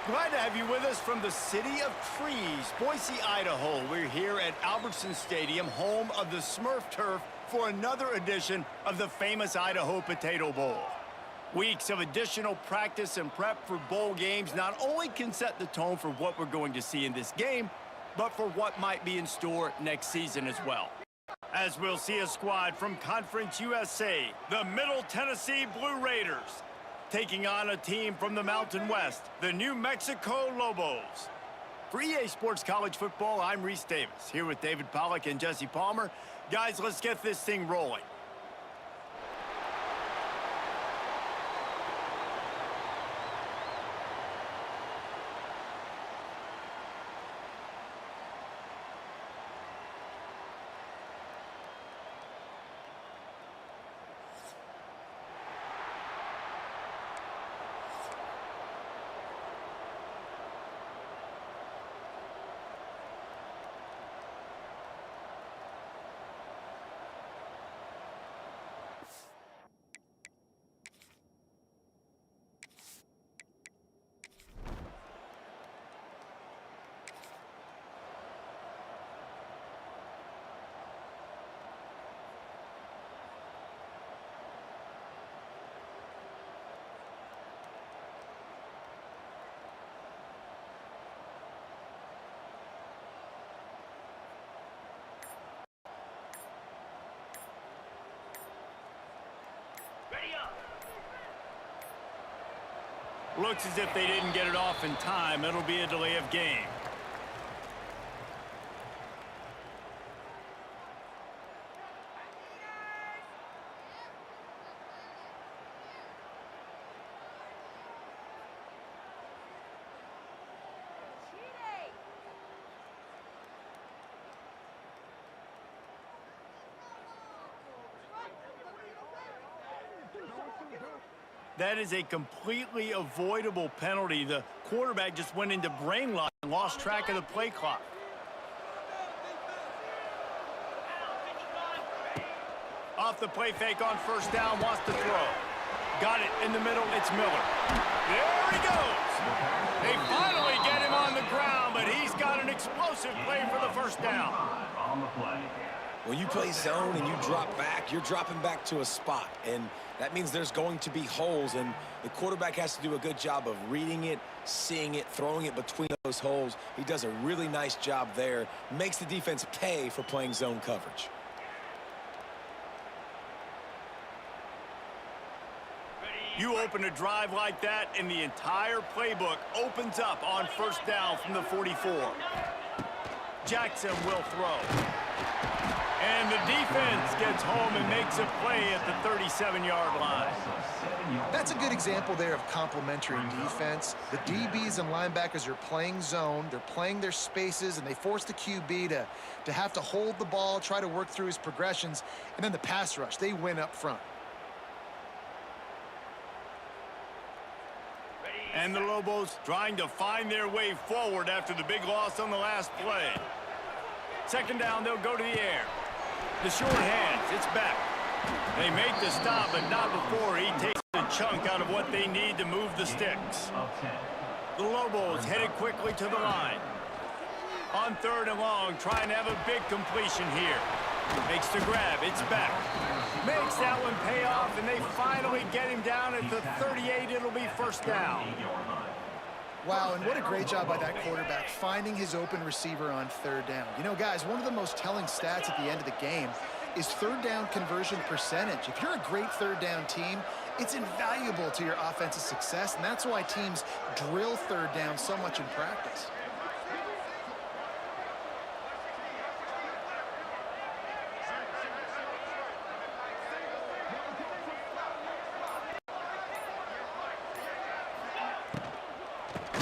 Glad to have you with us from the city of trees, Boise, Idaho. We're here at Albertson Stadium, home of the Smurf Turf, for another edition of the famous Idaho Potato Bowl. Weeks of additional practice and prep for bowl games not only can set the tone for what we're going to see in this game, but for what might be in store next season as well. As we'll see a squad from Conference USA, the Middle Tennessee Blue Raiders, taking on a team from the Mountain West, the New Mexico Lobos. For EA Sports College Football, I'm Reese Davis, here with David Pollack and Jesse Palmer. Guys, let's get this thing rolling. Looks as if they didn't get it off in time. It'll be a delay of game. That is a completely avoidable penalty. The quarterback just went into brain lock and lost track of the play clock. Off the play fake on first down, wants to throw. Got it in the middle, it's Miller. There he goes. They finally get him on the ground, but he's got an explosive play for the first down. When you play zone and you drop back, you're dropping back to a spot, and that means there's going to be holes, and the quarterback has to do a good job of reading it, seeing it, throwing it between those holes. He does a really nice job there, makes the defense pay for playing zone coverage. You open a drive like that, and the entire playbook opens up on first down from the 44. Jackson will throw. And the defense gets home and makes a play at the 37-yard line. That's a good example there of complementary defense. The DBs and linebackers are playing zone, they're playing their spaces, and they force the QB to have to hold the ball, try to work through his progressions, and then the pass rush, they win up front. And the Lobos trying to find their way forward after the big loss on the last play. Second down, they'll go to the air. The short hands, it's back. They make the stop, but not before he takes a chunk out of what they need to move the sticks. The Lobos headed quickly to the line. On third and long, trying to have a big completion here. Makes the grab, it's back. Makes that one pay off, and they finally get him down at the 38. It'll be first down. Wow, and what a great job by that quarterback, finding his open receiver on third down. You know, guys, one of the most telling stats at the end of the game is third down conversion percentage. If you're a great third down team, it's invaluable to your offensive success, and that's why teams drill third down so much in practice.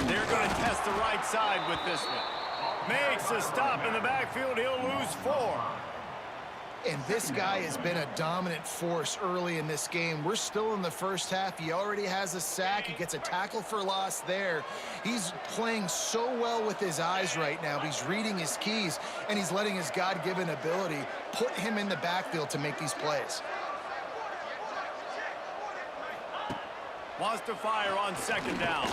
They're going to test the right side with this one. Makes a stop in the backfield. He'll lose 4. And this guy has been a dominant force early in this game. We're still in the first half. He already has a sack. He gets a tackle for loss there. He's playing so well with his eyes right now. He's reading his keys, and he's letting his God-given ability put him in the backfield to make these plays. Wants to fire on second down.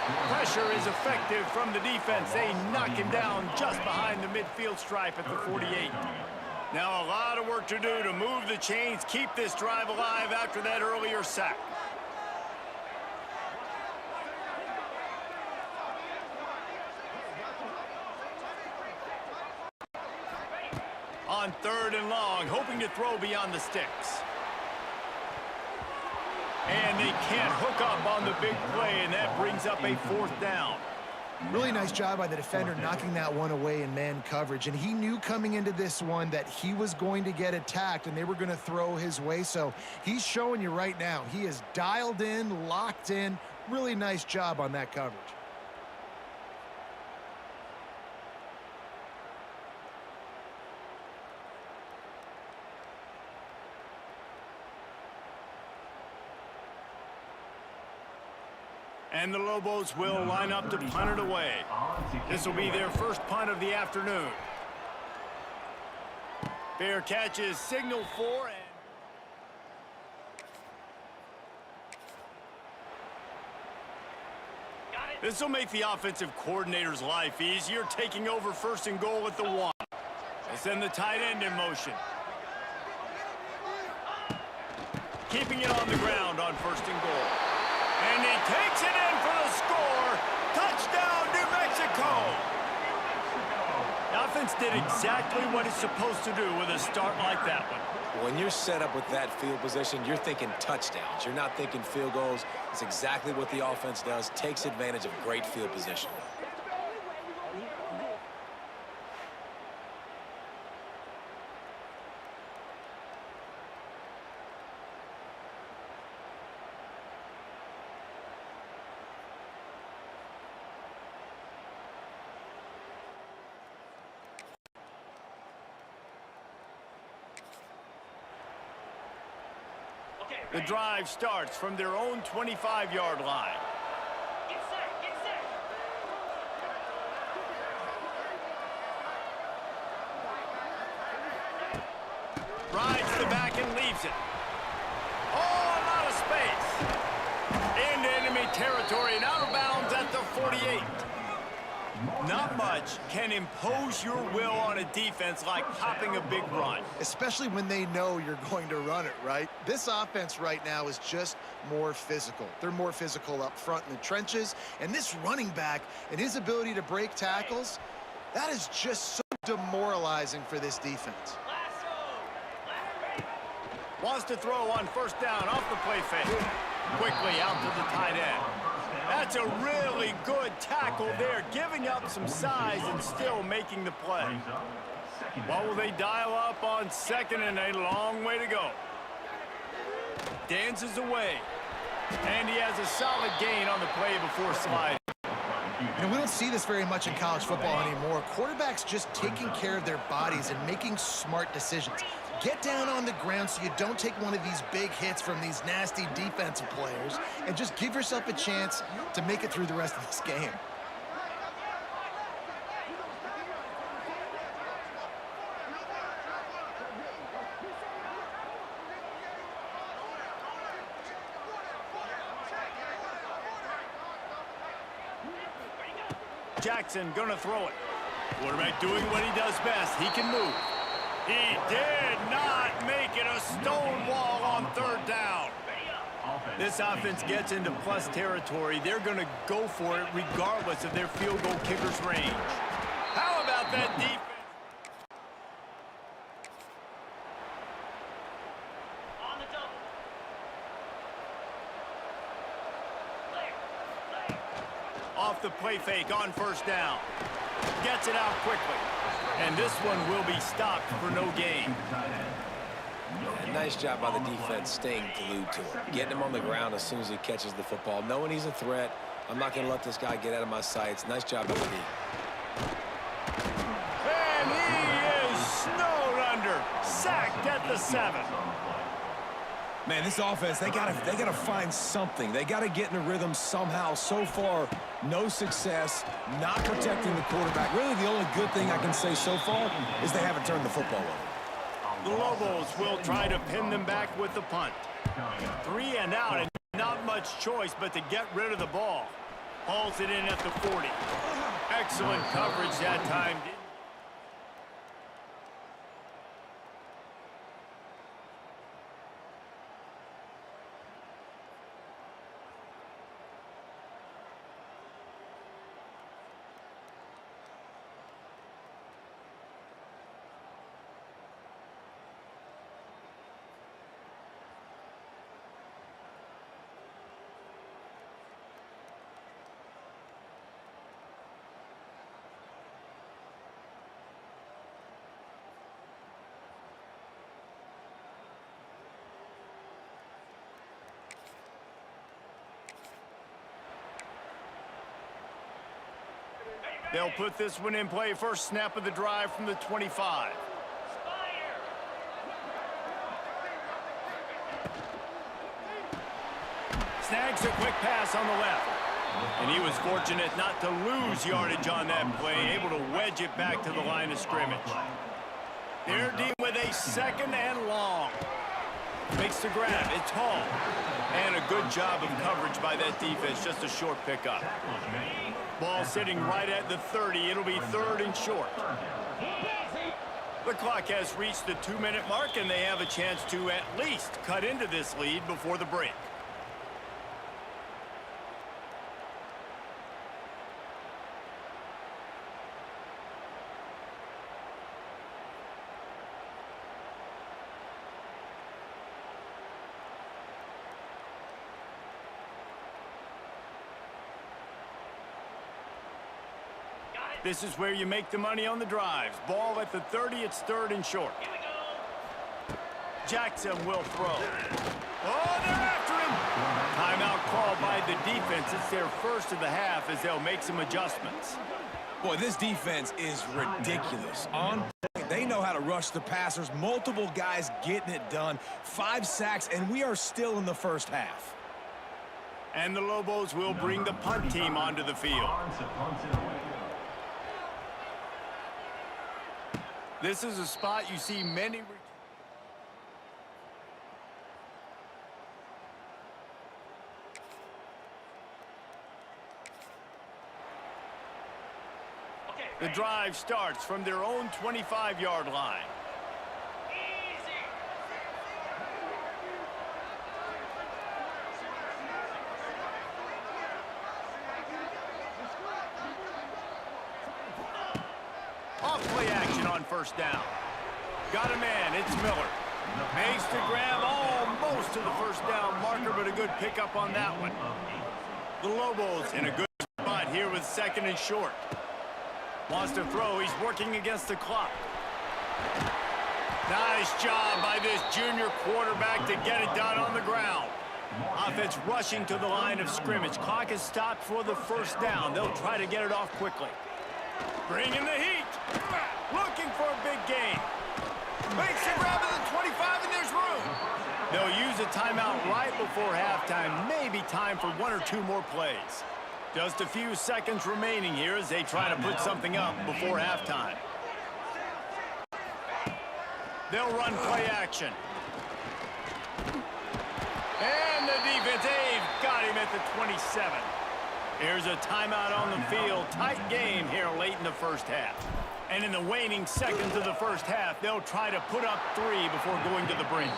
Pressure is effective from the defense. They knock him down just behind the midfield stripe at the 48. Now a lot of work to do to move the chains, keep this drive alive after that earlier sack. On 3rd and long, hoping to throw beyond the sticks. And they can't hook up on the big play, and that brings up a 4th down. Really nice job by the defender knocking that one away in man coverage. And he knew coming into this one that he was going to get attacked and they were going to throw his way. So he's showing you right now, he is dialed in, locked in. Really nice job on that coverage. And the Lobos will line up to punt it away. This will be their first punt of the afternoon. Fair catch is signaled for. This will make the offensive coordinator's life easier, taking over 1st and goal at the 1. They send the tight end in motion. Keeping it on the ground on 1st and goal. And he takes it in for the score. Touchdown, New Mexico. The offense did exactly what it's supposed to do with a start like that one. When you're set up with that field position, you're thinking touchdowns. You're not thinking field goals. It's exactly what the offense does. Takes advantage of great field position. The drive starts from their own 25-yard line. Get set, get set. Rides the back and leaves it. Oh, a lot of space. Into enemy territory and out of bounds at the 48. Not much can impose your will on a defense like popping a big run. Especially when they know you're going to run it, right? This offense right now is just more physical. They're more physical up front in the trenches. And this running back and his ability to break tackles, that is just so demoralizing for this defense. Wants to throw on 1st down off the play fake. Quickly out to the tight end. That's a really good tackle there, giving up some size and still making the play. What will they dial up on 2nd and a long way to go? Dances away. And he has a solid gain on the play before sliding. You know, we don't see this very much in college football anymore. Quarterbacks just taking care of their bodies and making smart decisions. Get down on the ground so you don't take one of these big hits from these nasty defensive players and just give yourself a chance to make it through the rest of this game. Jackson gonna throw it. Quarterback doing what he does best. He can move. He did not make it a stone wall on 3rd down. This offense gets into plus territory. They're going to go for it regardless of their field goal kicker's range. How about that defense? On the double. Off the play fake on 1st down. Gets it out quickly. And this one will be stopped for no gain. And nice job by the defense staying glued to him. Getting him on the ground as soon as he catches the football. Knowing he's a threat. I'm not going to let this guy get out of my sights. Nice job by the D. And he is snowed under. Sacked at the 7. Man, this offense, they gotta find something. They gotta get in a rhythm somehow. So far, no success, not protecting the quarterback. Really, the only good thing I can say so far is they haven't turned the football over. The Lobos will try to pin them back with the punt. 3 and out, and not much choice but to get rid of the ball. Hauls it in at the 40. Excellent coverage that time. They'll put this one in play. First snap of the drive from the 25. Snags a quick pass on the left. And he was fortunate not to lose yardage on that play, able to wedge it back to the line of scrimmage. They're dealing with a second and long. Makes the grab. It's Hall. And a good job of coverage by that defense. Just a short pickup. Ball sitting right at the 30. It'll be third and short. The clock has reached the 2-minute mark, and they have a chance to at least cut into this lead before the break. This is where you make the money on the drives. Ball at the 30, it's third and short. Here we go. Jackson will throw. Oh, they're after him. Timeout called by the defense. It's their first of the half as they'll make some adjustments. Boy, this defense is ridiculous. On point, they know how to rush the passers. Multiple guys getting it done. 5 sacks, and we are still in the first half. And the Lobos will bring the punt team onto the field. This is a spot you see many. The drive starts from their own 25-yard line. Off-play action on first down. Got a man, it's Miller. Makes the grab almost to the first down marker, but a good pickup on that one. The Lobos in a good spot here with second and short. Wants to throw, he's working against the clock. Nice job by this junior quarterback to get it done on the ground. Offense rushing to the line of scrimmage. Clock is stopped for the first down. They'll try to get it off quickly. Bringing the heat. Looking for a big gain. Makes the grab at the 25, and there's room. They'll use a timeout right before halftime. Maybe time for 1 or 2 more plays. Just a few seconds remaining here as they try to put something up before halftime. They'll run play action. And the defense, they've got him at the 27. Here's a timeout on the field. Tight game here late in the first half. And in the waning seconds of the first half, they'll try to put up 3 before going to the brink.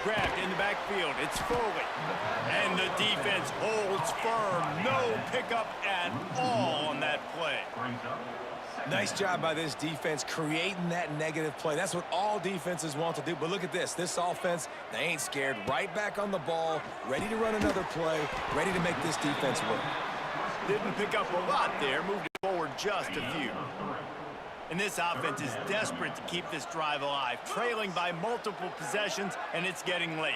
Grabbed in the backfield. It's Foley. And the defense holds firm. No pickup at all on that play. Nice job by this defense creating that negative play. That's what all defenses want to do. But look at this. This offense, they ain't scared. Right back on the ball, ready to run another play, ready to make this defense work. Didn't pick up a lot there. Moved it forward just a few. And this offense is desperate to keep this drive alive, trailing by multiple possessions, and it's getting late.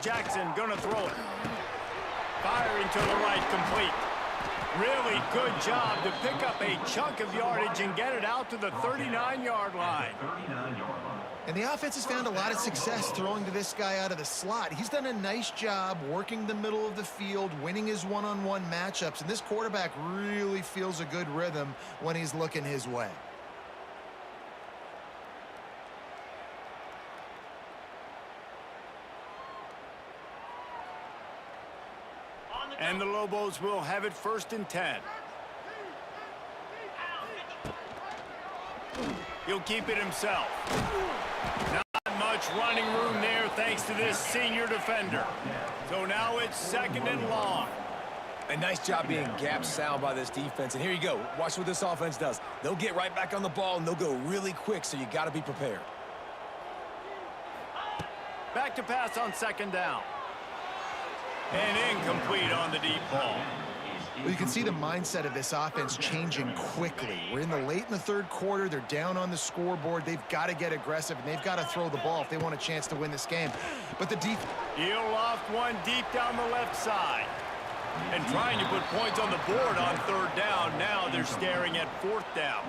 Jackson gonna throw it. Firing to the right, complete. Really good job to pick up a chunk of yardage and get it out to the 39-yard line. And the offense has found a lot of success throwing to this guy out of the slot. He's done a nice job working the middle of the field, winning his one-on-one matchups, and this quarterback really feels a good rhythm when he's looking his way. And the Lobos will have it 1st and 10. He'll keep it himself. Not much running room there thanks to this senior defender. So now it's 2nd and long. A nice job being gap sound by this defense. And here you go. Watch what this offense does. They'll get right back on the ball, and they'll go really quick, so you got to be prepared. Back to pass on 2nd down. And incomplete on the deep ball. Well, you can see the mindset of this offense changing quickly. We're in the late in the 3rd quarter. They're down on the scoreboard. They've got to get aggressive, and they've got to throw the ball if they want a chance to win this game. But the defense... He'll loft one deep down the left side. And trying to put points on the board on 3rd down. Now they're staring at 4th down.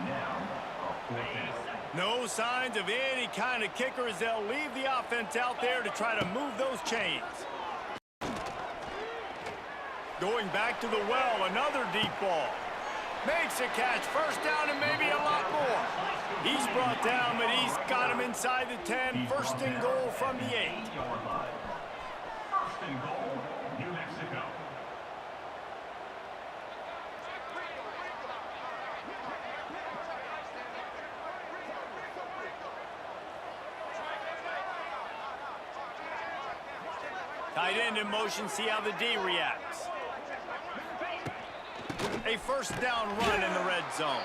No signs of any kind of kicker as they'll leave the offense out there to try to move those chains. Going back to the well, another deep ball. Makes a catch, 1st down and maybe a lot more. He's brought down, but he's got him inside the 10. 1st and goal from the 8. 1st and goal, New Mexico. Tight end in motion, see how the D reacts. A 1st down run in the red zone.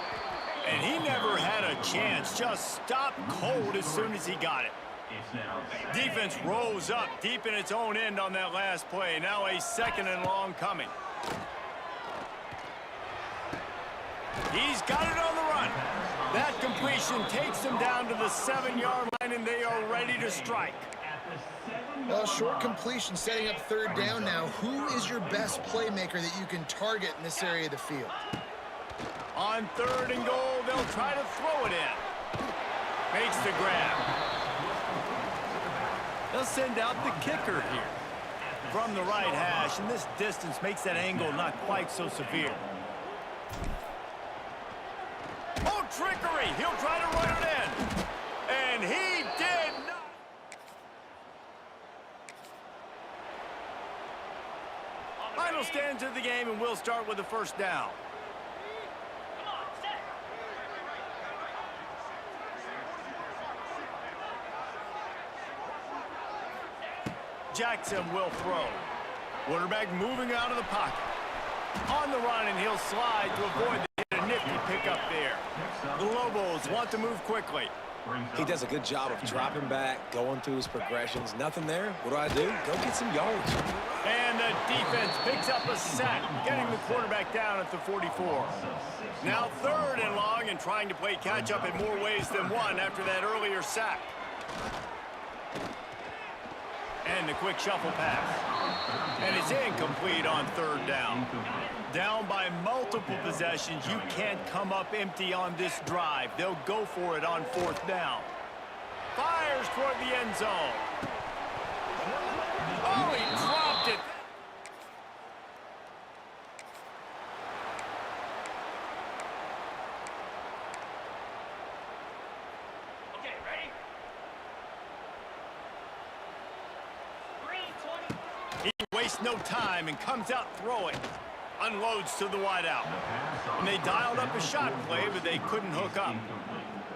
And he never had a chance, just stopped cold as soon as he got it. Defense rose up deep in its own end on that last play. Now a 2nd and long coming. He's got it on the run. That completion takes them down to the 7-yard line, and they are ready to strike. Well, short completion setting up 3rd down now. Who is your best playmaker that you can target in this area of the field? On 3rd and goal, they'll try to throw it in. Makes the grab. They'll send out the kicker here. From the right hash, and this distance makes that angle not quite so severe. Oh, trickery! He'll try to run it in. And he did not. Final stands of the game, and we'll start with the 1st down. Jackson will throw. Quarterback moving out of the pocket. On the run, and he'll slide to avoid the nifty pickup there. The Lobos want to move quickly. He does a good job of dropping back, going through his progressions. Nothing there. What do? Go get some yards. And the defense picks up a sack, getting the quarterback down at the 44. Now 3rd and long, and trying to play catch-up in more ways than one after that earlier sack. And the quick shuffle pass. And it's incomplete on 3rd down. Down by multiple possessions. You can't come up empty on this drive. They'll go for it on 4th down. Fires toward the end zone. Oh, he dropped it. Okay, ready? 3:20. He wastes no time and comes out throwing. Unloads to the wideout. And they dialed up a shot play, but they couldn't hook up.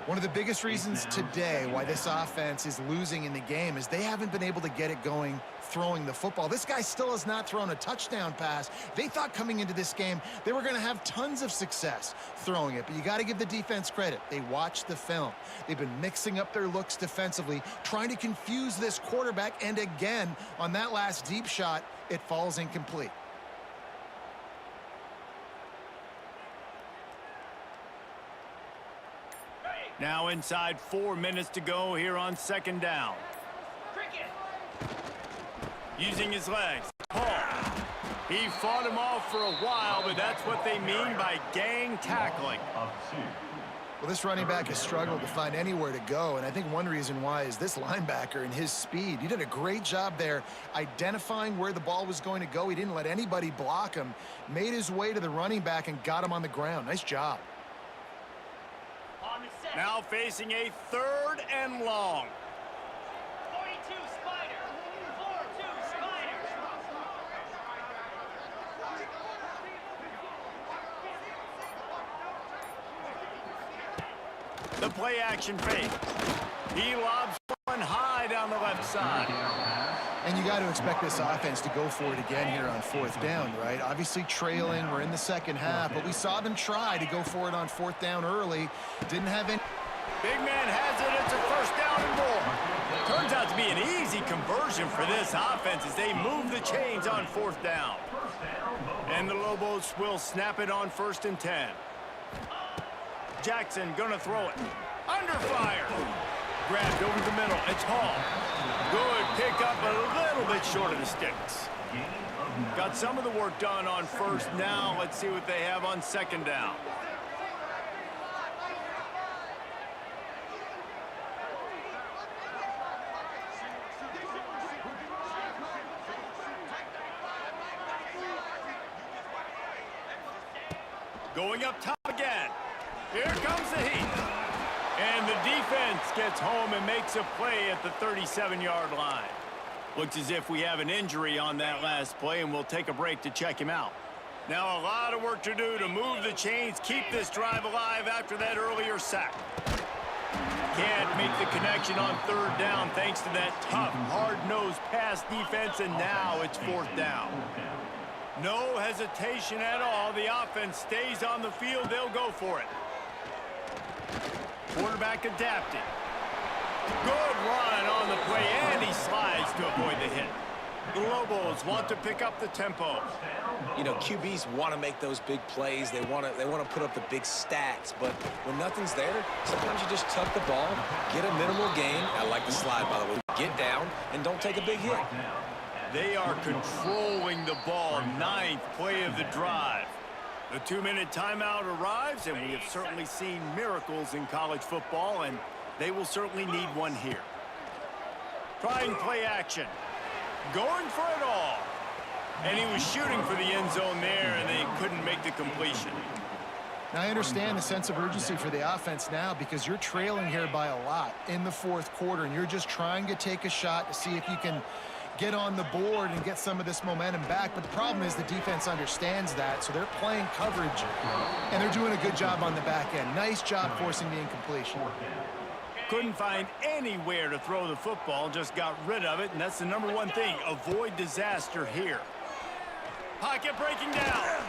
One of the biggest reasons today why this offense is losing in the game is they haven't been able to get it going throwing the football. This guy still has not thrown a touchdown pass. They thought coming into this game they were going to have tons of success throwing it, but you got to give the defense credit. They watched the film. They've been mixing up their looks defensively, trying to confuse this quarterback, and again, on that last deep shot, it falls incomplete. Now inside 4 minutes to go here on 2nd down. Cricket. Using his legs. Paul. He fought him off for a while, but that's what they mean by gang tackling. Well, this running back has struggled to find anywhere to go, and I think one reason why is this linebacker and his speed. He did a great job there identifying where the ball was going to go. He didn't let anybody block him, made his way to the running back and got him on the ground. Nice job. Now facing a 3rd and long. 42 Spider. 4-2 Spider. The play action fake. He lobs one high down the left side. And you got to expect this offense to go for it again here on 4th down, right? Obviously trailing, we're in the second half, but we saw them try to go for it on 4th down early. Didn't have any. Big man has it. It's a 1st down and more. Turns out to be an easy conversion for this offense as they move the chains on 4th down. And the Lobos will snap it on 1st and 10. Jackson gonna throw it. Under fire. Grabbed over the middle. It's Hall. Good pick up, a little bit short of the sticks. Got some of the work done on 1st. Now let's see what they have on 2nd down. Going up top again. Here comes the heat. And the defense gets home and makes a play at the 37-yard line. Looks as if we have an injury on that last play, and we'll take a break to check him out. Now a lot of work to do to move the chains, keep this drive alive after that earlier sack. Can't make the connection on 3rd down thanks to that tough, hard-nosed pass defense, and now it's 4th down. No hesitation at all. The offense stays on the field. They'll go for it. Quarterback adapting. Good run on the play, and he slides to avoid the hit. The Lobos want to pick up the tempo. You know, QBs want to make those big plays. They want to put up the big stats. But when nothing's there, sometimes you just tuck the ball, get a minimal gain. I like the slide, by the way. Get down and don't take a big hit. They are controlling the ball. 9th play of the drive. The 2-minute timeout arrives, and we have certainly seen miracles in college football, and they will certainly need one here. Trying play action. Going for it all. And he was shooting for the end zone there, and they couldn't make the completion. Now, I understand the sense of urgency for the offense now because you're trailing here by a lot in the 4th quarter, and you're just trying to take a shot to see if you can get on the board and get some of this momentum back. But the problem is the defense understands that, so they're playing coverage, and they're doing a good job on the back end. Nice job forcing the incompletion. Couldn't find anywhere to throw the football, just got rid of it, and that's the #1 thing. Avoid disaster here. Pocket breaking down.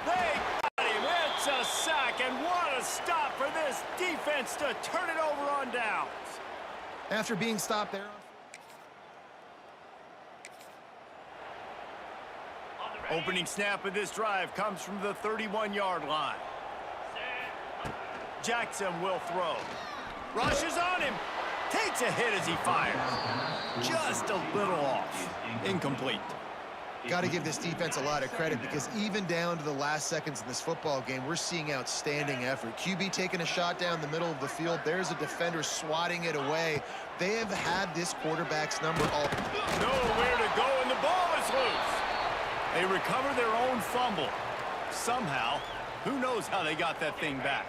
They got him. It's a sack, and what a stop for this defense to turn it over on downs. After being stopped there. Opening snap of this drive comes from the 31-yard line. Jackson will throw. Rushes on him. Takes a hit as he fires. Just a little off. Incomplete. Got to give this defense a lot of credit because even down to the last seconds in this football game, we're seeing outstanding effort. QB taking a shot down the middle of the field. There's a defender swatting it away. They have had this quarterback's number all. Nowhere to go, and the ball is loose. They recover their own fumble. Somehow, who knows how they got that thing back.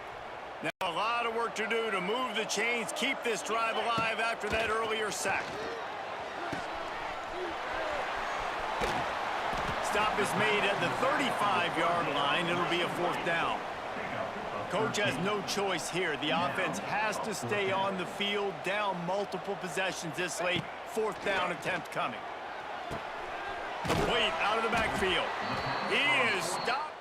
Now a lot of work to do to move the chains, keep this drive alive after that earlier sack. Stop is made at the 35-yard line. It'll be a 4th down. Coach has no choice here. The offense has to stay on the field, down multiple possessions this late. 4th down attempt coming. Complete out of the backfield. He is stopped.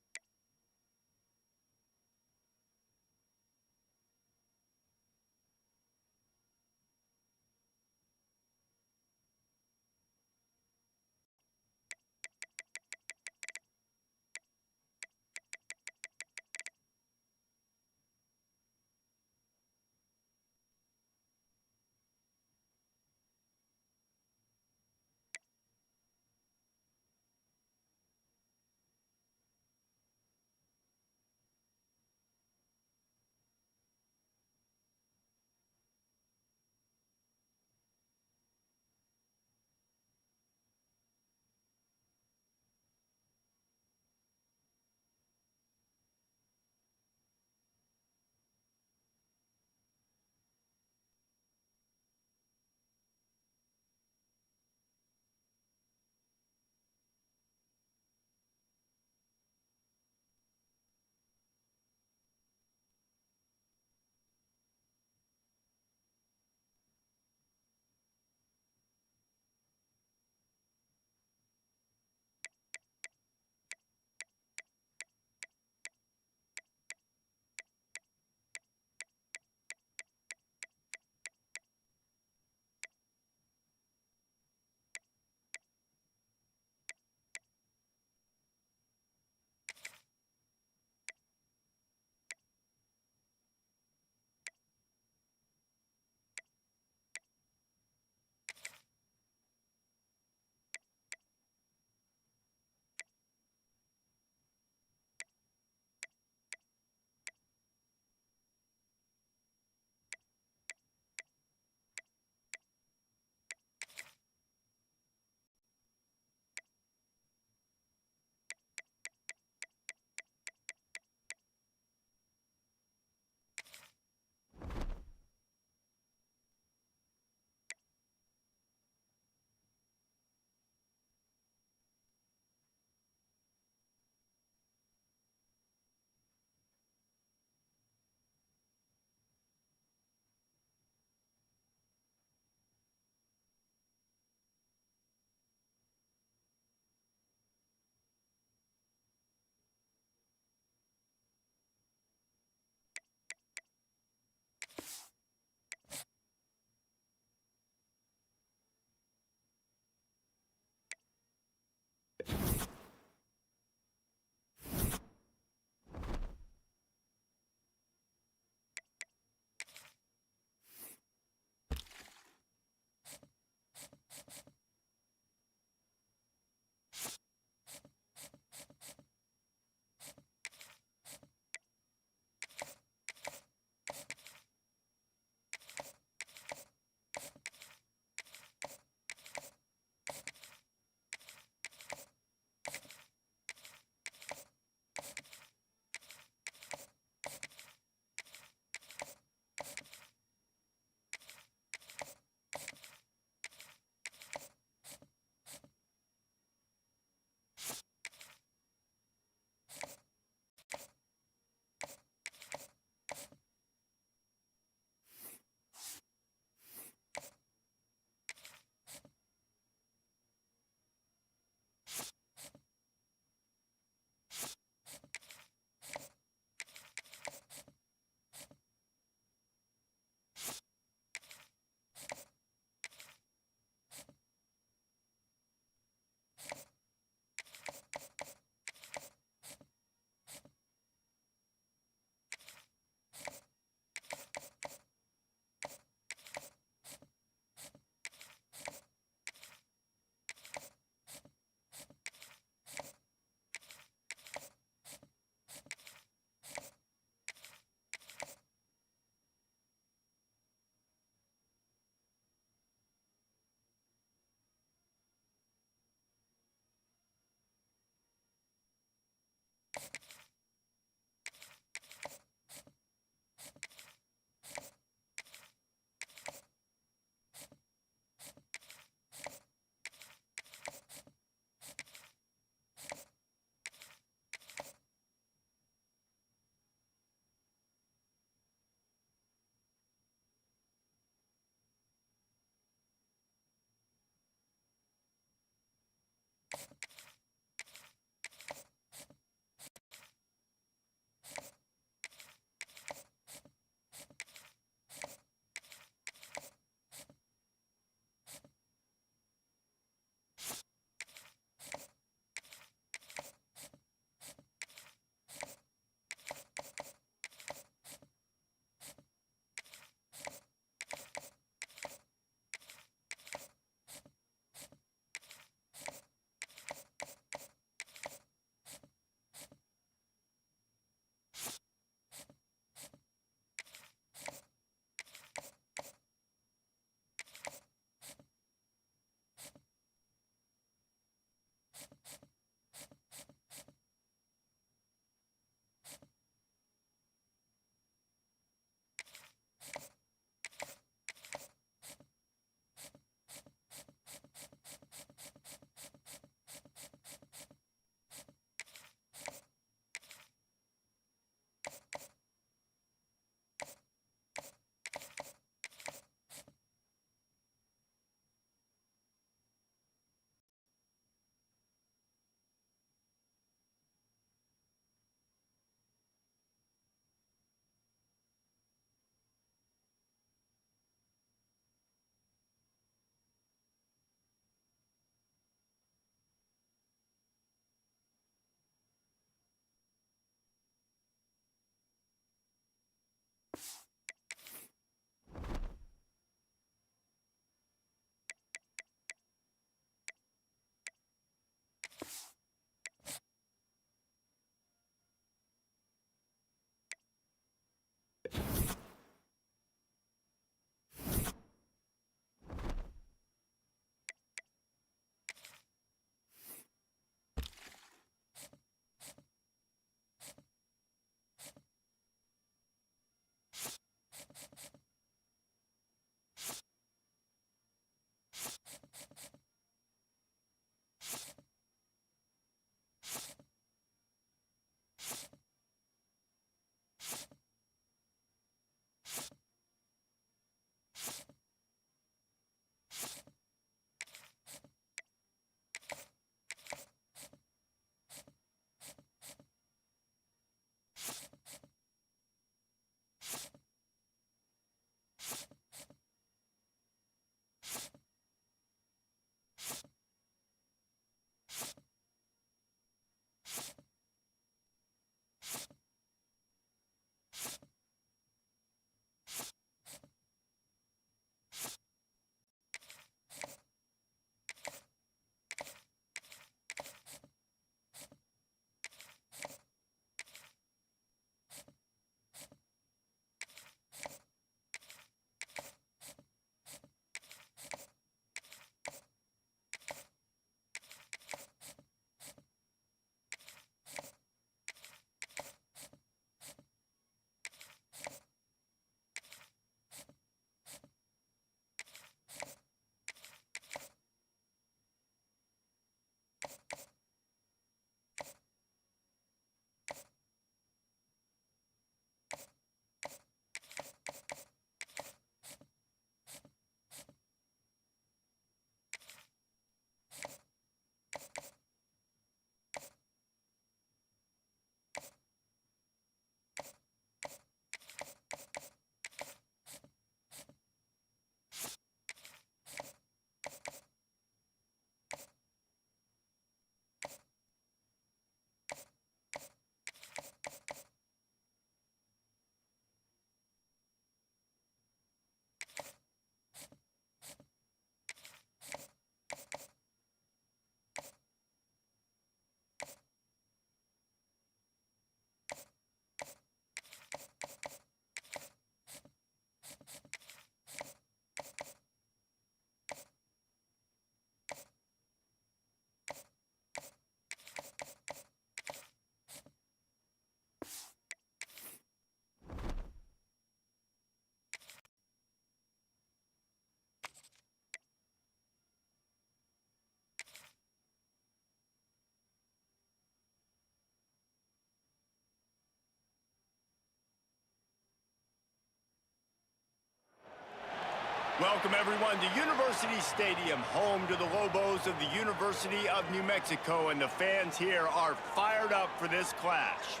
Welcome, everyone, to University Stadium, home to the Lobos of the University of New Mexico, and the fans here are fired up for this clash.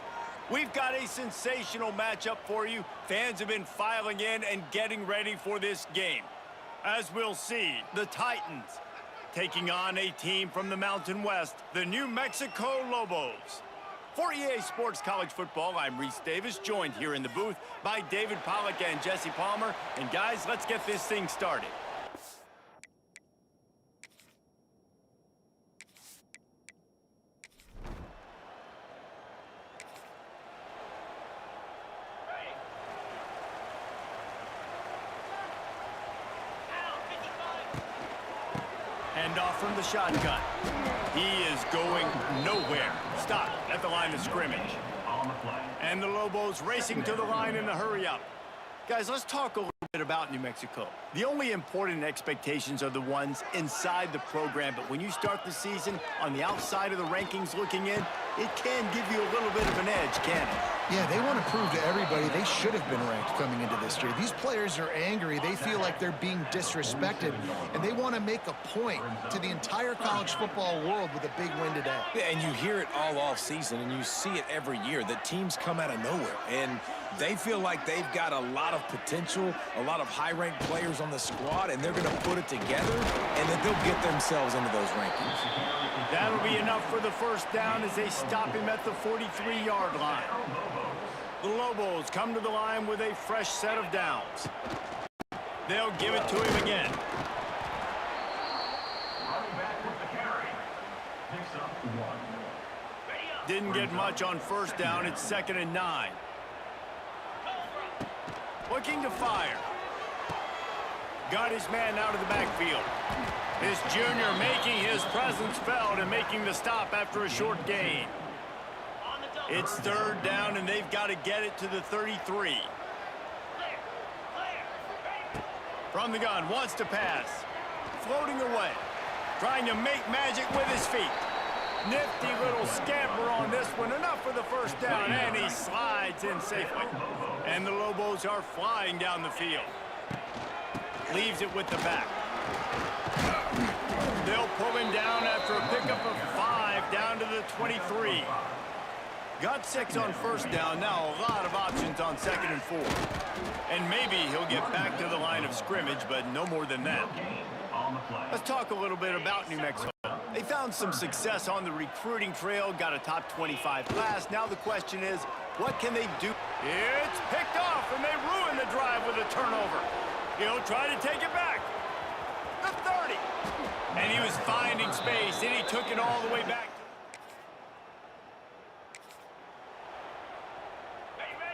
We've got a sensational matchup for you. Fans have been filing in and getting ready for this game. As we'll see, the Titans taking on a team from the Mountain West, the New Mexico Lobos. For EA Sports College Football, I'm Reese Davis, joined here in the booth by David Pollack and Jesse Palmer. And guys, let's get this thing started. Hand off from the shotgun. He is going nowhere. Stop at the line of scrimmage. And the Lobos racing to the line in a hurry-up. Guys, let's talk a little bit about New Mexico. The only important expectations are the ones inside the program, but when you start the season on the outside of the rankings looking in, it can give you a little bit of an edge, can't it? Yeah, they want to prove to everybody they should have been ranked coming into this year. These players are angry. They feel like they're being disrespected, and they want to make a point to the entire college football world with a big win today. Yeah, and you hear it all off season, and you see it every year, that teams come out of nowhere, and they feel like they've got a lot of potential, a lot of high-ranked players on the squad, and they're going to put it together, and then they'll get themselves into those rankings. That'll be enough for the first down as they stop him at the 43-yard line. The Lobos come to the line with a fresh set of downs. They'll give it to him again. Didn't get much on first down. It's 2nd and 9. Looking to fire. Got his man out of the backfield. This junior making his presence felt and making the stop after a short gain. It's third down, and they've got to get it to the 33. From the gun, wants to pass. Floating away. Trying to make magic with his feet. Nifty little scamper on this one. Enough for the first down, and he slides in safely. And the Lobos are flying down the field. Leaves it with the back. They'll pull him down after a pickup of 5 down to the 23. Got 6 on first down. Now a lot of options on 2nd and 4. And maybe he'll get back to the line of scrimmage, but no more than that. Let's talk a little bit about New Mexico. They found some success on the recruiting trail, got a top 25 class. Now the question is, what can they do? It's picked off, and they ruin the drive with a turnover. He'll try to take it back. The 30. And he was finding space, and he took it all the way back.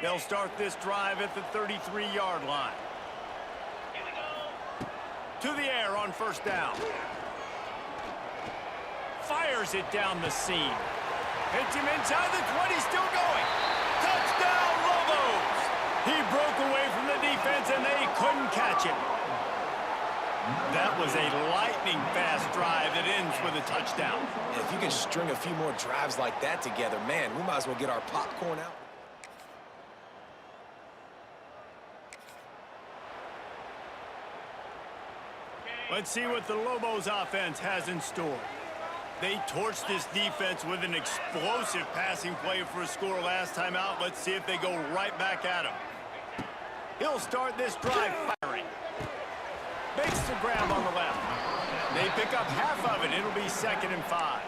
They'll start this drive at the 33-yard line. To the air on first down. Fires it down the seam. Hits him inside the 20, still going. Touchdown, Lobos! He broke away from the defense, and they couldn't catch him. That was a lightning-fast drive that ends with a touchdown. And if you can string a few more drives like that together, man, we might as well get our popcorn out. Let's see what the Lobos offense has in store. They torched this defense with an explosive passing play for a score last time out. Let's see if they go right back at him. He'll start this drive firing. Makes the grab on the left. They pick up half of it. It'll be 2nd and 5.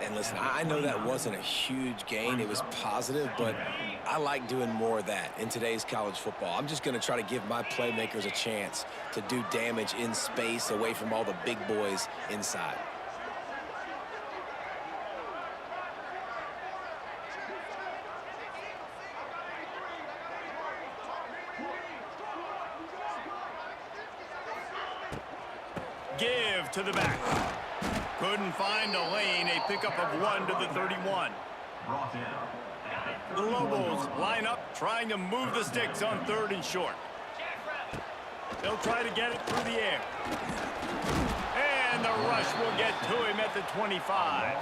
And listen, I know that wasn't a huge gain. It was positive, but I like doing more of that in today's college football. I'm just going to try to give my playmakers a chance to do damage in space away from all the big boys inside. Give to the back. Couldn't find a lane. A pickup of 1 to the 31. The Lobos line up, trying to move the sticks on 3rd and short. They'll try to get it through the air. And the rush will get to him at the 25.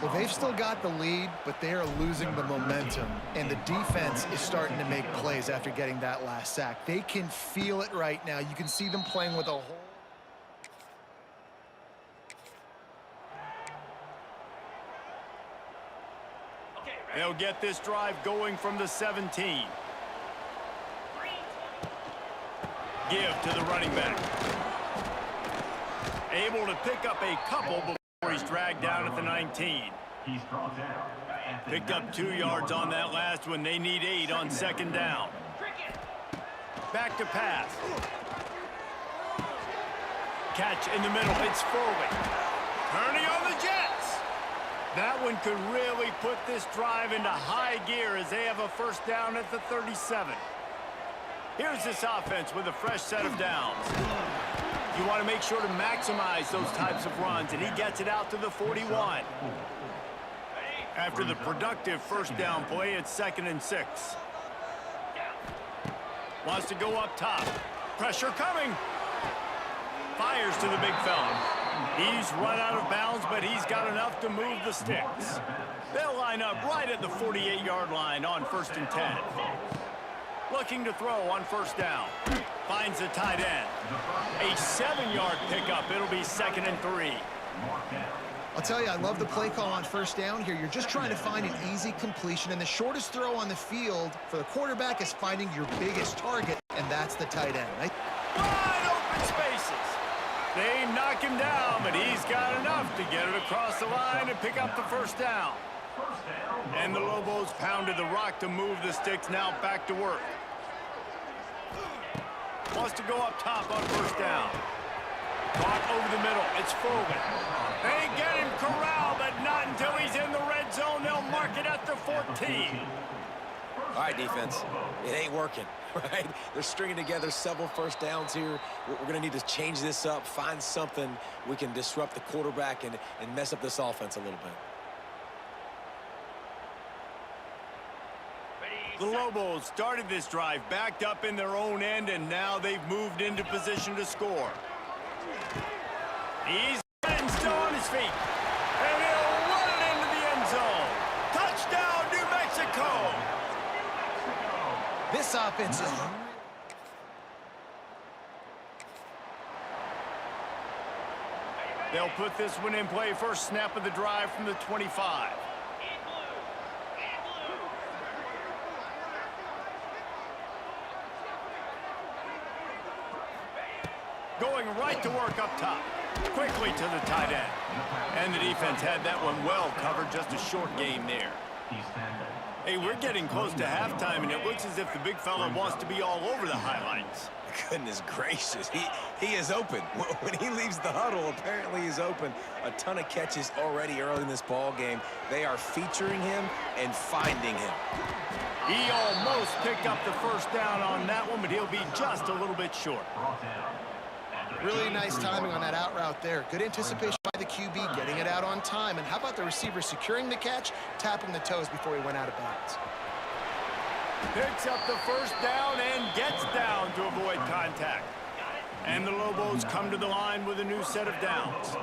Well, they've still got the lead, but they are losing the momentum. And the defense is starting to make plays after getting that last sack. They can feel it right now. You can see them playing with a whole... They'll get this drive going from the 17. Give to the running back. Able to pick up a couple before he's dragged down at the 19. Picked up 2 yards on that last one. They need 8 on 2nd down. Back to pass. Catch in the middle. It's Foley. Turning on the Jets. That one could really put this drive into high gear as they have a first down at the 37. Here's this offense with a fresh set of downs. You want to make sure to maximize those types of runs, and he gets it out to the 41. After the productive first down play, it's 2nd and 6. Wants to go up top. Pressure coming. Fires to the big fella. He's run out of bounds, but he's got enough to move the sticks. They'll line up right at the 48-yard line on 1st and 10. Looking to throw on first down. Finds the tight end. A 7-yard pickup. It'll be 2nd and 3. I'll tell you, I love the play call on first down here. You're just trying to find an easy completion, and the shortest throw on the field for the quarterback is finding your biggest target, and that's the tight end. Wide open spaces. They knock him down, but he's got enough to get it across the line and pick up the first down. And the Lobos pounded the rock to move the sticks. Now back to work. Wants to go up top on first down. Caught over the middle. It's Foley. They get him corralled, but not until he's in the red zone. They'll mark it at the 14. All right, defense, it ain't working, right? They're stringing together several first downs here. We're going to need to change this up, find something we can disrupt the quarterback and mess up this offense a little bit. The Lobos started this drive backed up in their own end, and now they've moved into position to score. He's still on his feet, and he'll run it into the end zone. Touchdown, New Mexico! This offense is... They'll put this one in play. First snap of the drive from the 25. Going right to work up top. Quickly to the tight end. And the defense had that one well covered. Just a short game there. Hey, we're getting close to halftime, and it looks as if the big fella wants to be all over the highlights. Goodness gracious, he is open. When he leaves the huddle, apparently he's open. A ton of catches already early in this ball game. They are featuring him and finding him. He almost picked up the first down on that one, but he'll be just a little bit short. Really nice timing on that out route there. Good anticipation by the QB, getting it out on time. And how about the receiver securing the catch, tapping the toes before he went out of bounds? Picks up the first down and gets down to avoid contact. And the Lobos come to the line with a new set of downs.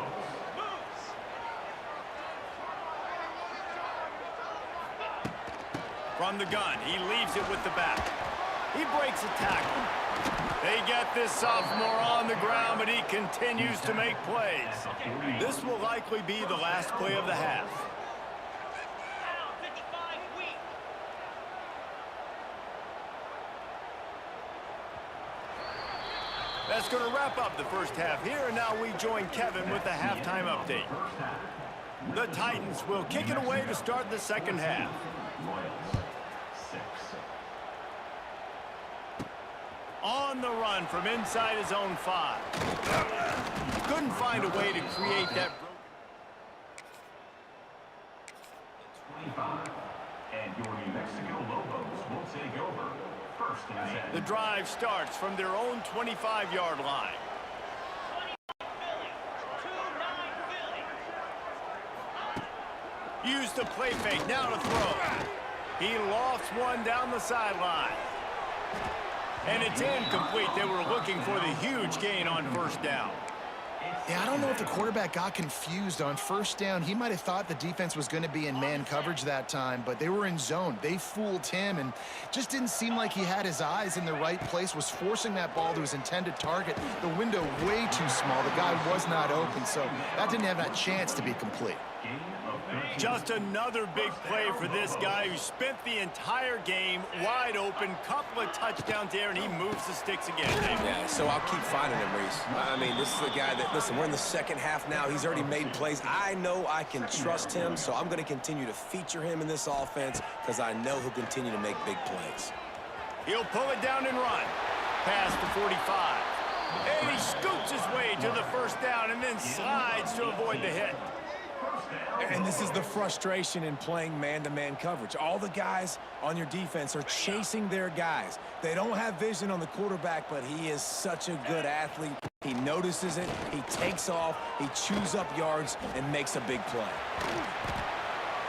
From the gun, he leaves it with the back. He breaks a tackle. They get this sophomore on the ground, but he continues to make plays. This will likely be the last play of the half. That's going to wrap up the first half here, and now we join Kevin with the halftime update. The Titans will kick it away to start the second half. On the run from inside his own 5. Couldn't find a way to create that. 25, and your New Mexico Lobos will take over. First and 10. The drive starts from their own 25-yard line. 29 Philly. Use the play fake, now to throw. He lofts one down the sideline. And it's incomplete. They were looking for the huge gain on first down. Yeah, I don't know if the quarterback got confused on first down. He might have thought the defense was going to be in man coverage that time, but they were in zone. They fooled him, and just didn't seem like he had his eyes in the right place, was forcing that ball to his intended target. The window way too small. The guy was not open, so that didn't have that chance to be complete. Just another big play for this guy who spent the entire game wide open. Couple of touchdowns there, and he moves the sticks again. Yeah, so I'll keep finding him, Reese. I mean, this is the guy that, listen, we're in the second half now. He's already made plays. I know I can trust him, so I'm going to continue to feature him in this offense because I know he'll continue to make big plays. He'll pull it down and run. Past the 45. And he scoots his way to the first down and then slides to avoid the hit. And this is the frustration in playing man-to-man coverage. All the guys on your defense are chasing their guys. They don't have vision on the quarterback, but he is such a good athlete. He notices it, he takes off, he chews up yards, and makes a big play.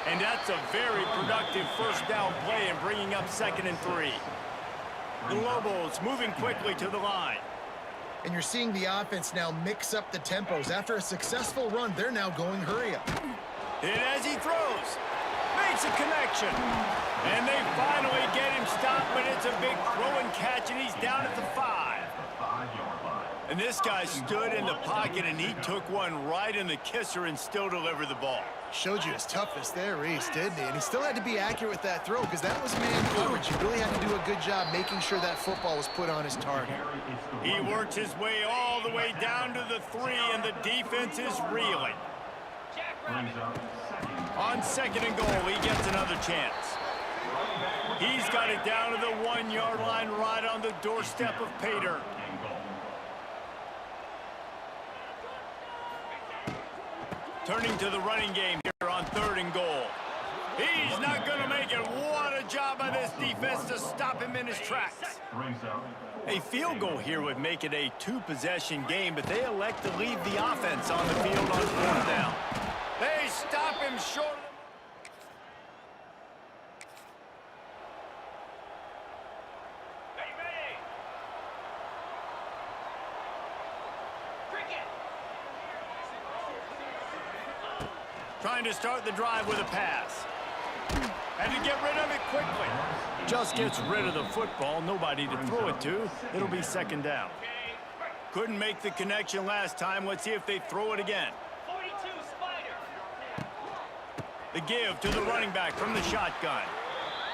And that's a very productive first down play and bringing up 2nd and 3. The Lobos moving quickly to the line. And you're seeing the offense now mix up the tempos. After a successful run, they're now going hurry up. And as he throws, makes a connection. And they finally get him stopped, but it's a big throw and catch, and he's down at the 5. And this guy stood in the pocket, and he took one right in the kisser and still delivered the ball. Showed you his toughness there, Reese, didn't he? And he still had to be accurate with that throw because that was man coverage. He really had to do a good job making sure that football was put on his target. He works his way all the way down to the 3, and the defense is reeling. On 2nd and goal, he gets another chance. He's got it down to the 1-yard line right on the doorstep of Pater. Turning to the running game here on 3rd and goal. He's not going to make it. What a job job by this defense to stop him in his tracks. Brings up. A field goal here would make it a two-possession game, but they elect to leave the offense on the field on fourth down. They stop him short of the... Ready. Cricket. Trying to start the drive with a pass. And to get rid of it quickly. Just gets rid of the football. Nobody to throw it to. It'll be second down. Couldn't make the connection last time. Let's see if they throw it again. 42 Spider. The give to the running back from the shotgun.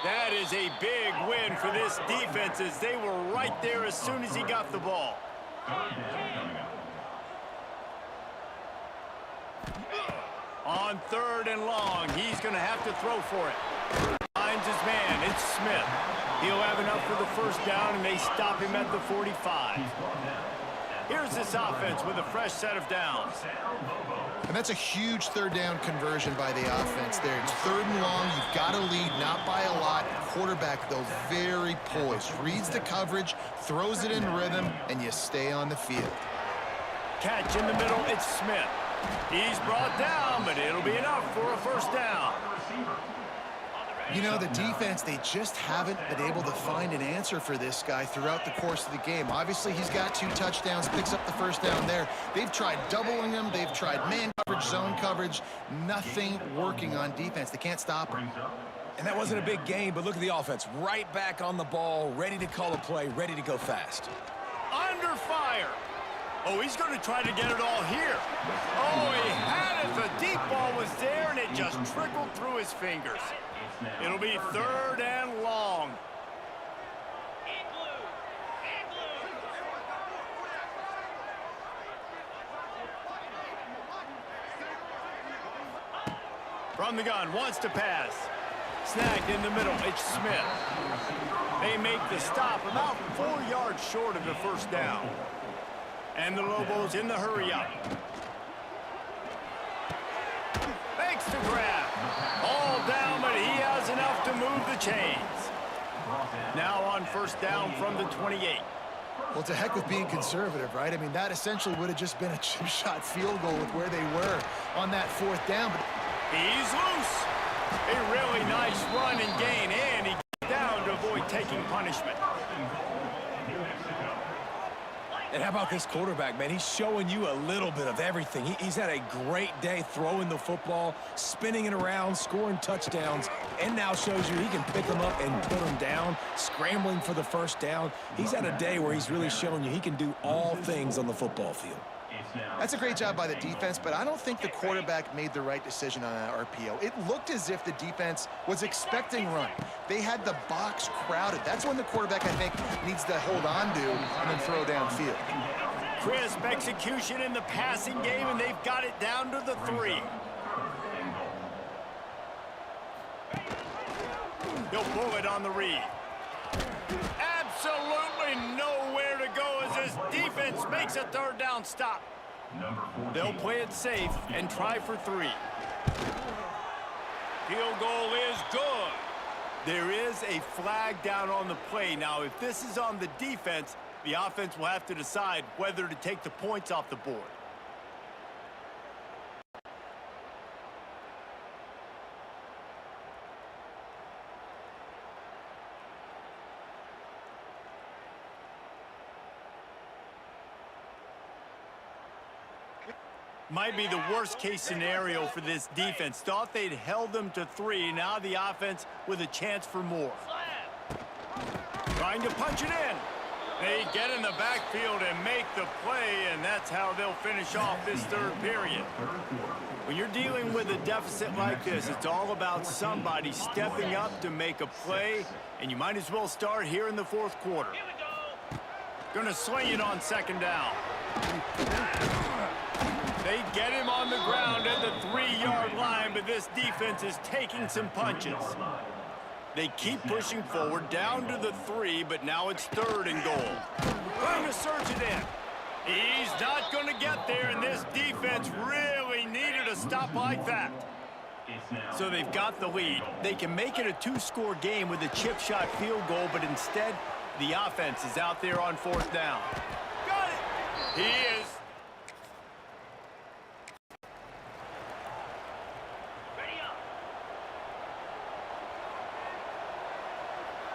That is a big win for this defense as they were right there as soon as he got the ball. On third and long, he's going to have to throw for it. Finds his man. It's Smith. He'll have enough for the first down, and they stop him at the 45. Here's this offense with a fresh set of downs. And that's a huge third down conversion by the offense there. It's third and long. You've got to lead, not by a lot. Quarterback, though, very poised. Reads the coverage, throws it in rhythm, and you stay on the field. Catch in the middle. It's Smith. He's brought down, but it'll be enough for a first down. You know, the defense, they just haven't been able to find an answer for this guy throughout the course of the game. Obviously, he's got 2 touchdowns, picks up the first down there. They've tried doubling him. They've tried man coverage, zone coverage. Nothing working on defense. They can't stop him. And that wasn't a big game, but look at the offense. Right back on the ball, ready to call a play, ready to go fast. Under fire. Oh, he's going to try to get it all here. Oh, he had it. The deep ball was there, and it just trickled through his fingers. It'll be third and long. From the gun, wants to pass. Snagged in the middle, it's Smith. They make the stop about 4 yards short of the first down. And the Lobos in the hurry-up. Makes the grab. All down, but he has enough to move the chains. Now on first down from the 28. Well, to heck with being conservative, right? I mean, that essentially would have just been a chip shot field goal with where they were on that fourth down. But he's loose. A really nice run and gain, and he gets down to avoid taking punishment. And how about this quarterback, man? He's showing you a little bit of everything. He's had a great day throwing the football, spinning it around, scoring touchdowns, and now shows you he can pick them up and put them down, scrambling for the first down. He's had a day where he's really showing you he can do all things on the football field. that's a great job by the defense, but I don't think the quarterback made the right decision on that RPO. It looked as if the defense was expecting run. They had the box crowded. That's when the quarterback, I think, needs to hold on to and then throw downfield. Crisp execution in the passing game, and they've got it down to the 3. He'll pull it on the read. Absolutely nowhere to go as this defense makes a third down stop. They'll play it safe and try for 3. Field goal is good. There is a flag down on the play. Now, if this is on the defense, the offense will have to decide whether to take the points off the board. Might be the worst-case scenario for this defense. Thought they'd held them to 3. Now the offense with a chance for more. Trying to punch it in. They get in the backfield and make the play, and that's how they'll finish off this third period. When you're dealing with a deficit like this, it's all about somebody stepping up to make a play, and you might as well start here in the fourth quarter. Gonna sling it on second down. They get him on the ground at the 3-yard line, but this defense is taking some punches. They keep pushing forward down to the 3, but now it's third and goal. Trying to surge it in. He's not going to get there, and this defense really needed a stop like that. It's now So they've got the lead. They can make it a two-score game with a chip shot field goal, but instead, the offense is out there on fourth down. Got it! He is. Ready up.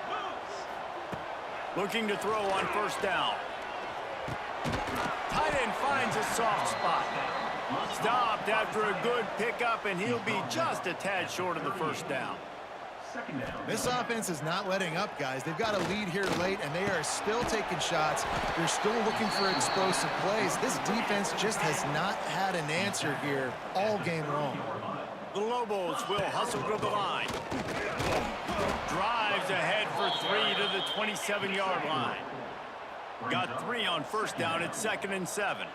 Moves. Looking to throw on first down. Tight end finds a soft spot. Stopped after a good pickup, and he'll be just a tad short of the first down. second down. This offense is not letting up, guys. They've got a lead here late, and they are still taking shots. They're still looking for explosive plays. This defense just has not had an answer here all game long. The Lobos will hustle to the line. Drives ahead for 3 to the 27-yard line. Got 3 on first down at 2nd and 7.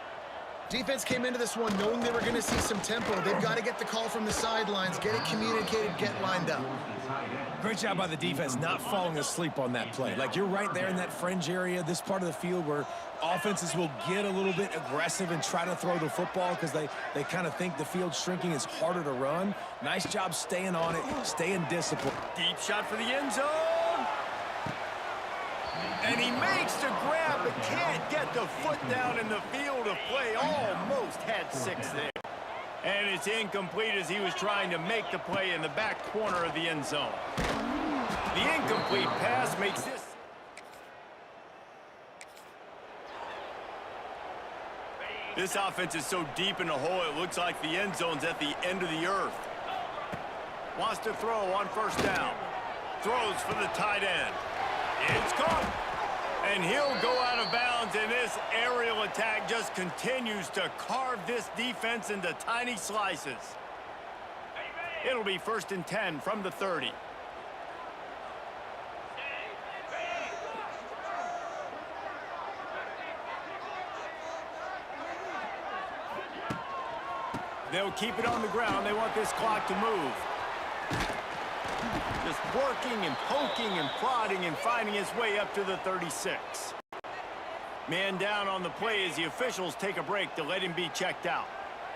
Defense came into this one knowing they were going to see some tempo. They've got to get the call from the sidelines, get it communicated, get lined up. Great job by the defense not falling asleep on that play. Like, you're right there in that fringe area, this part of the field where offenses will get a little bit aggressive and try to throw the football because they kind of think the field's shrinking, is harder to run. Nice job staying on it, staying disciplined. Deep shot for the end zone. And he makes the grab, but can't get the foot down in the field of play. Almost had 6 there. And it's incomplete as he was trying to make the play in the back corner of the end zone. The incomplete pass makes this. This offense is so deep in the hole, it looks like the end zone's at the end of the earth. Wants to throw on first down. Throws for the tight end. It's caught. And he'll go out of bounds, and this aerial attack just continues to carve this defense into tiny slices. It'll be 1st and 10 from the 30. They'll keep it on the ground. They want this clock to move. Just working and poking and prodding and finding his way up to the 36. Man down on the play as the officials take a break to let him be checked out.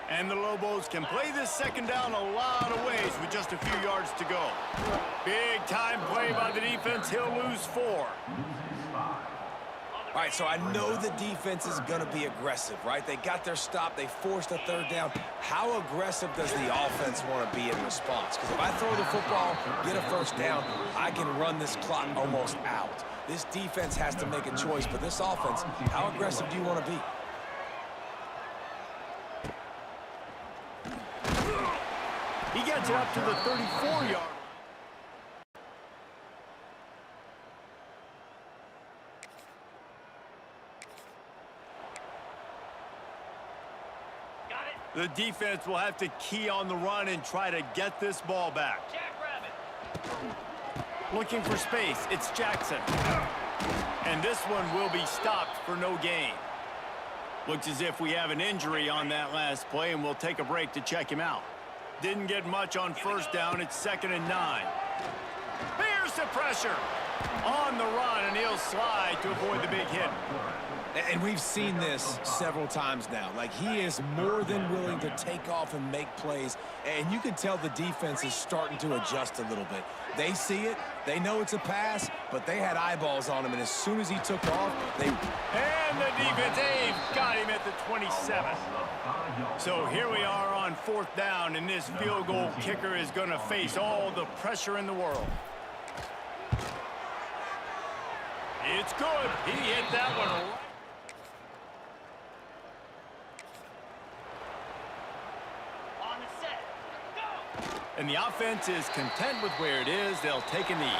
And the Lobos can play this second down a lot of ways with just a few yards to go. Big time play by the defense. He'll lose 4. All right, so I know the defense is going to be aggressive, right? They got their stop. They forced a 3rd down. How aggressive does the offense want to be in response? Because if I throw the football, get a 1st down, I can run this clock almost out. This defense has to make a choice, but this offense, how aggressive do you want to be? He gets it up to the 34-yard. The defense will have to key on the run and try to get this ball back. Jackrabbit. Looking for space. It's Jackson. And this one will be stopped for no gain. Looks as if we have an injury on that last play, and we'll take a break to check him out. Didn't get much on first down. It's 2nd and 9. Here's the pressure. On the run, and he'll slide to avoid the big hit. And we've seen this several times now. Like, he is more than willing to take off and make plays. And you can tell the defense is starting to adjust a little bit. They see it. They know it's a pass, but they had eyeballs on him. And as soon as he took off, they... And the defense, they've got him at the 27. So here we are on 4th down, and this field goal kicker is going to face all the pressure in the world. It's good. He hit that one right. On the set. Go. And the offense is content with where it is. They'll take a knee.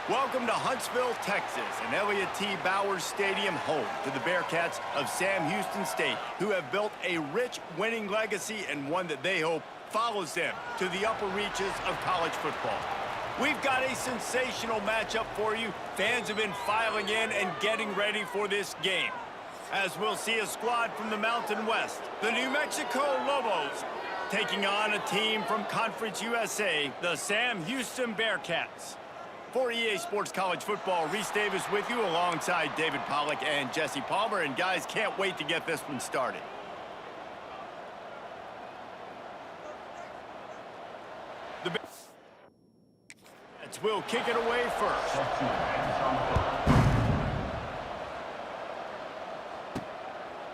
Welcome to Huntsville, Texas, and Elliott T. Bowers Stadium, home to the Bearcats of Sam Houston State, who have built a rich winning legacy and one that they hope follows them to the upper reaches of college football. We've got a sensational matchup for you. Fans have been filing in and getting ready for this game, as we'll see a squad from the Mountain West, the New Mexico Lobos, taking on a team from Conference USA, the Sam Houston Bearcats. For EA Sports College Football, Reese Davis with you alongside David Pollack and Jesse Palmer. And guys, can't wait to get this one started. The Bearcats will kick it away first.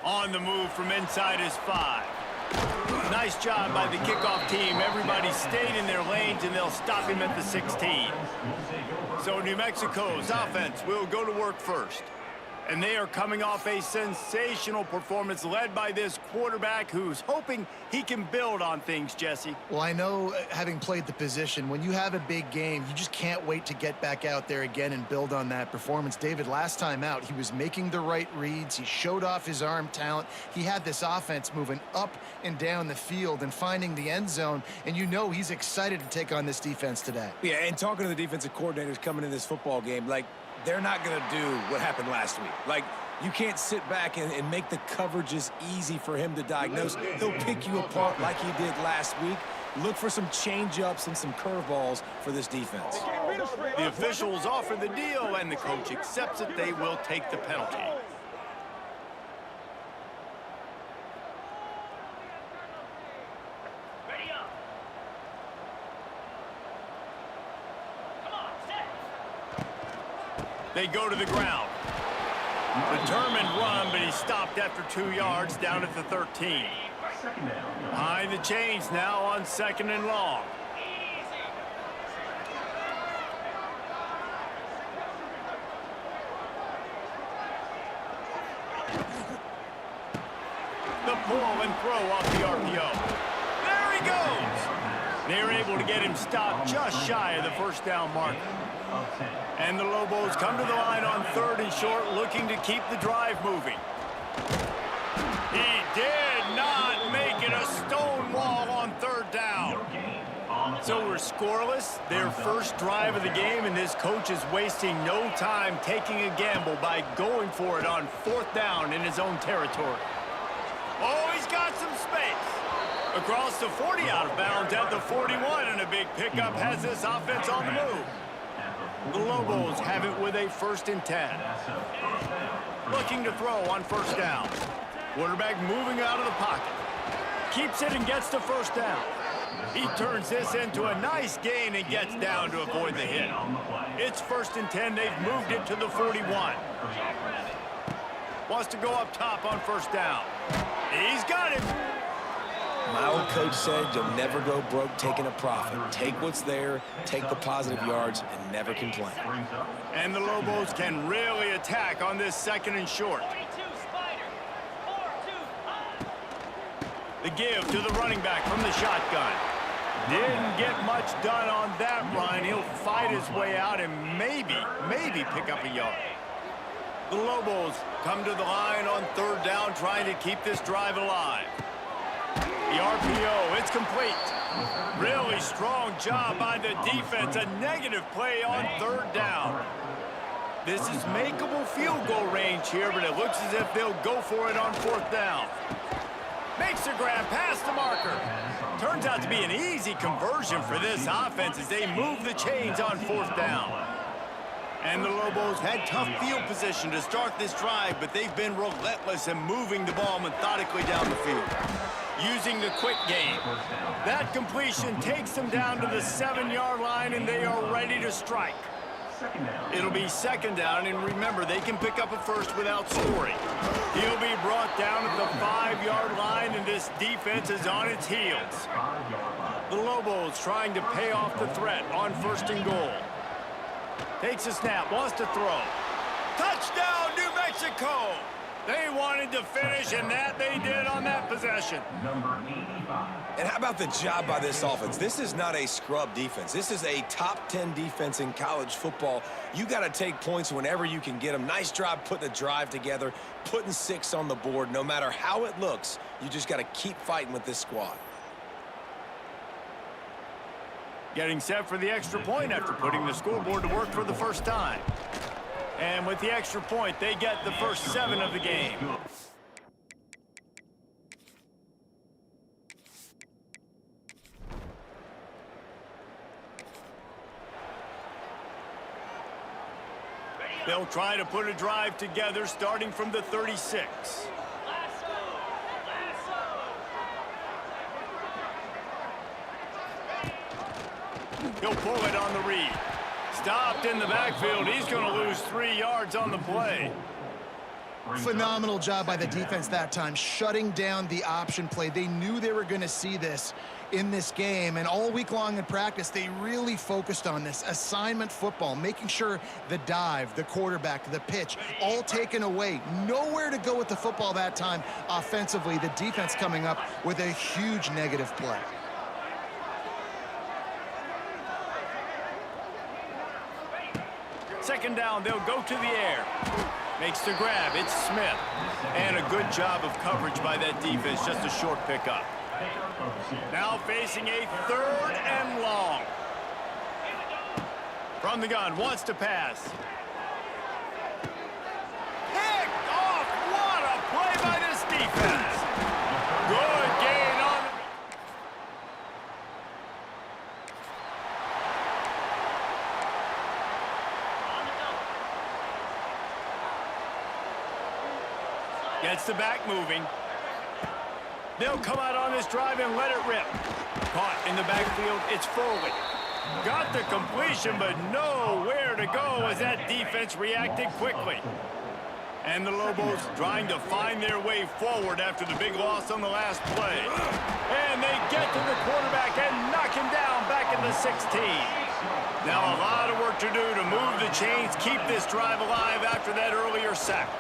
On the move from inside is 5. Nice job by the kickoff team. Everybody stayed in their lanes, and they'll stop him at the 16. So New Mexico's offense will go to work first. And they are coming off a sensational performance led by this quarterback who's hoping he can build on things, Jesse. Well, I know, having played the position, when you have a big game, you just can't wait to get back out there again and build on that performance. David, last time out, he was making the right reads. He showed off his arm talent. He had this offense moving up and down the field and finding the end zone. And you know he's excited to take on this defense today. Yeah, and talking to the defensive coordinators coming in this football game, like, they're not going to do what happened last week. Like, you can't sit back and make the coverages easy for him to diagnose. He'll pick you apart like he did last week. Look for some change-ups and some curveballs for this defense. The officials offer the deal, and the coach accepts it. They will take the penalty. Ready up. They go to the ground. Determined run, but he stopped after 2 yards down at the 13. Second down. Behind the chains now on 2nd and long. The pull and throw off the RPO. There he goes. They're able to get him stopped just shy of the first down marker. And the Lobos come to the line on 3rd and short, looking to keep the drive moving. He did not make it a stone wall on 3rd down. So we're scoreless, their first drive of the game, and this coach is wasting no time taking a gamble by going for it on 4th down in his own territory. Oh, he's got some space. Across the 40 out of bounds at the 41, and a big pickup has this offense on the move. The Lobos have it with a 1st and 10. Looking to throw on 1st down. Quarterback moving out of the pocket. Keeps it and gets the 1st down. He turns this into a nice gain and gets down to avoid the hit. It's 1st and 10. They've moved it to the 41. Wants to go up top on 1st down. He's got it. My old coach said you'll never go broke taking a profit. Take what's there, take the positive yards, and never complain. And the Lobos can really attack on this 2nd and short. The give to the running back from the shotgun. Didn't get much done on that run. He'll fight his way out and maybe pick up a yard. The Lobos come to the line on 3rd down, trying to keep this drive alive. The RPO, it's complete. Really strong job by the defense. A negative play on 3rd down. This is makeable field goal range here, but it looks as if they'll go for it on 4th down. Makes a grab past the marker. Turns out to be an easy conversion for this offense as they move the chains on 4th down. And the Lobos had tough field position to start this drive, but they've been relentless in moving the ball methodically down the field. Using the quick game. That completion takes them down to the 7-yard line, and they are ready to strike. It'll be 2nd down, and remember, they can pick up a 1st without scoring. He'll be brought down at the 5-yard line, and this defense is on its heels. The Lobos trying to pay off the threat on 1st and goal. Takes a snap, wants to throw. Touchdown, New Mexico! They wanted to finish, and that they did on that possession. Number 85. And how about the job by this offense? This is not a scrub defense. This is a top 10 defense in college football. You got to take points whenever you can get them. Nice job putting a drive together, putting 6 on the board. No matter how it looks, you just got to keep fighting with this squad. Getting set for the extra point after putting the scoreboard to work for the first time. And with the extra point, they get the first 7 of the game. They'll try to put a drive together starting from the 36. He'll pull it on the read. Stopped in the backfield. He's going to lose 3 yards on the play. Phenomenal job by the defense that time, shutting down the option play. They knew they were going to see this in this game, and all week long in practice, they really focused on this assignment football, making sure the dive, the quarterback, the pitch, all taken away. Nowhere to go with the football that time offensively. The defense coming up with a huge negative play. Second down, they'll go to the air. Makes the grab, it's Smith. And a good job of coverage by that defense, just a short pickup. Now facing a 3rd and long. From the gun, wants to pass. Picked off, what a play by this defense. Good gain on. Gets the back moving. They'll come out on this drive and let it rip. Caught in the backfield, it's Foley. Got the completion, but nowhere to go as that defense reacted quickly. And the Lobos trying to find their way forward after the big loss on the last play. And they get to the quarterback and knock him down back in the 16. Now a lot of work to do to move the chains, keep this drive alive after that earlier sack.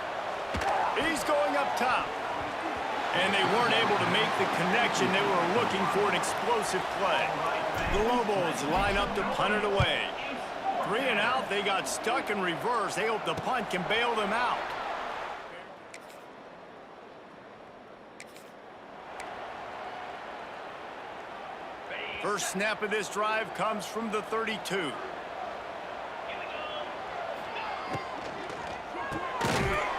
He's going up top. And they weren't able to make the connection. They were looking for an explosive play. The Lobos line up to punt it away. 3 and out, they got stuck in reverse. They hope the punt can bail them out. First snap of this drive comes from the 32.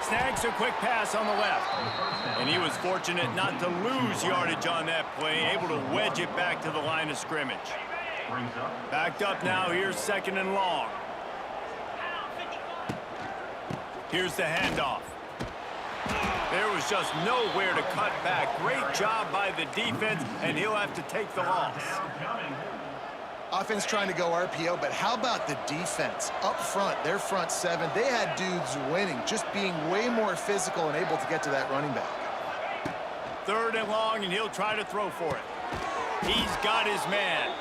Snags a quick pass on the left. And he was fortunate not to lose yardage on that play, able to wedge it back to the line of scrimmage. Backed up now, here's 2nd and long. Here's the handoff. There was just nowhere to cut back. Great job by the defense, and he'll have to take the loss. Offense trying to go RPO, but how about the defense? Up front, their front 7, they had dudes winning, just being way more physical and able to get to that running back. 3rd and long, and he'll try to throw for it. He's got his man.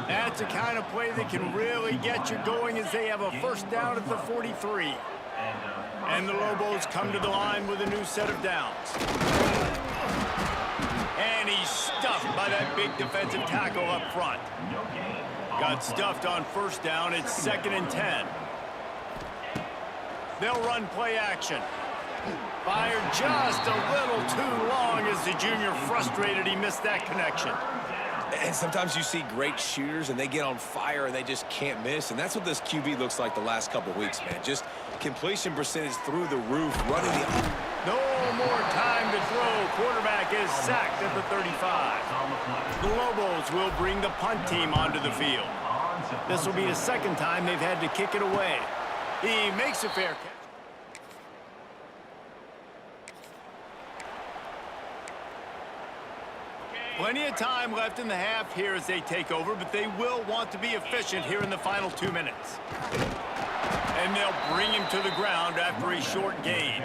That's the kind of play that can really get you going as they have a first down at the 43. And the Lobos come to the line with a new set of downs. And he's stuffed by that big defensive tackle up front. Got stuffed on first down. It's 2nd and 10. They'll run play action. Fired just a little too long as the junior frustrated he missed that connection. And sometimes you see great shooters and they get on fire and they just can't miss. And that's what this QB looks like the last couple weeks, man. Just completion percentage through the roof, running the... No more time to throw. Quarterback is sacked at the 35. The Lobos will bring the punt team onto the field. This will be the 2nd time they've had to kick it away. He makes a fair catch. Plenty of time left in the half here as they take over, but they will want to be efficient here in the final 2 minutes. And they'll bring him to the ground after a short gain.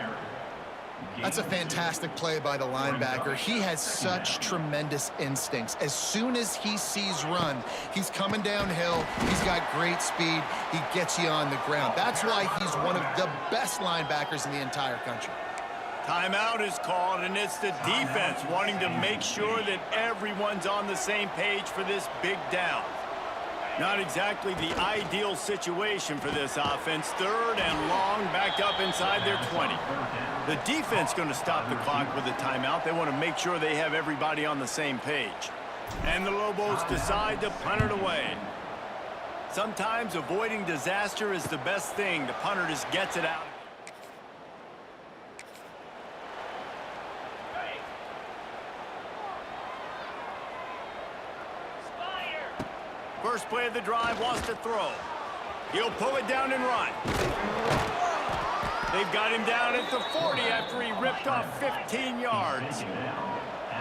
That's a fantastic play by the linebacker. He has such tremendous instincts. As soon as he sees run, he's coming downhill. He's got great speed. He gets you on the ground. That's why he's one of the best linebackers in the entire country. Timeout is called, and it's the defense wanting to make sure that everyone's on the same page for this big down. Not exactly the ideal situation for this offense. 3rd and long, backed up inside their 20. The defense going to stop the clock with a timeout. They want to make sure they have everybody on the same page. And the Lobos decide to punt it away. Sometimes avoiding disaster is the best thing. The punter just gets it out. First play of the drive, wants to throw. He'll pull it down and run. They've got him down at the 40 after he ripped off 15 yards.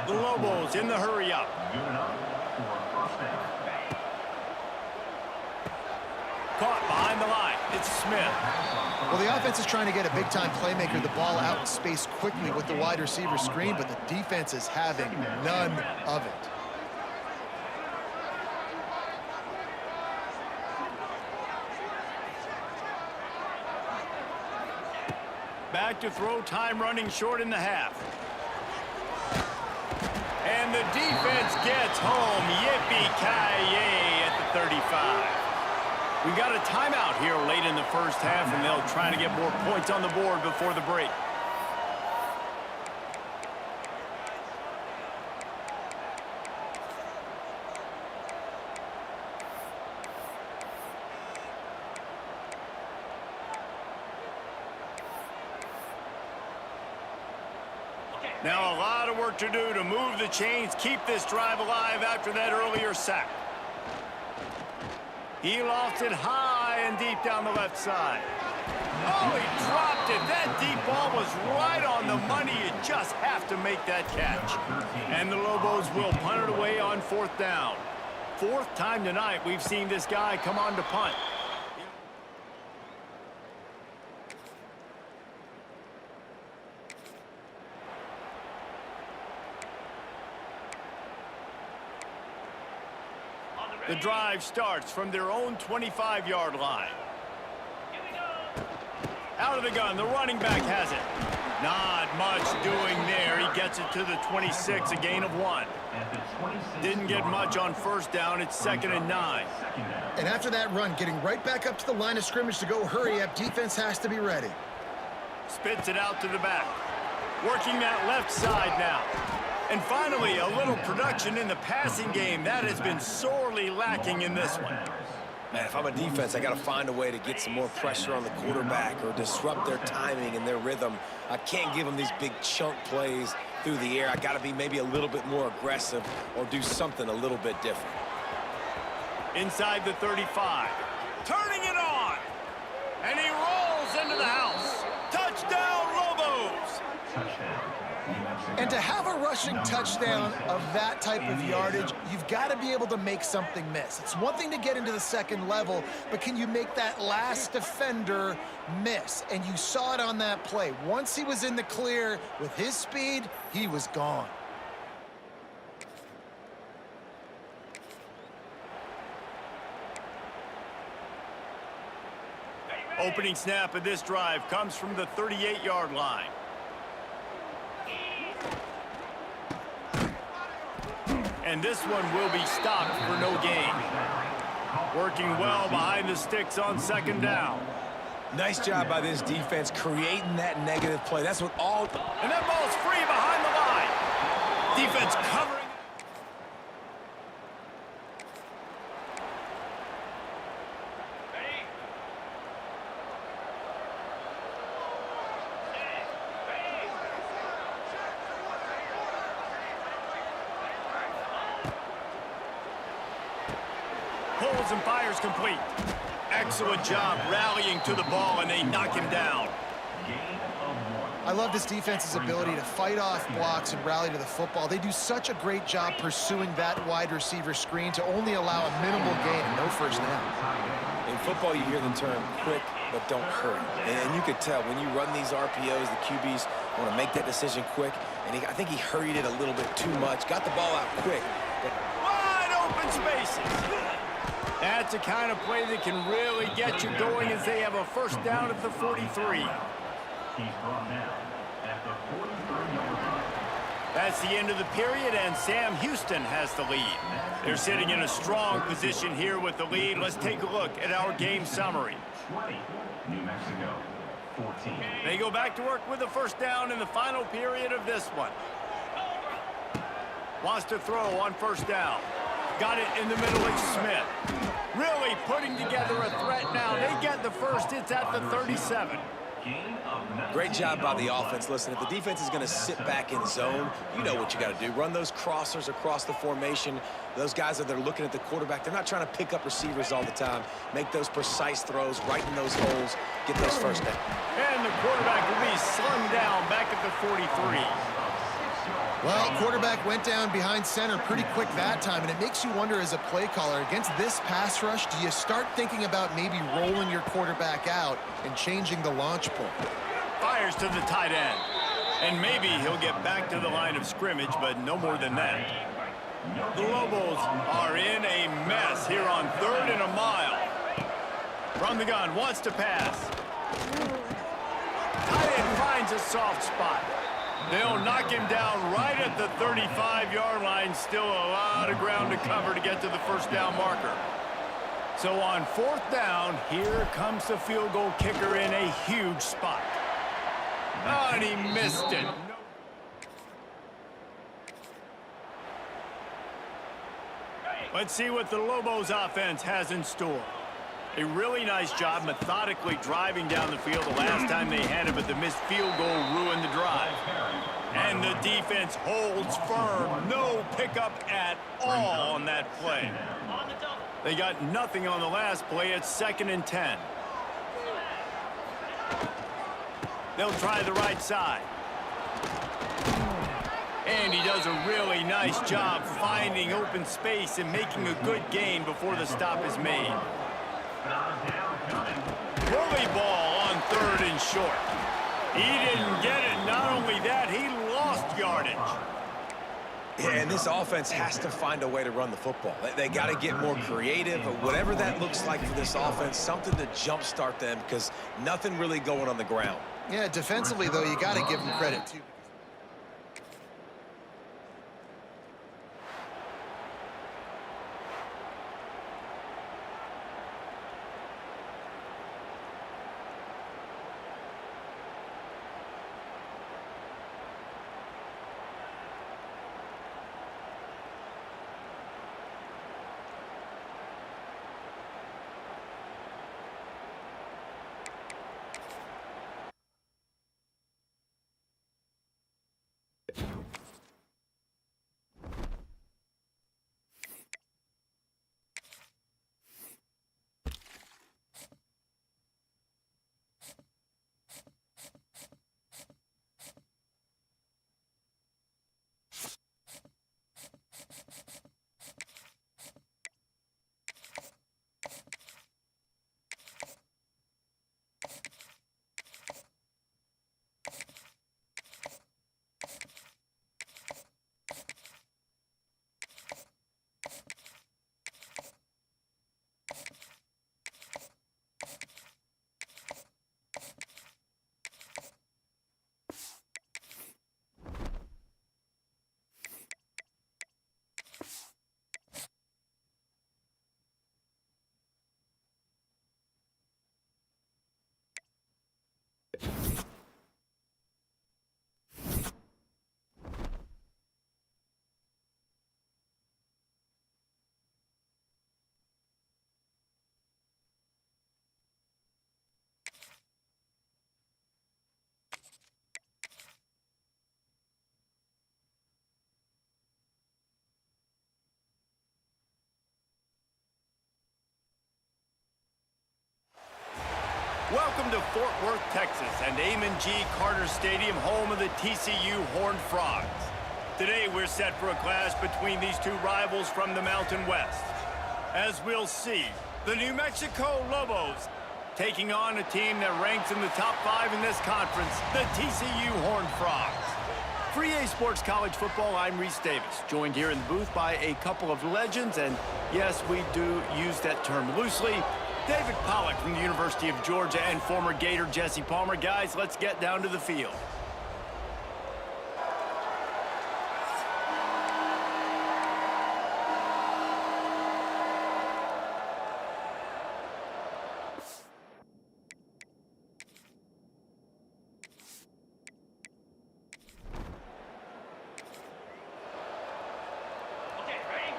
The Lobos in the hurry up. Caught behind the line. It's Smith. Well, the offense is trying to get a big-time playmaker the ball out in space quickly with the wide receiver screen, but the defense is having none of it. Back to throw, time running short in the half. And the defense gets home. Yippee-ki-yay at the 35. We got a timeout here late in the first half, and they'll try to get more points on the board before the break. Now a lot of work to do to move the chains, keep this drive alive after that earlier sack. He lofts it high and deep down the left side. Oh, he dropped it. That deep ball was right on the money. You just have to make that catch. And the Lobos will punt it away on 4th down. fourth time tonight we've seen this guy come on to punt. The drive starts from their own 25-yard line. Here we go. Out of the gun, the running back has it. Not much doing there. He gets it to the 26, a gain of 1. At the 26 Didn't get much on first down. It's 2nd and 9. Second down. And after that run, getting right back up to the line of scrimmage to go hurry up, defense has to be ready. Spits it out to the back. Working that left side now. And finally, a little production in the passing game. That has been sorely lacking in this one. Man, if I'm a defense, I got to find a way to get some more pressure on the quarterback or disrupt their timing and their rhythm. I can't give them these big chunk plays through the air. I got to be maybe a little bit more aggressive or do something a little bit different. Inside the 35. Turning it on. And he rolls into the house. Touchdown, Lobos. Touchdown. New Mexico. And to have a rushing touchdown of that type of yardage, you've got to be able to make something miss. It's one thing to get into the second level, but can you make that last defender miss? And you saw it on that play. Once he was in the clear with his speed, he was gone. Opening snap of this drive comes from the 38-yard line. And this one will be stopped for no gain. Working well behind the sticks on 2nd down. Nice job by this defense creating that negative play. That's what all... And that ball's free behind the line. Defense covering. Ready? Set. Ready? Pulls and fires complete. Excellent job rallying to the ball, and they knock him down. Gain of 1. I love this defense's ability to fight off blocks and rally to the football. They do such a great job pursuing that wide receiver screen to only allow a minimal gain and no first down. In football, you hear the term quick, but don't hurry. And you could tell when you run these RPOs, the QBs want to make that decision quick. And I think he hurried it a little bit too much. Got the ball out quick. But Wide open spaces. That's the kind of play that can really get you going as they have a first down at the 43. He's brought down at the 43-yard line. That's the end of the period, and Sam Houston has the lead. They're sitting in a strong position here with the lead. Let's take a look at our game summary. 20. New Mexico. 14. They go back to work with the first down in the final period of this one. Wants to throw on first down. Got it in the middle of Smith. Really putting together a threat now. They get the first. It's at the 37. Gain of 19. great job by the offense. Listen, if the defense is going to sit back in zone, you know what you got to do. Run those crossers across the formation. Those guys that are looking at the quarterback, they're not trying to pick up receivers all the time. Make those precise throws right in those holes. Get those first down. And the quarterback will be slung down back at the 43. Well, quarterback went down behind center pretty quick that time, and it makes you wonder as a play caller, against this pass rush, do you start thinking about maybe rolling your quarterback out and changing the launch point? Fires to the tight end. And maybe he'll get back to the line of scrimmage, but no more than that. The Lobos are in a mess here on 3rd and a mile. From the gun, wants to pass. Tight end finds a soft spot. They'll knock him down right at the 35-yard line. Still a lot of ground to cover to get to the first down marker. So on 4th down, here comes the field goal kicker in a huge spot. Oh, and he missed it. Let's see what the Lobos offense has in store. A really nice job methodically driving down the field the last time they had it, but the missed field goal ruined the drive. And the defense holds firm. No pickup at all on that play. They got nothing on the last play. It's 2nd and 10. They'll try the right side. And he he does a really nice job finding open space and making a good gain before the stop is made. Bully ball on 3rd and short. He didn't get it. Not only that, he lost yardage. Yeah, and this offense has to find a way to run the football. They got to get more creative, but whatever that looks like for this offense, something to jumpstart them because nothing really going on the ground. Yeah, defensively, though, you got to give them credit, too. Welcome to Fort Worth, Texas, and Amon G. Carter Stadium, home of the TCU Horned Frogs. Today, we're set for a clash between these two rivals from the Mountain West. As we'll see, the New Mexico Lobos taking on a team that ranks in the top 5 in this conference, the TCU Horned Frogs. For EA Sports College Football, I'm Reese Davis, joined here in the booth by a couple of legends, and yes, we do use that term loosely. David Pollack from the University of Georgia and former Gator Jesse Palmer. Guys, let's get down to the field. Okay, ready?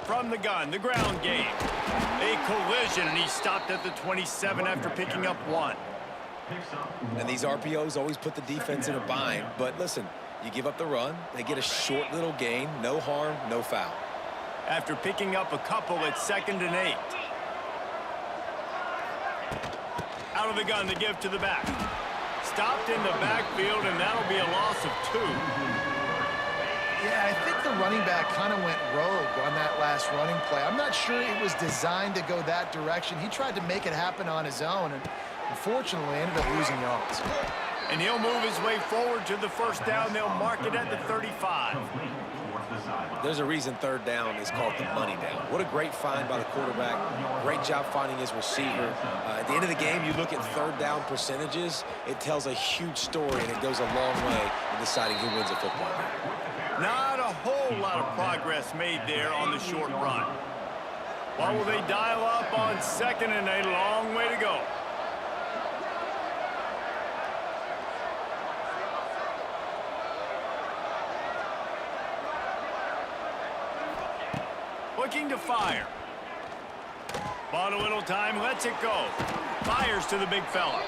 From the gun, the ground game. A collision, and he stopped at the 27 after picking up 1. And these RPOs always put the defense in a bind. But listen, you give up the run, they get a short little gain, no harm, no foul. After picking up a couple at 2nd and 8. Out of the gun, the give to the back. Stopped in the backfield, and that'll be a loss of 2. Yeah, I think the running back kind of went rogue on that last running play. I'm not sure it was designed to go that direction. He tried to make it happen on his own, and unfortunately ended up losing yards. And he'll move his way forward to the first down. They'll mark it at the 35. There's a reason 3rd down is called the money down. What a great find by the quarterback. Great job finding his receiver. At the end of the game, you look at 3rd down percentages. It tells a huge story, and it goes a long way in deciding who wins a football game. Not a whole lot of progress made there on the short run. What will they dial up on 2nd and 8? A long way to go. Looking to fire. Bought a little time, lets it go. Fires to the big fella.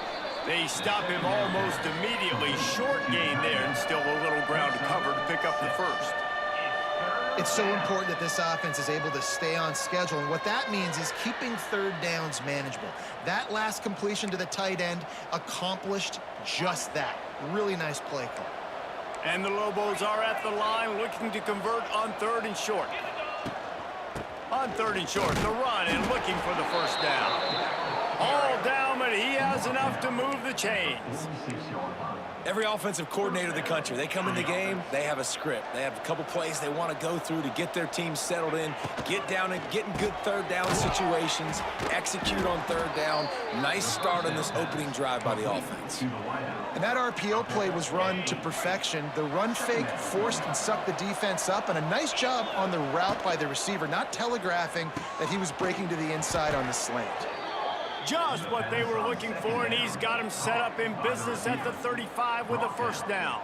They stop him almost immediately. Short gain there, and still a little ground covered pick up the first. It's so important that this offense is able to stay on schedule, and what that means is keeping third downs manageable. That last completion to the tight end accomplished just that. Really nice play call. And the Lobos are at the line looking to convert on 3rd and short. On 3rd and short, the run and looking for the first down. All down, but he has enough to move the chains. Every offensive coordinator in the country, they come in the game, they have a script. They have a couple plays they want to go through to get their team settled in, get down and get in good third down situations, execute on 3rd down. Nice start on this opening drive by the offense. And that RPO play was run to perfection. The run fake forced and sucked the defense up, and a nice job on the route by the receiver, not telegraphing that he was breaking to the inside on the slant. Just what they were looking for, and he's got him set up in business at the 35 with a first down.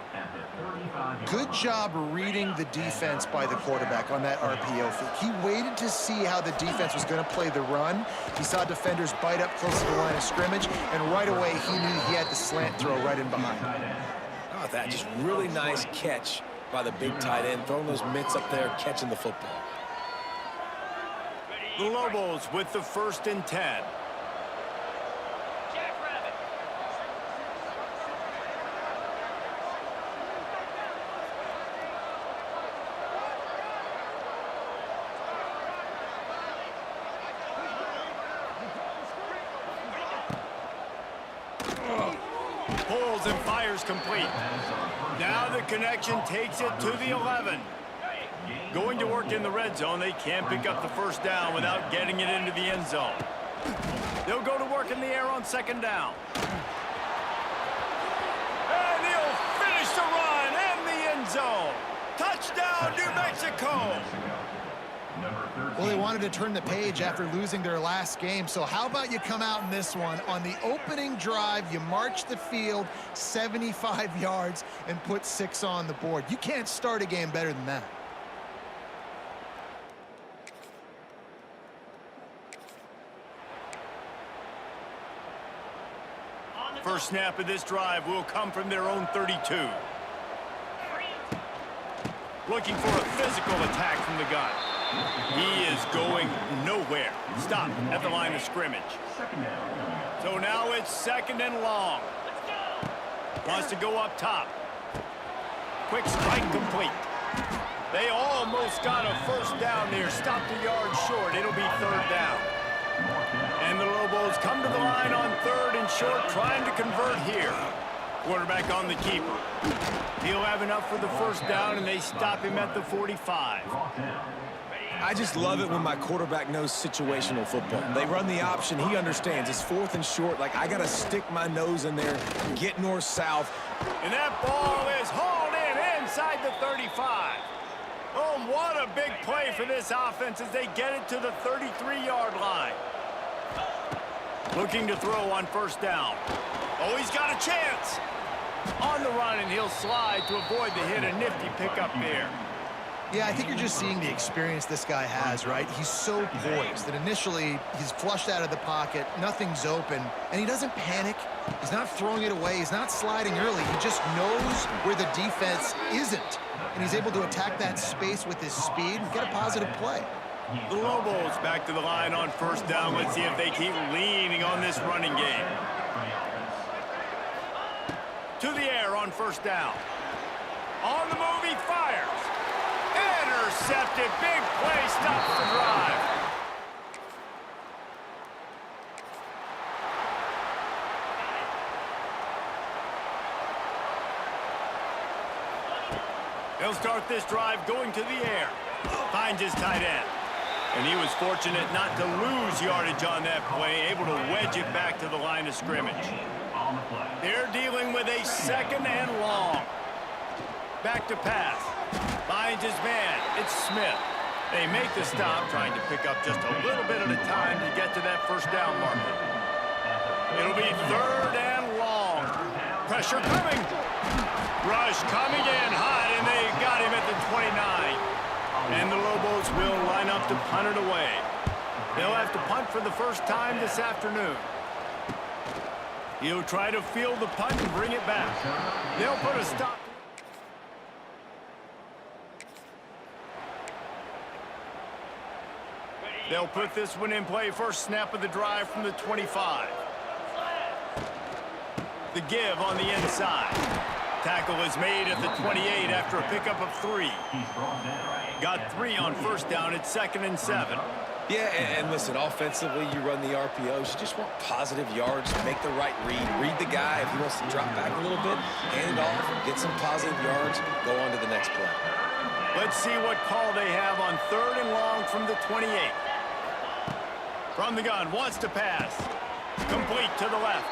Good job reading the defense by the quarterback on that RPO fake. He waited to see how the defense was going to play the run. He saw defenders bite up close to the line of scrimmage, and right away he knew he had the slant throw right in behind. Oh, that just really nice catch by the big tight end, throwing those mitts up there, catching the football. The Lobos with the 1st and 10. Pulls and fires complete. Now the connection takes it to the 11. Going to work in the red zone. They can't pick up the first down without getting it into the end zone. They'll go to work in the air on 2nd down. And he'll finish the run in the end zone. Touchdown, New Mexico. Well, they wanted to turn the page after losing their last game, so how about you come out in this one? On the opening drive, you march the field 75 yards and put 6 on the board. You can't start a game better than that. First snap of this drive will come from their own 32. Looking for a physical attack from the gun. He is going nowhere. Stop at the line of scrimmage. So now it's 2nd and long. Wants to go up top. Quick strike complete. They almost got a first down there. Stopped a yard short. It'll be 3rd down. And the Lobos come to the line on 3rd and short, trying to convert here. Quarterback on the keeper. He'll have enough for the first down, and they stop him at the 45. I just love it when my quarterback knows situational football. They run the option. He understands. It's 4th and short. Like, I got to stick my nose in there, get north-south. And that ball is hauled in inside the 35. Oh, what a big play for this offense as they get it to the 33-yard line. Looking to throw on 1st down. Oh, he's got a chance. On the run, and he'll slide to avoid the hit. A nifty pickup there. Yeah, I think you're just seeing the experience this guy has, right? He's so poised that initially he's flushed out of the pocket, nothing's open, and he doesn't panic. He's not throwing it away. He's not sliding early. He just knows where the defense isn't, and he's able to attack that space with his speed and get a positive play. The Lobos back to the line on 1st down. Let's see if they keep leaning on this running game. To the air on 1st down. On the move, he fires. Intercepted. Big play. Stops the drive. He'll start this drive going to the air. Finds his tight end. And he was fortunate not to lose yardage on that play, able to wedge it back to the line of scrimmage. They're dealing with a 2nd and long. Back to pass. Finds his man. It's Smith. They make the stop, trying to pick up just a little bit at a time to get to that first down marker. It'll be 3rd and long. Pressure coming. Rush coming in hot, and they got him at the 29. And the Lobos will line up to punt it away. They'll have to punt for the first time this afternoon. He'll try to field the punt and bring it back. They'll put a stop. They'll put this one in play first snap of the drive from the 25. The give on the inside. Tackle is made at the 28 after a pickup of 3. Got 3 on first down at 2nd and 7. Yeah, and listen, offensively, you run the RPOs. You just want positive yards, make the right read the guy. If he wants to drop back a little bit, hand it off, get some positive yards, go on to the next play. Let's see what call they have on 3rd and long from the 28. From the gun, wants to pass. Complete to the left.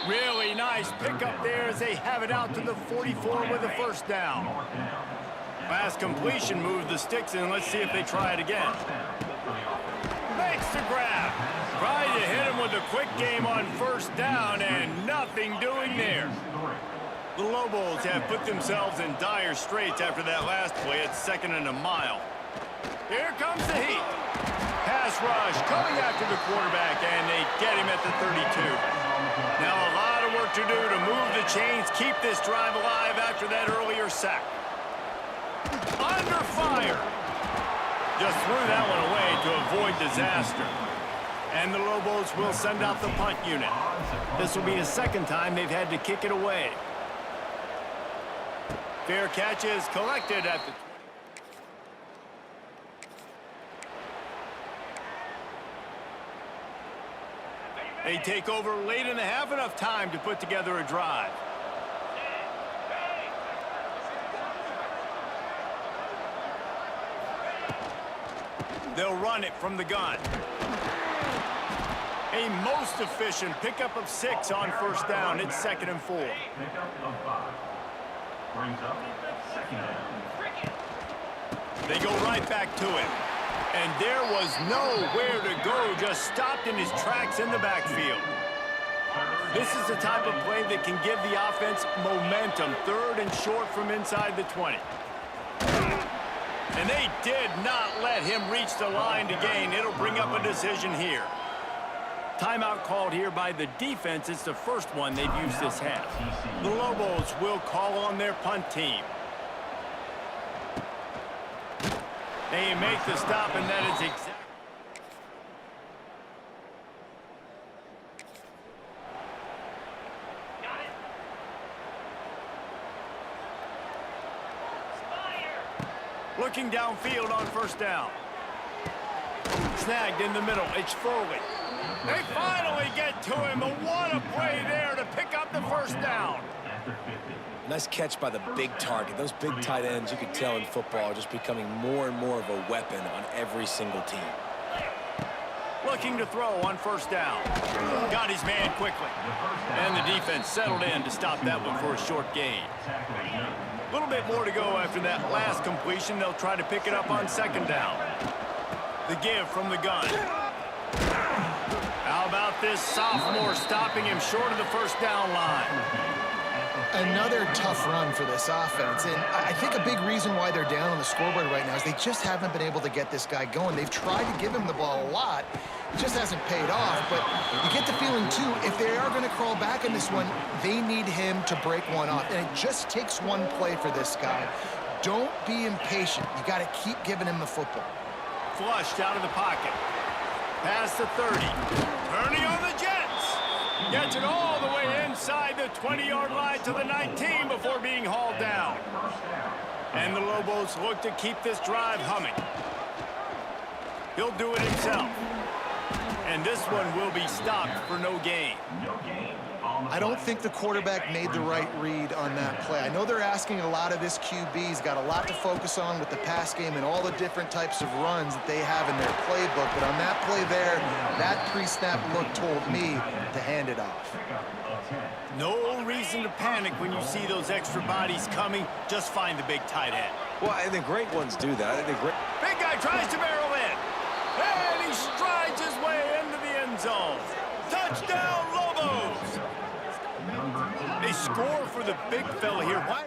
Really nice pickup there as they have it out to the 44 with a first down. Pass completion moved the sticks in. Let's see if they try it again. Makes the grab. Trying to hit him with a quick game on first down and nothing doing there. The Lobos have put themselves in dire straits after that last play at 2nd and a mile. Here comes the heat. Pass rush coming after the quarterback, and they get him at the 32. Now a lot of work to do to move the chains, keep this drive alive after that earlier sack. Under fire. Just threw that one away to avoid disaster. And the Lobos will send out the punt unit. This will be the 2nd time they've had to kick it away. Fair catch is collected at the 20. They take over late in the half, enough time to put together a drive. They'll run it from the gun. A most efficient pickup of 6 on first down. It's 2nd and 4. Pickup of 5. Brings up 2nd down. They go right back to it. And there was nowhere to go, just stopped in his tracks in the backfield. This is the type of play that can give the offense momentum. 3rd and short from inside the 20. And they did not let him reach the line to gain. It'll bring up a decision here. Timeout called here by the defense. It's the first one they've used this half. The Lobos will call on their punt team. They make the stop, and that is exactly. Looking downfield on first down. Snagged in the middle. It's Foley. They finally get to him, but what a play there to pick up the first down. Nice catch by the big target. Those big tight ends, you could tell in football, are just becoming more and more of a weapon on every single team. Looking to throw on first down. Got his man quickly. And the defense settled in to stop that one for a short gain. A little bit more to go after that last completion. They'll try to pick it up on 2nd down. The give from the gun. How about this sophomore stopping him short of the first down line? Another tough run for this offense, and I think a big reason why they're down on the scoreboard right now is they just haven't been able to get this guy going. They've tried to give him the ball a lot. It just hasn't paid off, but you get the feeling, too, if they are going to crawl back in this one, they need him to break one off, and it just takes one play for this guy. Don't be impatient. You got to keep giving him the football. Flushed out of the pocket. Past the 30. Turning on the Jets. Gets it all the way inside the 20-yard line to the 19 before being hauled down. And the Lobos look to keep this drive humming. He'll do it himself. And this one will be stopped for no gain. I don't think the quarterback made the right read on that play. I know they're asking a lot of this QB. He's got a lot to focus on with the pass game and all the different types of runs that they have in their playbook. But on that play there, that pre-snap look told me to hand it off. No reason to panic when you see those extra bodies coming. Just find the big tight end. Well, and the great ones do that. I think Big guy tries to barrel in. And he strides his way into the end zone. Touchdown, Lobos! They score for the big fella here. Why?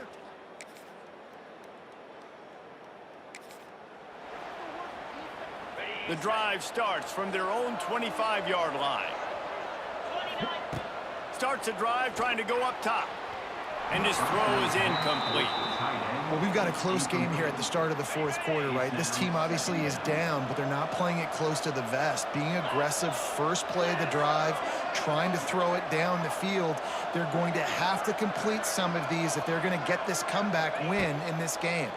The drive starts from their own 25-yard line. Starts a drive trying to go up top. And his throw is incomplete. Well, we've got a close game here at the start of the fourth quarter, right? This team obviously is down, but they're not playing it close to the vest. Being aggressive, first play of the drive, trying to throw it down the field. They're going to have to complete some of these if they're going to get this comeback win in this game.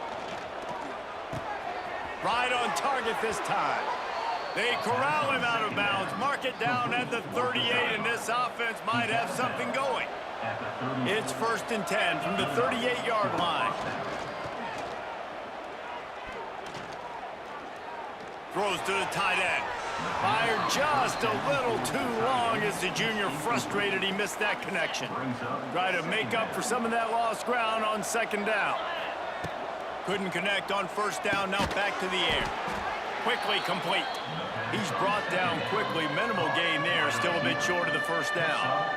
Right on target this time. They corral him out of bounds, mark it down at the 38, and this offense might have something going. It's 1st and 10 from the 38-yard line. Throws to the tight end. Fired just a little too long as the junior frustrated he missed that connection. Try to make up for some of that lost ground on 2nd down. Couldn't connect on 1st down, now back to the air. Quickly complete. He's brought down quickly. Minimal gain there, still a bit short of the 1st down.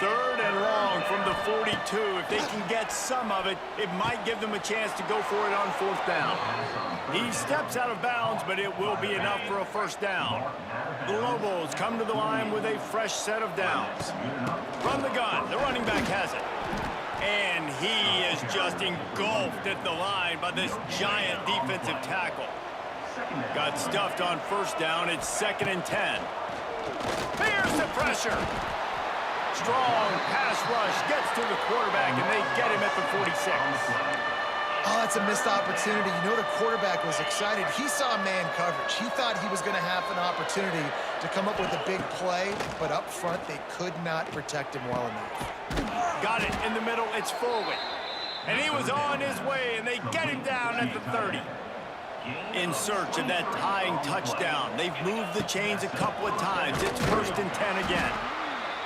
3rd and long from the 42. If they can get some of it, it might give them a chance to go for it on 4th down. He steps out of bounds, but it will be enough for a 1st down. The Lobos come to the line with a fresh set of downs. From the gun, the running back has it. And he is just engulfed at the line by this giant defensive tackle. Got stuffed on 1st down. It's 2nd and 10. Here's the pressure. Strong pass rush gets to the quarterback, and they get him at the 46. Oh, that's a missed opportunity. You know the quarterback was excited. He saw man coverage. He thought he was going to have an opportunity to come up with a big play, but up front they could not protect him well enough. Got it in the middle. It's forward. And he was on his way, and they get him down at the 30. In search of that tying touchdown. They've moved the chains a couple of times. It's 1st and 10 again.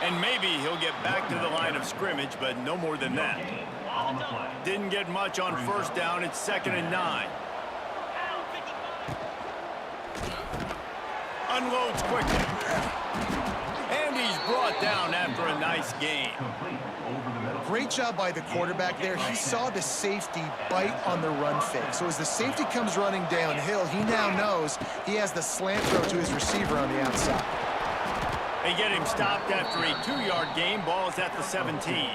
And maybe he'll get back to the line of scrimmage, but no more than that. Didn't get much on 1st down. It's 2nd and 9. Unloads quickly. And he's brought down after a nice gain. Great job by the quarterback there. He saw the safety bite on the run fake. So as the safety comes running downhill, he now knows he has the slant throw to his receiver on the outside. They get him stopped after a 2-yard gain. Ball is at the 17.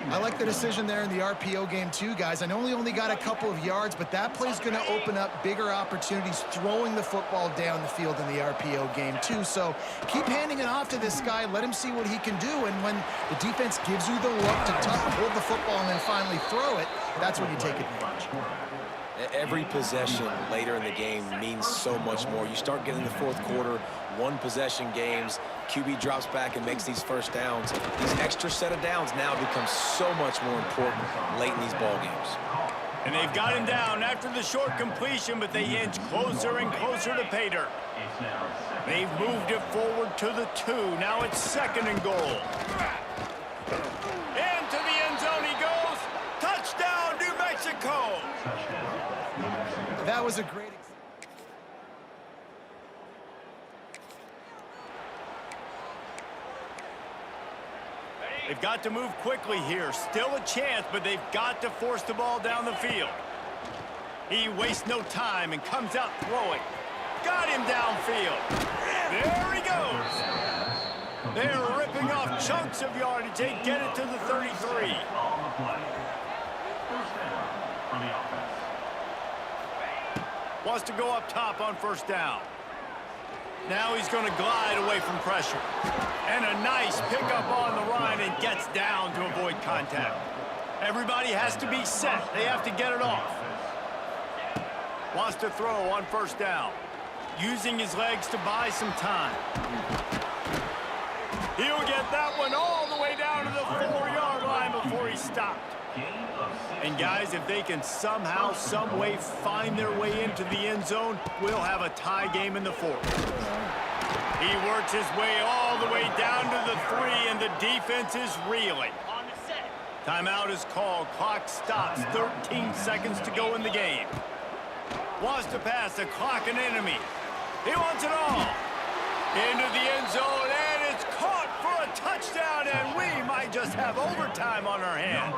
I like the decision there in the RPO game too, guys. I know he only got a couple of yards, but that play's going to open up bigger opportunities throwing the football down the field in the RPO game too. So keep handing it off to this guy. Let him see what he can do. And when the defense gives you the look to hold the football and then finally throw it, that's when you take advantage. Every possession later in the game means so much more. You start getting the 4th quarter, 1-possession games, QB drops back and makes these 1st downs. These extra set of downs now become so much more important late in these ball games. And they've got him down after the short completion, but they inch closer and closer to pay dirt. They've moved it forward to the 2. Now it's 2nd and goal. Into the end zone he goes. Touchdown, New Mexico. That was a great. They've got to move quickly here. Still a chance, but they've got to force the ball down the field. He wastes no time and comes out throwing. Got him downfield. There he goes. They're ripping off chunks of yardage. They get it to the 33. Wants to go up top on 1st down. Now he's going to glide away from pressure. And a nice pickup on the line and gets down to avoid contact. Everybody has to be set. They have to get it off. Wants to throw on 1st down. Using his legs to buy some time. He'll get that one all the way down to the 4-yard line before he stopped. And guys, if they can somehow, some way find their way into the end zone, we'll have a tie game in the 4th. He works his way all the way down to the 3, and the defense is reeling. Timeout is called. Clock stops. 13 seconds to go in the game. Wants to pass the clock an enemy. He wants it all. Into the end zone, and it's caught for a touchdown, and we might just have overtime on our hands.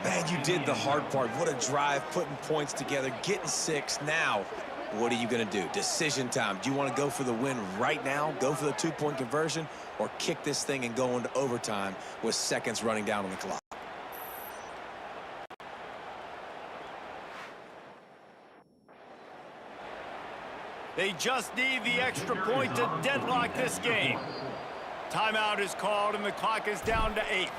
Man, you did the hard part. What a drive, putting points together, getting 6. Now, what are you going to do? Decision time. Do you want to go for the win right now, go for the 2-point conversion, or kick this thing and go into overtime with seconds running down on the clock? They just need the extra point to deadlock this game. Timeout is called, and the clock is down to 8.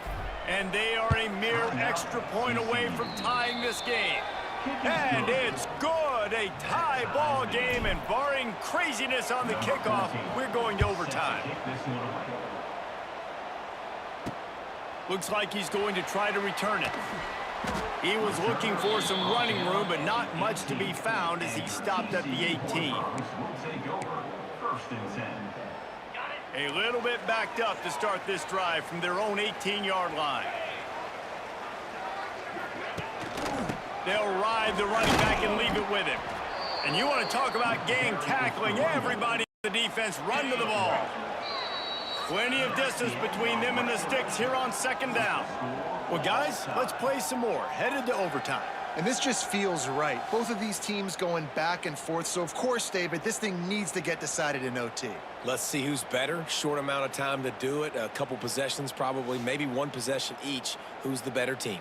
And they are a mere extra point away from tying this game. And it's good. A tie ball game, and barring craziness on the kickoff, we're going to overtime. Looks like he's going to try to return it. He was looking for some running room, but not much to be found as he stopped at the 18. A little bit backed up to start this drive from their own 18-yard line. They'll ride the running back and leave it with him. And you want to talk about gang tackling. Everybody in the defense run to the ball. Plenty of distance between them and the sticks here on second down. Well, guys, let's play some more. Headed to overtime. And this just feels right. Both of these teams going back and forth. So, of course, David, this thing needs to get decided in OT. Let's see who's better. Short amount of time to do it. A couple possessions probably, maybe one possession each. Who's the better team?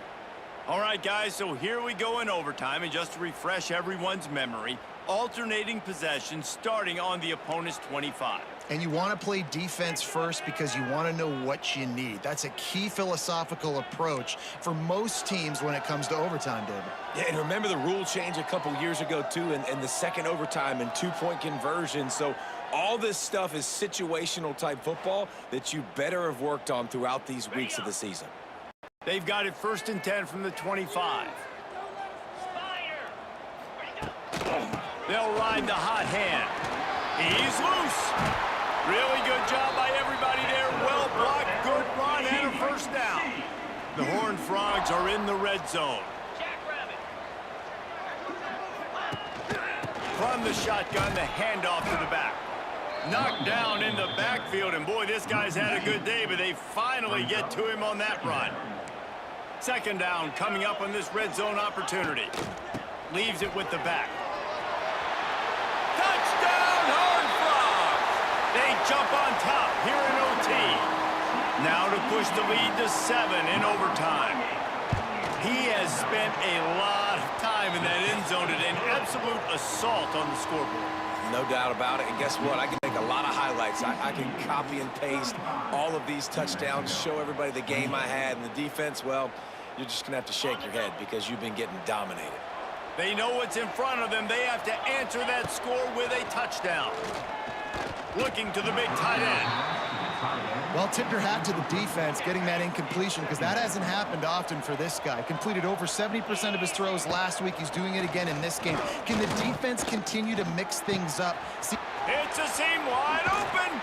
All right, guys, so here we go in overtime. And just to refresh everyone's memory, alternating possessions starting on the opponent's 25. And you want to play defense first because you want to know what you need. That's a key philosophical approach for most teams when it comes to overtime, David. Yeah, and remember the rule change a couple years ago, too, and the second overtime and two-point conversion. So all this stuff is situational type football that you better have worked on throughout these weeks of the season. They've got it 1st and 10 from the 25. They'll ride the hot hand. He's loose. Really good job by everybody there. Well blocked, good run, and a first down. The Horned Frogs are in the red zone. From the shotgun, the handoff to the back. Knocked down in the backfield, and boy, this guy's had a good day, but they finally get to him on that run. Second down coming up on this red zone opportunity. Leaves it with the back. Touchdown, Horned Frogs! They jump on top here in OT. Now to push the lead to 7 in overtime. He has spent a lot of time in that end zone today, an absolute assault on the scoreboard. No doubt about it. And guess what? I can make a lot of highlights. I can copy and paste all of these touchdowns, show everybody the game I had, and the defense, well, you're just going to have to shake your head because you've been getting dominated. They know what's in front of them. They have to answer that score with a touchdown. Looking to the big tight end. Well, tip your hat to the defense getting that incompletion because that hasn't happened often for this guy. Completed over 70% of his throws last week. He's doing it again in this game. Can the defense continue to mix things up? It's a seam wide open.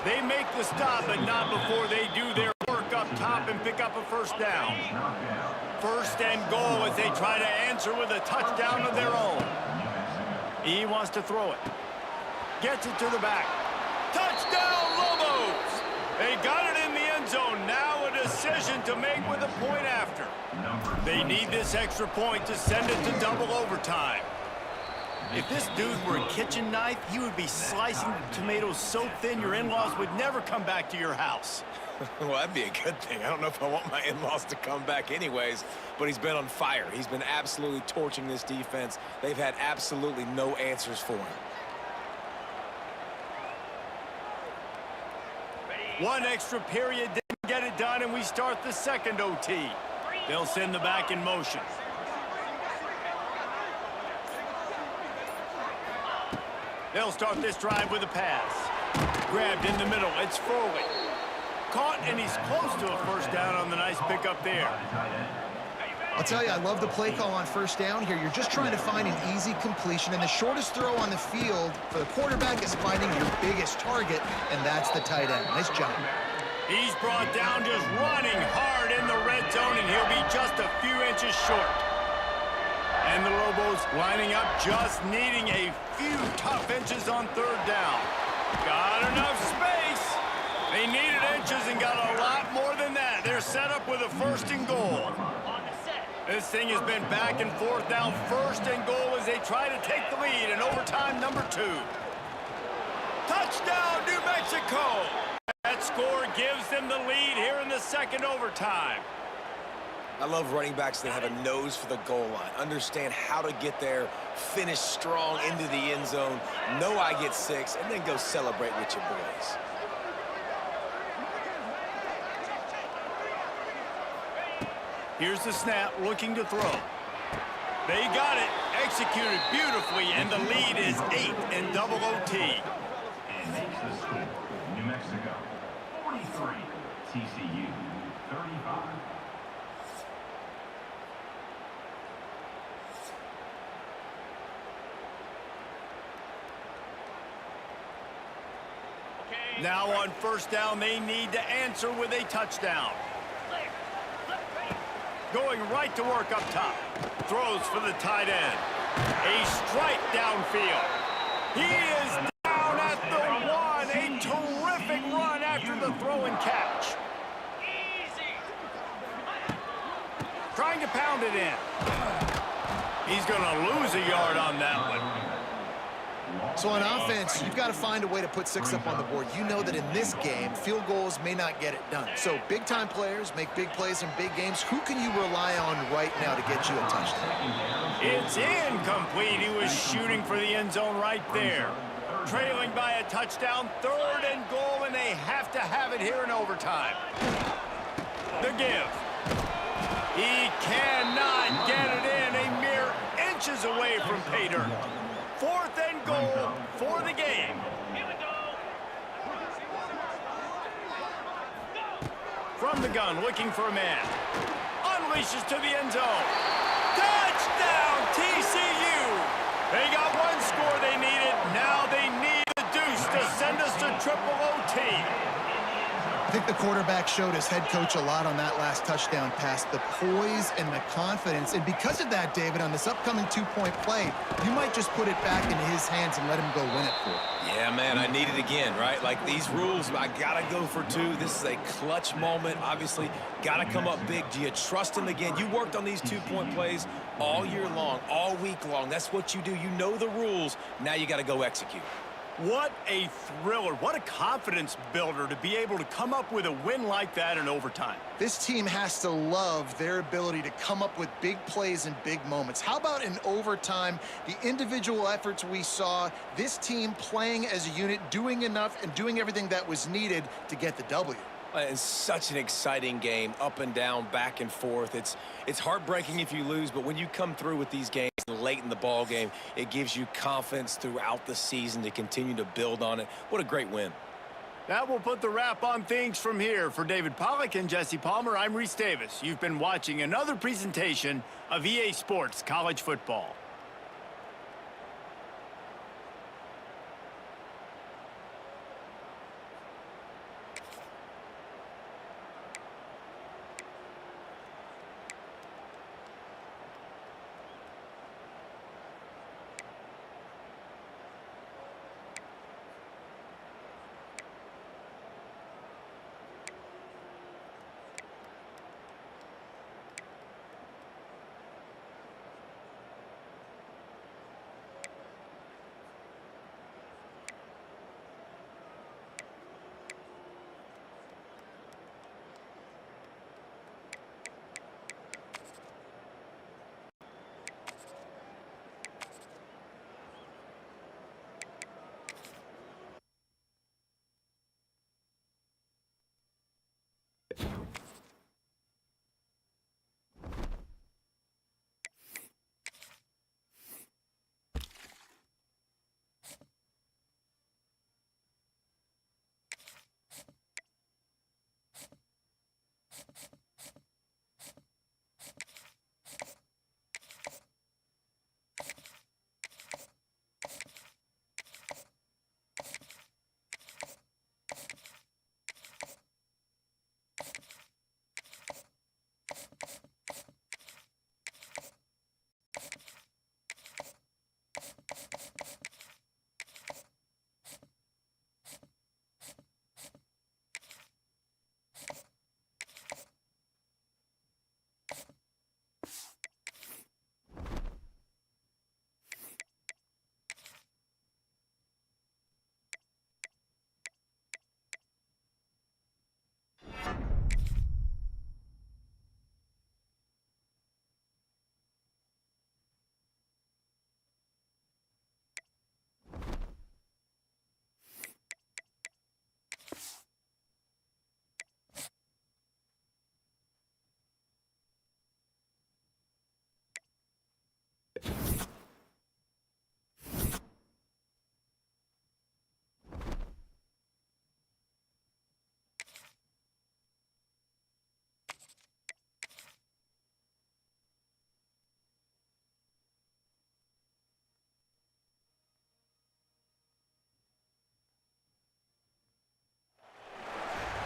They make the stop, but not before they do their work up top and pick up a first down. First and goal as they try to answer with a touchdown of their own. He wants to throw it. Gets it to the back. Touchdown, Lobos! They got it in the end zone. Now a decision to make with a point after. They need this extra point to send it to double overtime. If this dude were a kitchen knife, he would be slicing tomatoes so thin your in-laws would never come back to your house. Well, that'd be a good thing. I don't know if I want my in-laws to come back anyways, but he's been on fire. He's been absolutely torching this defense. They've had absolutely no answers for him. One extra period didn't get it done, and we start the second OT. They'll send the back in motion. They'll start this drive with a pass. Grabbed in the middle. It's Foley. Caught, and he's close to a first down on the nice pickup there. I'll tell you, I love the play call on first down here. You're just trying to find an easy completion, and the shortest throw on the field for the quarterback is finding your biggest target, and that's the tight end. Nice job. He's brought down just running hard in the red zone, and he'll be just a few inches short. And the Lobos lining up, just needing a few tough inches on third down. Got enough space. They needed inches and got a lot more than that. They're set up with a first and goal. This thing has been back and forth now. First and goal as they try to take the lead in overtime number 2. Touchdown, New Mexico! That score gives them the lead here in the second overtime. I love running backs that have a nose for the goal line, understand how to get there, finish strong into the end zone, know I get 6, and then go celebrate with your boys. Here's the snap, looking to throw. They got it, executed beautifully, and the lead is 8 in double OT. And makes the score. New Mexico, 43. TCU, 35. Okay. Now on first down, they need to answer with a touchdown. Clear. Left, right. Going right to work up top. Throws for the tight end. A strike downfield. He is down at the 1. A terrific run after the throw and catch. Easy. Trying to pound it in. He's going to lose a yard on that one. So on offense, you've got to find a way to put 6 up on the board. You know that in this game, field goals may not get it done. So big-time players make big plays in big games. Who can you rely on right now to get you a touchdown? It's incomplete. He was shooting for the end zone right there. Trailing by a touchdown, 3rd and goal, and they have to have it here in overtime. The give. He cannot get it in. A mere inches away from pay dirt. 4th and goal for the game. Here we go. From the gun, looking for a man. Unleashes to the end zone. Touchdown, TCU! They got one score they needed. Now they need the deuce to send us to triple OT. I think the quarterback showed his head coach a lot on that last touchdown pass, the poise and the confidence. And because of that, David, on this upcoming 2-point play, you might just put it back into his hands and let him go win it for you. Yeah, man, I need it again, right? Like these rules, I got to go for 2. This is a clutch moment. Obviously, got to come up big. Do you trust him again? You worked on these 2-point plays all year long, all week long. That's what you do. You know the rules. Now you got to go execute. What a thriller. What a confidence builder to be able to come up with a win like that in overtime. This team has to love their ability to come up with big plays and big moments. How about in overtime, the individual efforts we saw, this team playing as a unit, doing enough and doing everything that was needed to get the W. It's such an exciting game, up and down, back and forth. It's heartbreaking if you lose, but when you come through with these games late in the ball game, it gives you confidence throughout the season to continue to build on it. What a great win. That will put the wrap on things from here. For David Pollack and Jesse Palmer, I'm Reese Davis. You've been watching another presentation of EA Sports College Football.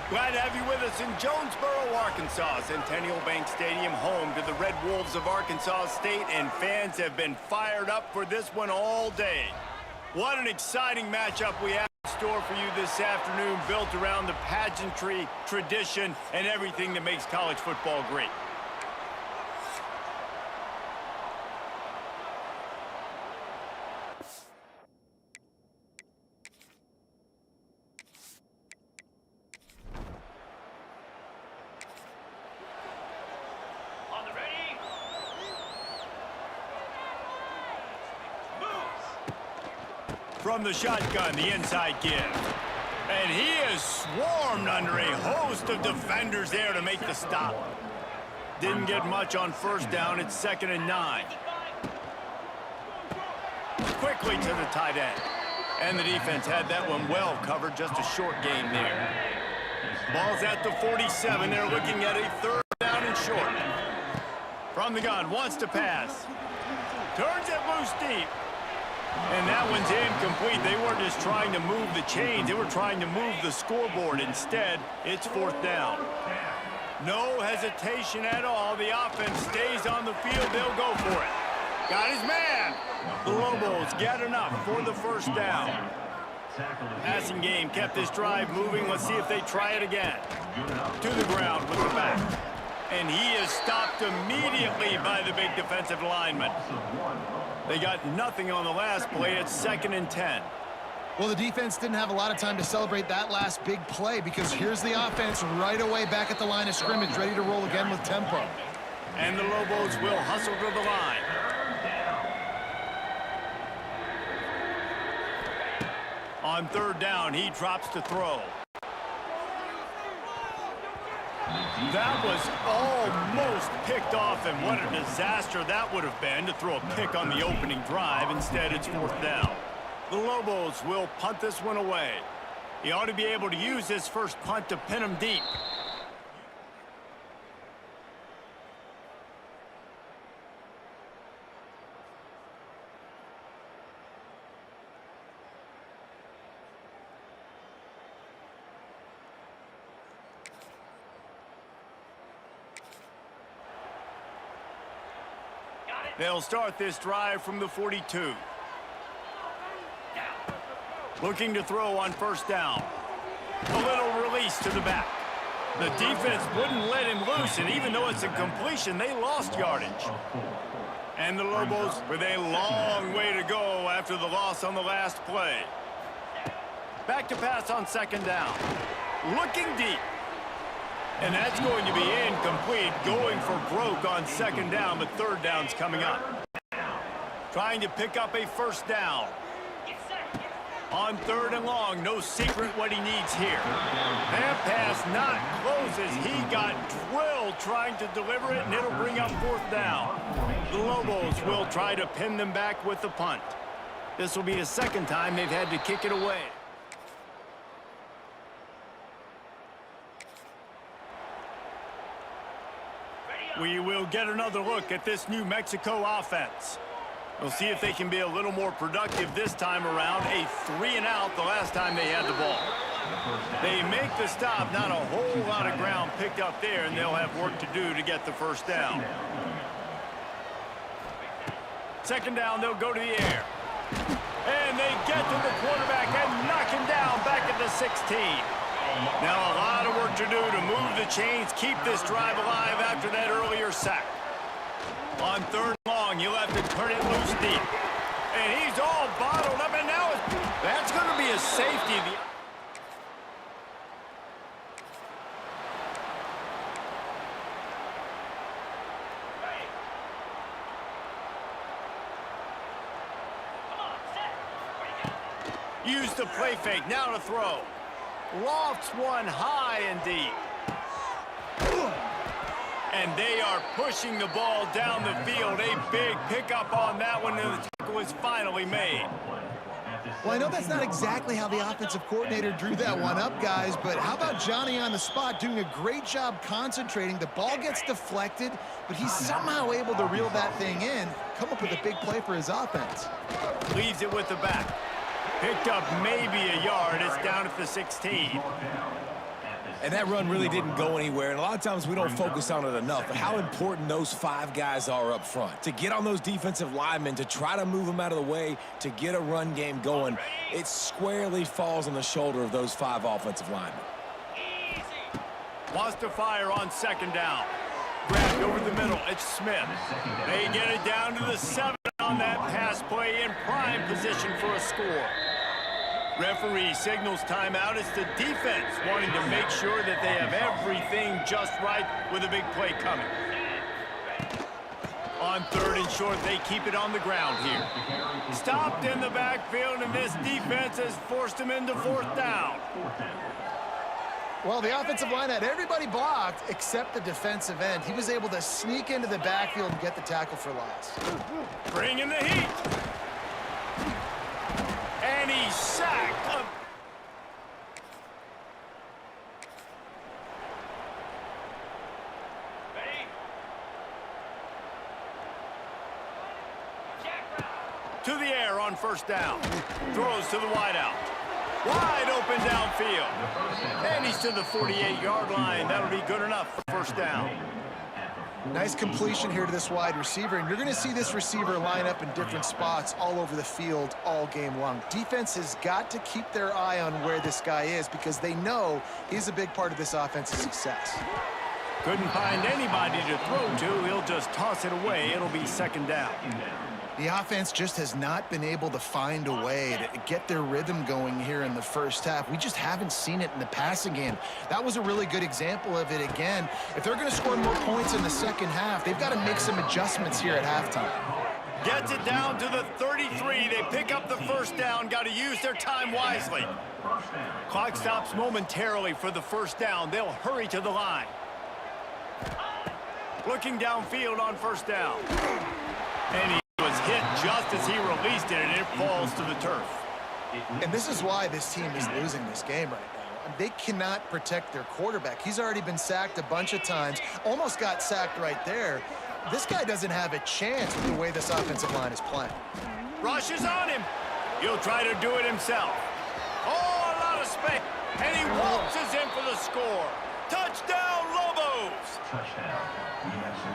Glad to have you with us in Jonesboro, Arkansas. Centennial Bank Stadium, home to the Red Wolves of Arkansas State, and fans have been fired up for this one all day. What an exciting matchup we have in store for you this afternoon, built around the pageantry, tradition, and everything that makes college football great. On the ready. Moves. From the shotgun, the inside give. And he is swarmed under a host of defenders there to make the stop. Didn't get much on first down. It's 2nd and 9. Quickly to the tight end. And the defense had that one well covered. Just a short gain there. Ball's at the 47. They're looking at a 3rd down and short. From the gun, wants to pass. Turns it loose deep. And that one's incomplete. They weren't just trying to move the chains. They were trying to move the scoreboard. Instead, it's 4th down. No hesitation at all. The offense stays on the field. They'll go for it. Got his man. The Lobos get enough for the 1st down. Passing game kept this drive moving. Let's see if they try it again. To the ground with the back. And he is stopped immediately by the big defensive lineman. They got nothing on the last play. It's 2nd and 10. Well, the defense didn't have a lot of time to celebrate that last big play because here's the offense right away back at the line of scrimmage, ready to roll again with tempo. And the Lobos will hustle to the line. On 3rd down, he drops to throw. That was almost picked off, and what a disaster that would have been to throw a pick on the opening drive. Instead, it's 4th down. The Lobos will punt this one away. He ought to be able to use this first punt to pin him deep. They'll start this drive from the 42. Looking to throw on 1st down. A little release to the back. The defense wouldn't let him loose, and even though it's a completion, they lost yardage. And the Lobos with a long way to go after the loss on the last play. Back to pass on 2nd down. Looking deep. And that's going to be incomplete, going for broke on 2nd down, but 3rd down's coming up. Trying to pick up a 1st down. On 3rd and long, no secret what he needs here. That pass not close as he got drilled trying to deliver it, and it'll bring up 4th down. The Lobos will try to pin them back with the punt. This will be the 2nd time they've had to kick it away. We will get another look at this New Mexico offense. We'll see if they can be a little more productive this time around. A 3-and-out the last time they had the ball. They make the stop, not a whole lot of ground picked up there, and they'll have work to do to get the 1st down. 2nd down, they'll go to the air. And they get to the quarterback and knock him down back at the 16. Now a lot of work to do to move the chains, keep this drive alive after that earlier sack. On 3rd and long, you'll have to turn it loose deep. And he's all bottled up, and now that's going to be a safety. Use the play fake, now to throw. Lofts one high and deep. And they are pushing the ball down the field. A big pickup on that one, and the tackle is finally made. Well, I know that's not exactly how the offensive coordinator drew that one up, guys, but how about Johnny on the spot doing a great job concentrating? The ball gets deflected, but he's somehow able to reel that thing in, come up with a big play for his offense. Leaves it with the back. Picked up maybe a yard. It's down at the 16. And that run really didn't go anywhere, and a lot of times we don't focus on it enough, but how important those 5 guys are up front. To get on those defensive linemen, to try to move them out of the way, to get a run game going, it squarely falls on the shoulder of those 5 offensive linemen. Wants to fire on second down. Grabbed over the middle, it's Smith. They get it down to the 7 on that pass play in prime position for a score. Referee signals timeout. It's the defense wanting to make sure that they have everything just right with a big play coming. On 3rd and short, they keep it on the ground here. Stopped in the backfield, and this defense has forced him into 4th down. Well, the offensive line had everybody blocked except the defensive end. He was able to sneak into the backfield and get the tackle for loss. Bringing the heat. And he's sacked. Ready? To the air on 1st down. Throws to the wideout. Wide open downfield. And he's to the 48-yard line. That'll be good enough for 1st down. Nice completion here to this wide receiver, and you're going to see this receiver line up in different spots all over the field all game long. Defense has got to keep their eye on where this guy is because they know he's a big part of this offense's success. Couldn't find anybody to throw to. He'll just toss it away. It'll be 2nd down. The offense just has not been able to find a way to get their rhythm going here in the 1st half. We just haven't seen it in the passing game. That was a really good example of it again. If they're going to score more points in the 2nd half, they've got to make some adjustments here at halftime. Gets it down to the 33. They pick up the 1st down. Got to use their time wisely. Clock stops momentarily for the 1st down. They'll hurry to the line. Looking downfield on 1st down. And he was hit just as he released it, and it falls to the turf. And this is why this team is losing this game right now. They cannot protect their quarterback. He's already been sacked a bunch of times, almost got sacked right there. This guy doesn't have a chance with the way this offensive line is playing. Rushes on him. He'll try to do it himself. Oh, a lot of space. And he waltzes in for the score. Touchdown, Lobos! Touchdown.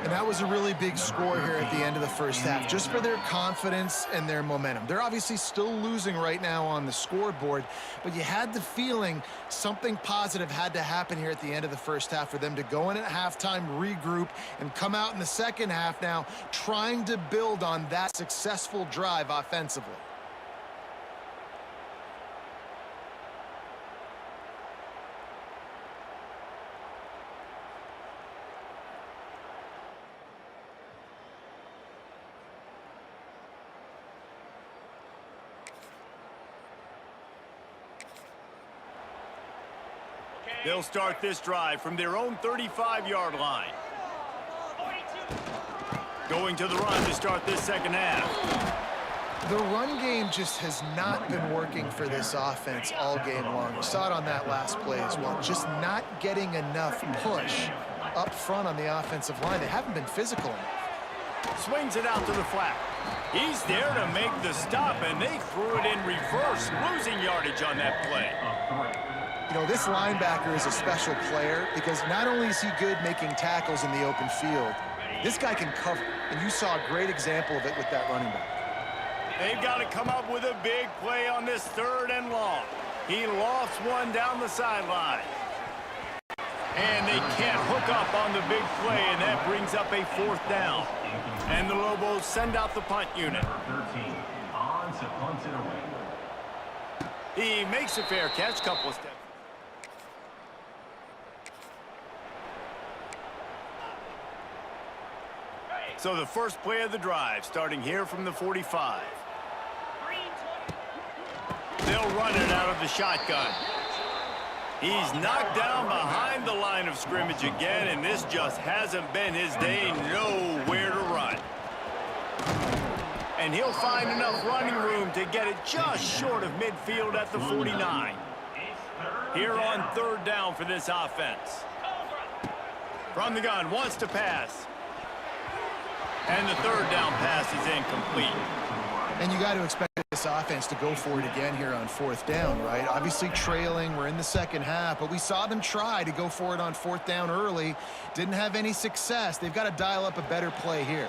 And that was a really big score here at the end of the 1st half, just for their confidence and their momentum. They're obviously still losing right now on the scoreboard, but you had the feeling something positive had to happen here at the end of the 1st half for them to go in at halftime, regroup, and come out in the 2nd half now trying to build on that successful drive offensively. They'll start this drive from their own 35-yard line. 42. Going to the run to start this 2nd half. The run game just has not been working for this offense all game long. We saw it on that last play as well. Just not getting enough push up front on the offensive line. They haven't been physical enough. Swings it out to the flat. He's there to make the stop, and they threw it in reverse, losing yardage on that play. You know, this linebacker is a special player because not only is he good making tackles in the open field, this guy can cover. And you saw a great example of it with that running back. They've got to come up with a big play on this 3rd and long. He lofts one down the sideline. And they can't hook up on the big play, and that brings up a 4th down. And the Lobos send out the punt unit. Number 13, on to punt it away. He makes a fair catch, couple of steps. So the first play of the drive, starting here from the 45. They'll run it out of the shotgun. He's knocked down behind the line of scrimmage again, and this just hasn't been his day. Nowhere to run. And he'll find enough running room to get it just short of midfield at the 49. Here on 3rd down for this offense. From the gun, wants to pass. And the 3rd down pass is incomplete. And you got to expect to this offense to go for it again here on 4th down, right? Obviously trailing, we're in the second half, but we saw them try to go for it on 4th down early. Didn't have any success. They've got to dial up a better play here.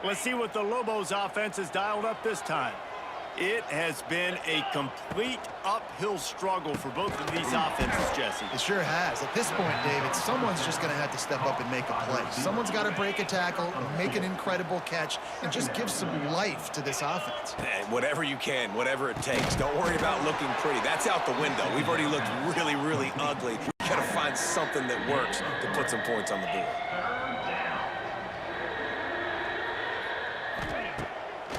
Let's see what the Lobos offense has dialed up this time. It has been a complete uphill struggle for both of these offenses, Jesse. It sure has. At this point, David, someone's just going to have to step up and make a play. Someone's got to break a tackle, make an incredible catch, and just give some life to this offense. And whatever you can, whatever it takes. Don't worry about looking pretty. That's out the window. We've already looked really, really ugly. We've got to find something that works to put some points on the board.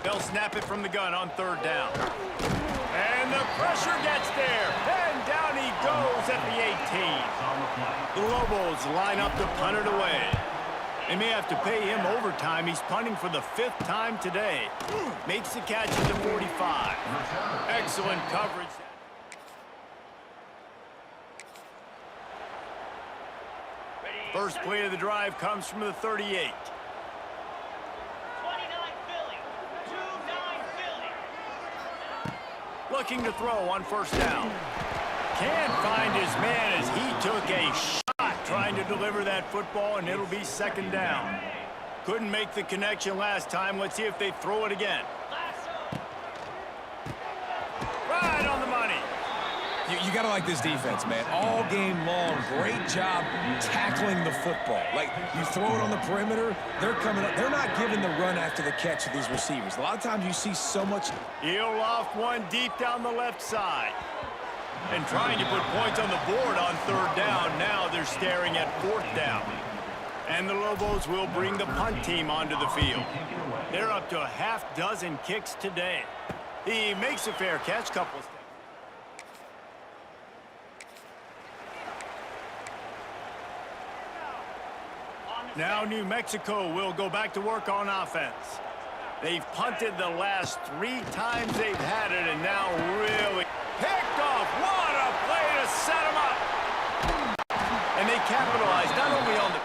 They'll snap it from the gun on 3rd down. And the pressure gets there. And down he goes at the 18. The Lobos line up to punt it away. They may have to pay him overtime. He's punting for the 5th time today. Makes the catch at the 45. Excellent coverage. First play of the drive comes from the 38. Looking to throw on 1st down. Can't find his man as he took a shot trying to deliver that football, and it'll be 2nd down. Couldn't make the connection last time. Let's see if they throw it again. Right on the money. You got to like this defense, man. All game long, great job tackling the football. Like, you throw it on the perimeter, they're coming up. They're not giving the run after the catch to these receivers. A lot of times you see so much. He'll loft one deep down the left side. And trying to put points on the board on 3rd down. Now they're staring at 4th down. And the Lobos will bring the punt team onto the field. They're up to a half-dozen kicks today. He makes a fair catch, couple. Now New Mexico will go back to work on offense. They've punted the last 3 times they've had it, and now really picked off. What a play to set them up. And they capitalize not only on the...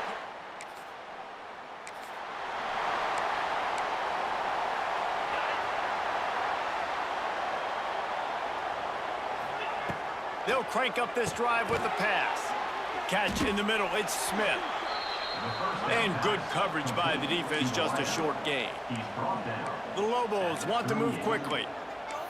They'll crank up this drive with the pass. Catch in the middle, it's Smith. And good coverage by the defense, just a short gain. The Lobos want to move quickly.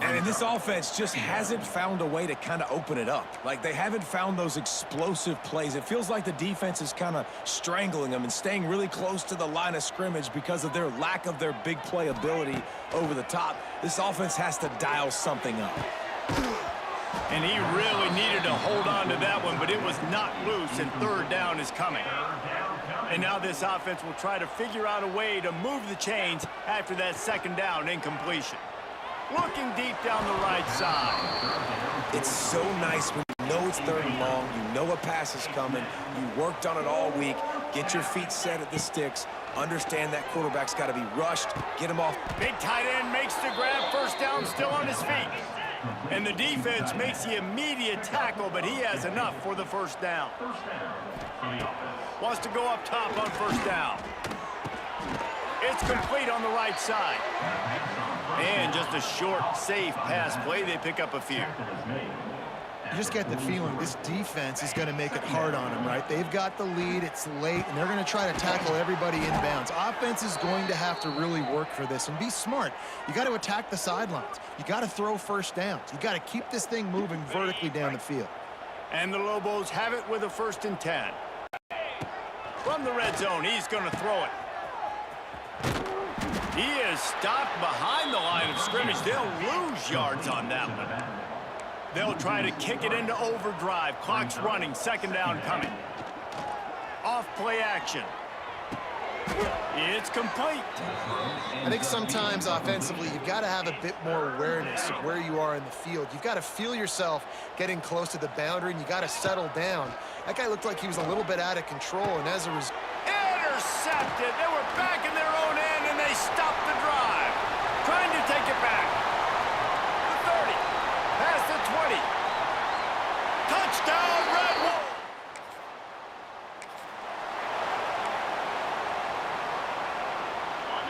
And this offense just hasn't found a way to kind of open it up. Like, they haven't found those explosive plays. It feels like the defense is kind of strangling them and staying really close to the line of scrimmage because of their lack of their big play ability over the top. This offense has to dial something up. And he really needed to hold on to that one, but it was not loose, and 3rd down is coming. And now this offense will try to figure out a way to move the chains after that 2nd down incompletion. Looking deep down the right side. It's so nice when you know it's 3rd and long, you know a pass is coming, you worked on it all week, get your feet set at the sticks, understand that quarterback's got to be rushed, get him off. Big tight end makes the grab, 1st down, still on his feet. And the defense makes the immediate tackle, but he has enough for the 1st down. Wants to go up top on 1st down. It's complete on the right side. And just a short, safe pass play. They pick up a few. You just get the feeling this defense is going to make it hard on them, right? They've got the lead, it's late, and they're going to try to tackle everybody inbounds. Offense is going to have to really work for this and be smart. You got to attack the sidelines. You got to throw 1st downs. You got to keep this thing moving vertically down the field. And the Lobos have it with a 1st and 10. From the red zone, he's going to throw it. He is stopped behind the line of scrimmage. They'll lose yards on that one. They'll try to kick it into overdrive. Clock's running, 2nd down coming. Off play action. It's complete. I think sometimes offensively, you've got to have a bit more awareness of where you are in the field. You've got to feel yourself getting close to the boundary, and you got to settle down. That guy looked like he was a little bit out of control, and as a result... Intercepted. They were back in their own end, and they stopped the drive. Trying to take it back. The 30. Past the 20. Touchdown, Red Wolves.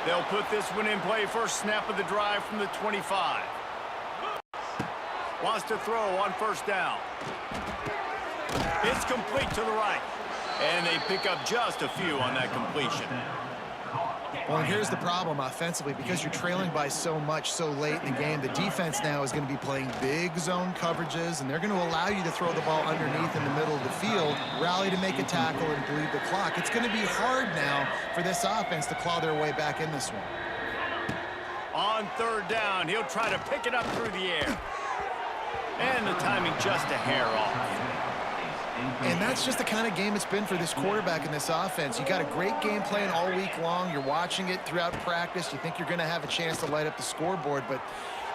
They'll put this one in play. First snap of the drive from the 25. Wants to throw on first down. It's complete to the right. And they pick up just a few on that completion. Well, and here's the problem offensively. Because you're trailing by so much so late in the game, the defense now is going to be playing big zone coverages, and they're going to allow you to throw the ball underneath in the middle of the field, rally to make a tackle, and bleed the clock. It's going to be hard now for this offense to claw their way back in this one. On third down, he'll try to pick it up through the air. And the timing just a hair off. And that's just the kind of game it's been for this quarterback in this offense. You got a great game plan all week long. You're watching it throughout practice. You think you're going to have a chance to light up the scoreboard, but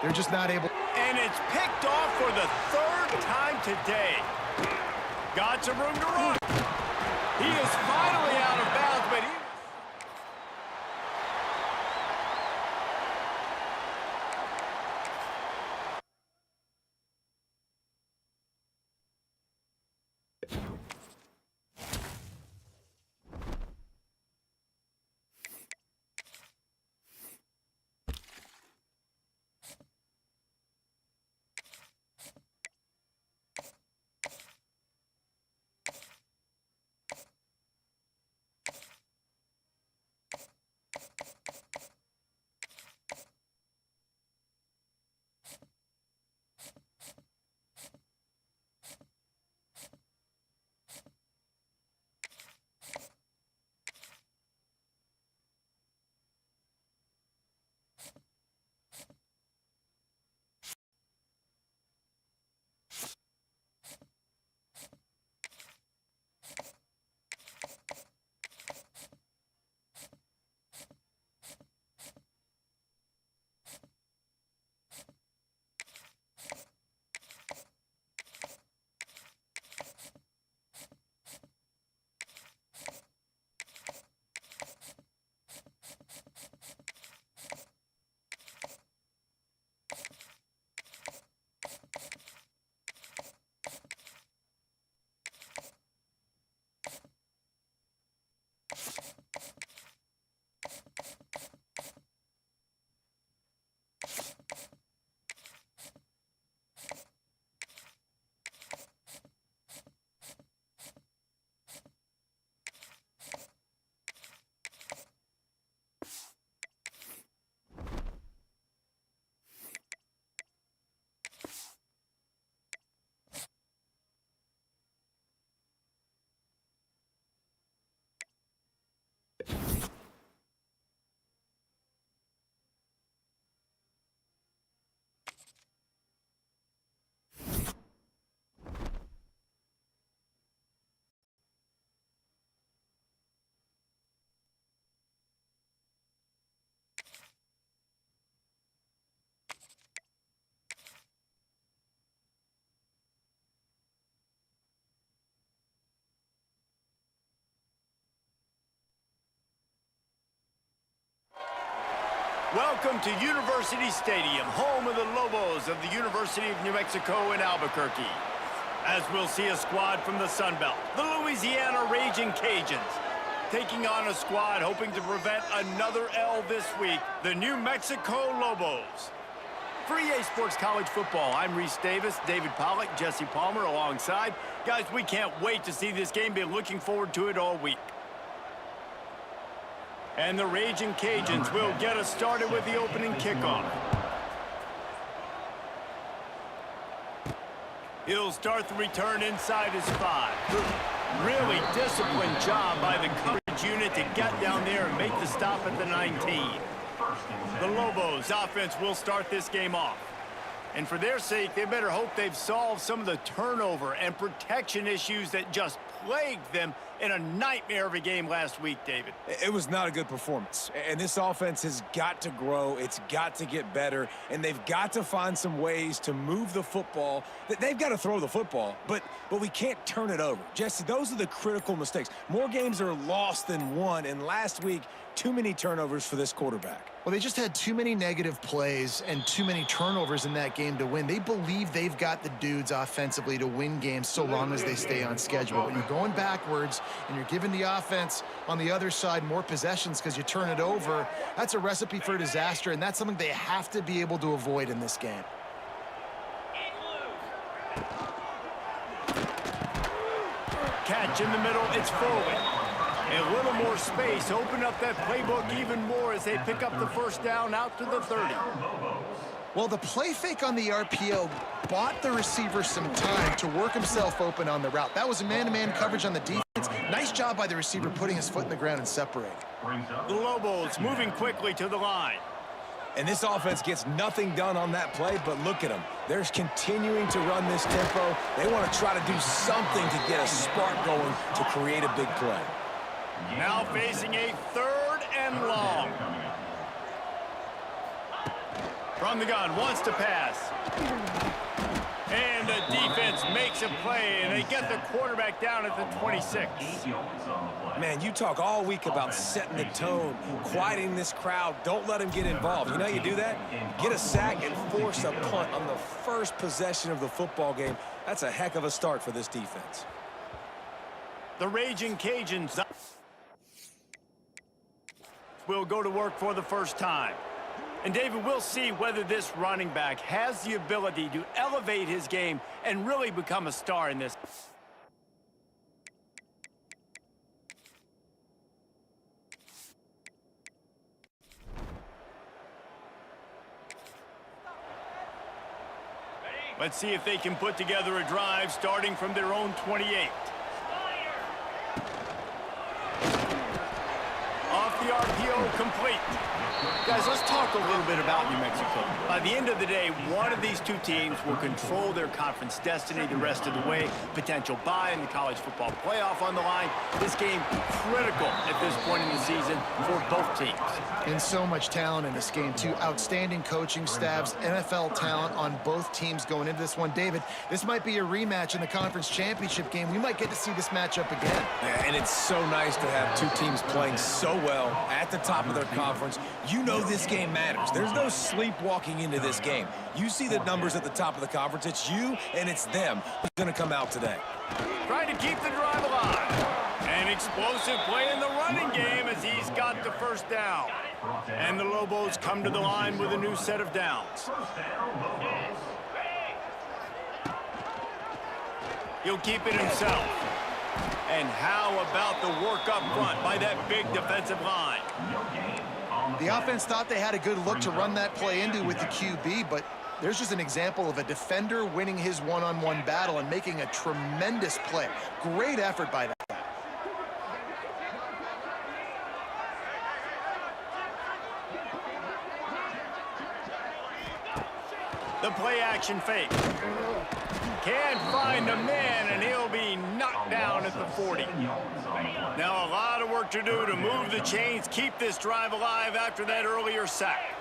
they're just not able. And it's picked off for the third time today. Got some room to run. He is finally out of bounds, but he... Welcome to University Stadium, home of the Lobos of the University of New Mexico in Albuquerque. As we'll see a squad from the Sun Belt, the Louisiana Raging Cajuns, taking on a squad hoping to prevent another L this week, the New Mexico Lobos. For EA Sports College Football, I'm Reese Davis, David Pollack, Jesse Palmer alongside. Guys, we can't wait to see this game. Been looking forward to it all week. And the Raging Cajuns will get us started with the opening kickoff. He'll start the return inside his 5. Really disciplined job by the coverage unit to get down there and make the stop at the 19. The Lobos offense will start this game off. And for their sake, they better hope they've solved some of the turnover and protection issues that just plagued them in a nightmare of a game last week, David. It was not a good performance, and this offense has got to grow. It's got to get better, and they've got to find some ways to move the football. They've got to throw the football, but we can't turn it over. Jesse, those are the critical mistakes. More games are lost than won, and last week, too many turnovers for this quarterback. Well, they just had too many negative plays and too many turnovers in that game to win. They believe they've got the dudes offensively to win games so long as they stay on schedule. When you're going backwards and you're giving the offense on the other side more possessions because you turn it over, that's a recipe for disaster, and that's something they have to be able to avoid in this game. Catch in the middle, it's forward. A little more space, open up that playbook even more as they pick up the first down out to the 30. Well, the play fake on the RPO bought the receiver some time to work himself open on the route. That was a man-to-man coverage on the defense. Nice job by the receiver putting his foot in the ground and separating. The Lobos moving quickly to the line. And this offense gets nothing done on that play, but look at them. They're continuing to run this tempo. They want to try to do something to get a spark going to create a big play. Now facing a 3rd and long. From the gun, wants to pass. And the defense makes a play, and they get the quarterback down at the 26. Man, you talk all week about setting the tone, quieting this crowd. Don't let them get involved. You know how you do that? Get a sack and force a punt on the first possession of the football game. That's a heck of a start for this defense. The Raging Cajuns will go to work for the first time. And David, we'll see whether this running back has the ability to elevate his game and really become a star in this. Let's see if they can put together a drive starting from their own 28. Off the RPO, complete. Guys, let's talk a little bit about New Mexico. By the end of the day, one of these two teams will control their conference destiny the rest of the way. Potential bye in the college football playoff on the line. This game critical at this point in the season for both teams. And so much talent in this game, too. Outstanding coaching staffs, NFL talent on both teams going into this one. David, this might be a rematch in the conference championship game. We might get to see this matchup again. Yeah, and it's so nice to have two teams playing so well at the top of their conference. You know this game matters. There's no sleepwalking into this game. You see the numbers at the top of the conference. It's you and it's them who's going to come out today. Trying to keep the drive alive. An explosive play in the running game as he's got the first down. And the Lobos come to the line with a new set of downs. He'll keep it himself. And how about the work up front by that big defensive line? The offense thought they had a good look to run that play into with the QB, but there's just an example of a defender winning his one-on-one battle and making a tremendous play. Great effort by that guy. The play action fake. Can't find a man, and he'll be knocked down at the 40. Now a lot of work to do to move the chains, keep this drive alive after that earlier sack.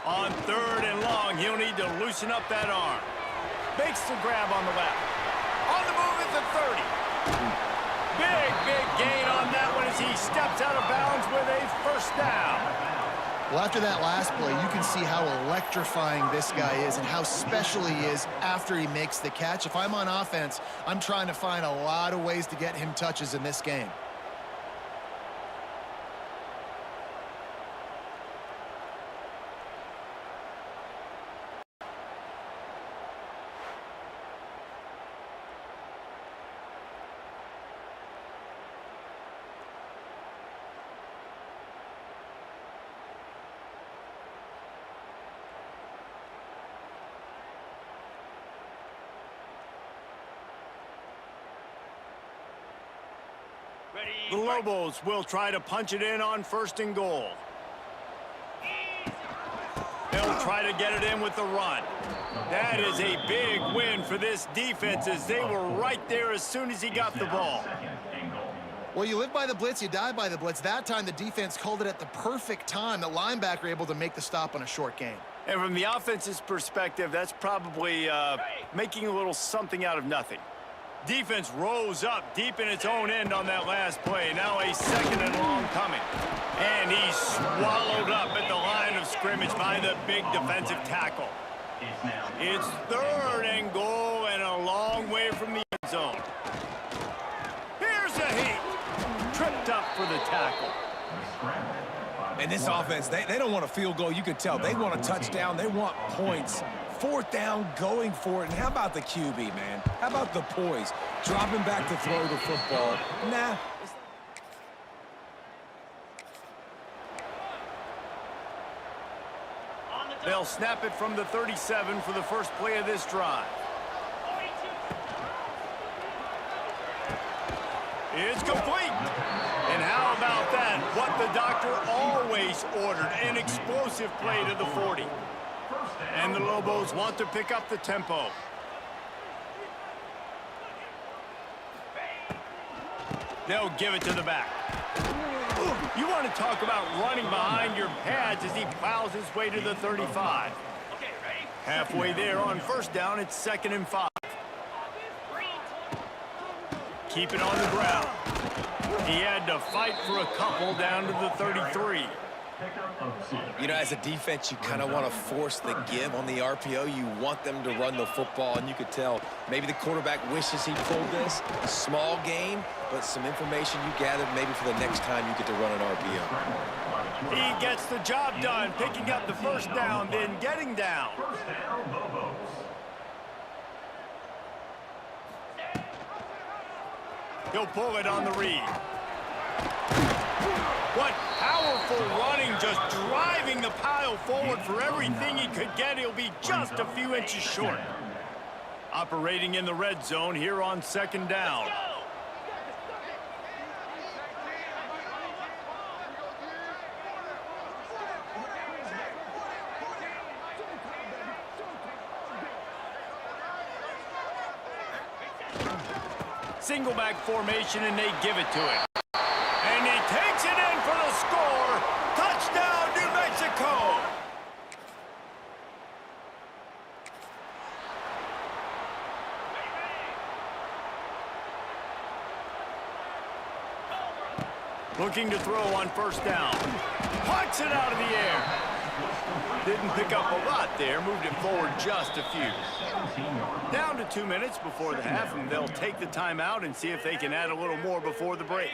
On 3rd and long, he'll need to loosen up that arm. Makes the grab on the left. On the move at the 30. Big gain on that one as he steps out of bounds with a first down. Well, after that last play, you can see how electrifying this guy is and how special he is after he makes the catch. If I'm on offense, I'm trying to find a lot of ways to get him touches in this game. The Lobos will try to punch it in on 1st and goal. They'll try to get it in with the run. That is a big win for this defense as they were right there as soon as he got the ball. Well, you live by the blitz, you die by the blitz. That time the defense called it at the perfect time. The linebacker able to make the stop on a short gain. And from the offense's perspective, that's probably making a little something out of nothing. Defense rose up deep in its own end on that last play. Now a second and long coming. And he's swallowed up at the line of scrimmage by the big defensive tackle. It's third and goal and a long way from the end zone. Here's a heat. Tripped up for the tackle. And this offense, they don't want a field goal. You can tell. They want a touchdown. They want points. Fourth down, going for it. And how about the QB, man? How about the poise? Dropping back to throw the football. Nah. They'll snap it from the 37 for the first play of this drive. It's complete. And how about that? What the doctor always ordered, an explosive play to the 40. And the Lobos want to pick up the tempo. They'll give it to the back. You want to talk about running behind your pads as he plows his way to the 35. Halfway there on first down, it's 2nd and 5. Keep it on the ground. He had to fight for a couple down to the 33. You know, as a defense, you kind of want to force the give on the RPO. You want them to run the football, and you could tell maybe the quarterback wishes he pulled this. A small gain, but some information you gathered maybe for the next time you get to run an RPO. He gets the job done, picking up the first down, then getting down. First down, Lobos. He'll pull it on the read. What powerful running, just driving the pile forward for everything he could get. He'll be just a few inches short. Operating in the red zone here on 2nd down. Single back formation, and they give it to him. And he takes it in for the score. Touchdown, New Mexico. Looking to throw on first down. Punts it out of the air. Didn't pick up a lot there. Moved it forward just a few. Down to 2 minutes before the half, and they'll take the timeout and see if they can add a little more before the break.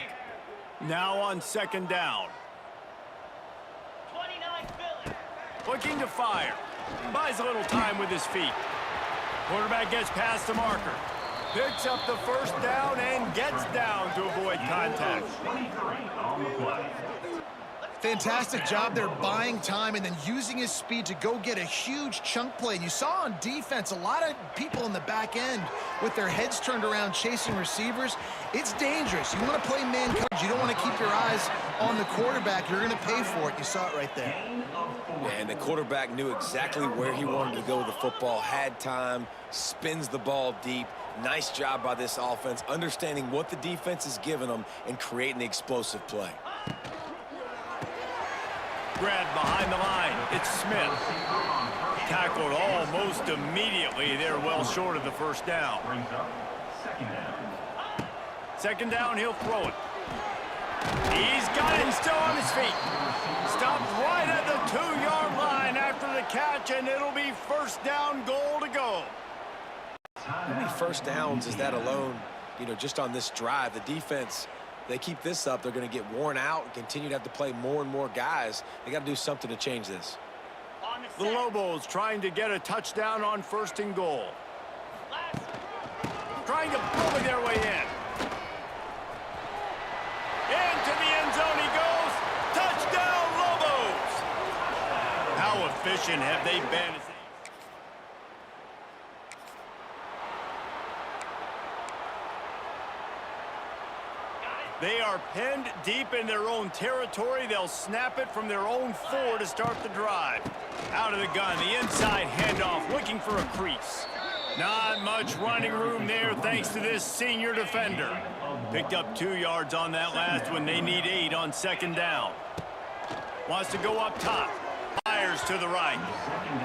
Now on 2nd down. Looking to fire. Buys a little time with his feet. Quarterback gets past the marker. Picks up the first down and gets down to avoid contact. 23 on the play. Fantastic job there buying time and then using his speed to go get a huge chunk play. And you saw on defense a lot of people in the back end with their heads turned around chasing receivers. It's dangerous. You want to play man coverage. You don't want to keep your eyes on the quarterback. You're going to pay for it. You saw it right there. And the quarterback knew exactly where he wanted to go with the football, had time, spins the ball deep. Nice job by this offense, understanding what the defense is giving them and creating the explosive play. Grabbed behind the line. It's Smith. Tackled almost immediately. They're well short of the first down. Brings up 2nd down. 2nd down, he'll throw it. He's got it still on his feet. Stopped right at the 2-yard line after the catch, and it'll be first down, goal to go. How many first downs is that alone, you know, just on this drive? The defense, they keep this up, they're going to get worn out and continue to have to play more and more guys. They got to do something to change this. The Lobos trying to get a touchdown on 1st and goal. Trying to bully their way in. Into the end zone he goes. Touchdown, Lobos! How efficient have they been? They are pinned deep in their own territory. They'll snap it from their own 4 to start the drive. Out of the gun, the inside handoff, looking for a crease. Not much running room there thanks to this senior defender. Picked up 2 yards on that last one. They need 8 on 2nd down. Wants to go up top. Fires fires to the right.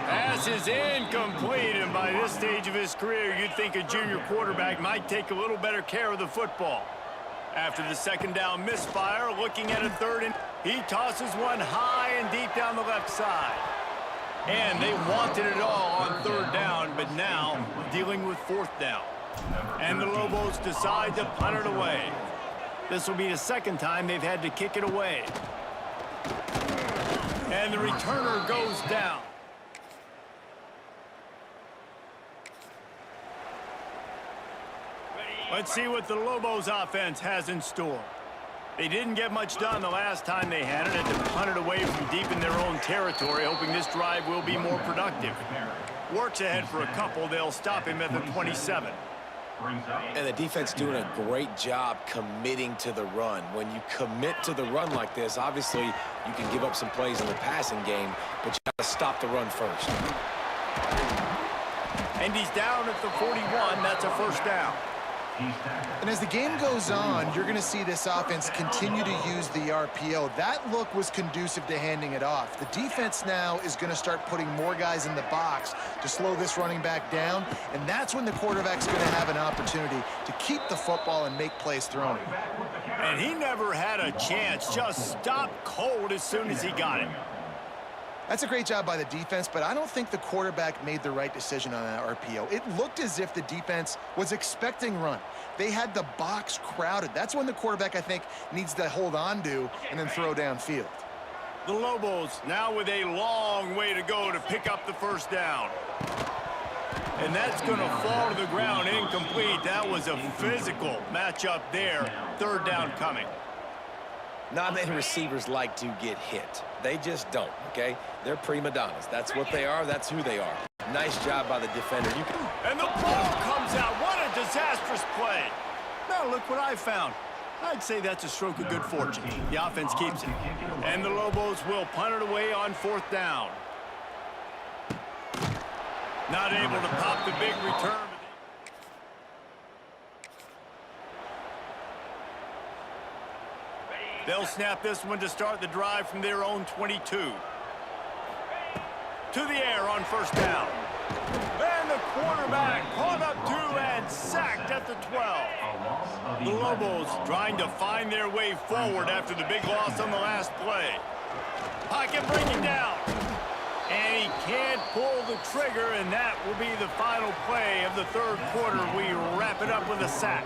Pass is incomplete, and by this stage of his career, you'd think a junior quarterback might take a little better care of the football. After the second down misfire, looking at a third, and he tosses one high and deep down the left side. And they wanted it all on third down, but now dealing with fourth down. And the Lobos decide to punt it away. This will be the second time they've had to kick it away. And the returner goes down. Let's see what the Lobos offense has in store. They didn't get much done the last time they had it, and to punt it away from deep in their own territory, hoping this drive will be more productive. Works ahead for a couple. They'll stop him at the 27. And the defense doing a great job committing to the run. When you commit to the run like this, obviously you can give up some plays in the passing game, but you got to stop the run first. And he's down at the 41. That's a first down. And as the game goes on, you're going to see this offense continue to use the RPO. That look was conducive to handing it off. The defense now is going to start putting more guys in the box to slow this running back down, and that's when the quarterback's going to have an opportunity to keep the football and make plays throwing. And he never had a chance. Just stopped cold as soon as he got it. That's a great job by the defense, but I don't think the quarterback made the right decision on that RPO. It looked as if the defense was expecting run. They had the box crowded. That's when the quarterback, I think, needs to hold on to and then throw downfield. The Lobos now with a long way to go to pick up the first down. And that's going to fall to the ground incomplete. That was a physical matchup there. Third down coming. Not many receivers like to get hit. They just don't, okay? They're prima donnas. That's what they are. That's who they are. Nice job by the defender. And the ball comes out. What a disastrous play. Now look what I found. I'd say that's a stroke of good fortune. The offense keeps it. And the Lobos will punt it away on fourth down. Not able to pop the big return. They'll snap this one to start the drive from their own 22. To the air on first down. And the quarterback caught up to and sacked at the 12. The Lobos trying to find their way forward after the big loss on the last play. Pocket breaking down. And he can't pull the trigger, and that will be the final play of the third quarter. We wrap it up with a sack.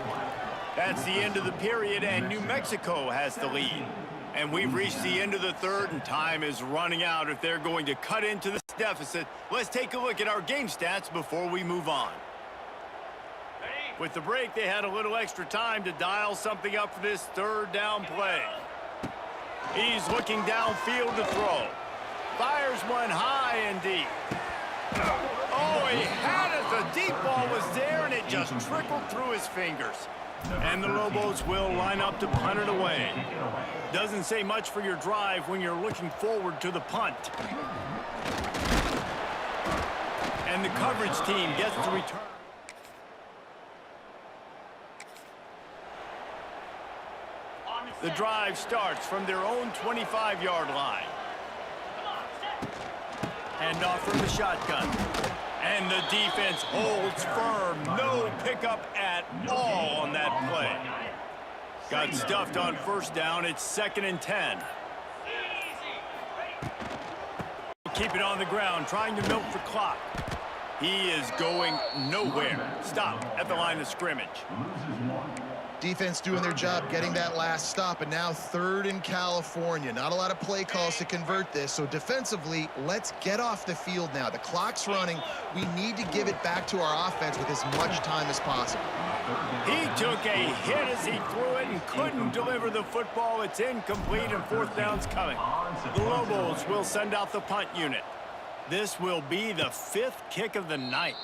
That's the end of the period, and New Mexico has the lead. And we've reached the end of the third, and time is running out if they're going to cut into this deficit. Let's take a look at our game stats before we move on. With the break, they had a little extra time to dial something up for this third down play. He's looking downfield to throw. Fires one high and deep. Oh, he had it. The deep ball was there, and it just trickled through his fingers. And the Lobos will line up to punt it away. Doesn't say much for your drive when you're looking forward to the punt. And the coverage team gets the return. The drive starts from their own 25-yard line. Hand off from the shotgun. And the defense holds firm. No pickup at all on that play. Got stuffed on first down. It's 2nd and 10. Keep it on the ground, trying to milk the clock. He is going nowhere. Stop at the line of scrimmage. Defense doing their job getting that last stop, and now 3rd in California. Not a lot of play calls to convert this, so defensively, let's get off the field now. The clock's running. We need to give it back to our offense with as much time as possible. He took a hit as he threw it and couldn't deliver the football. It's incomplete, and fourth down's coming. The Lobos will send out the punt unit. This will be the 5th kick of the night.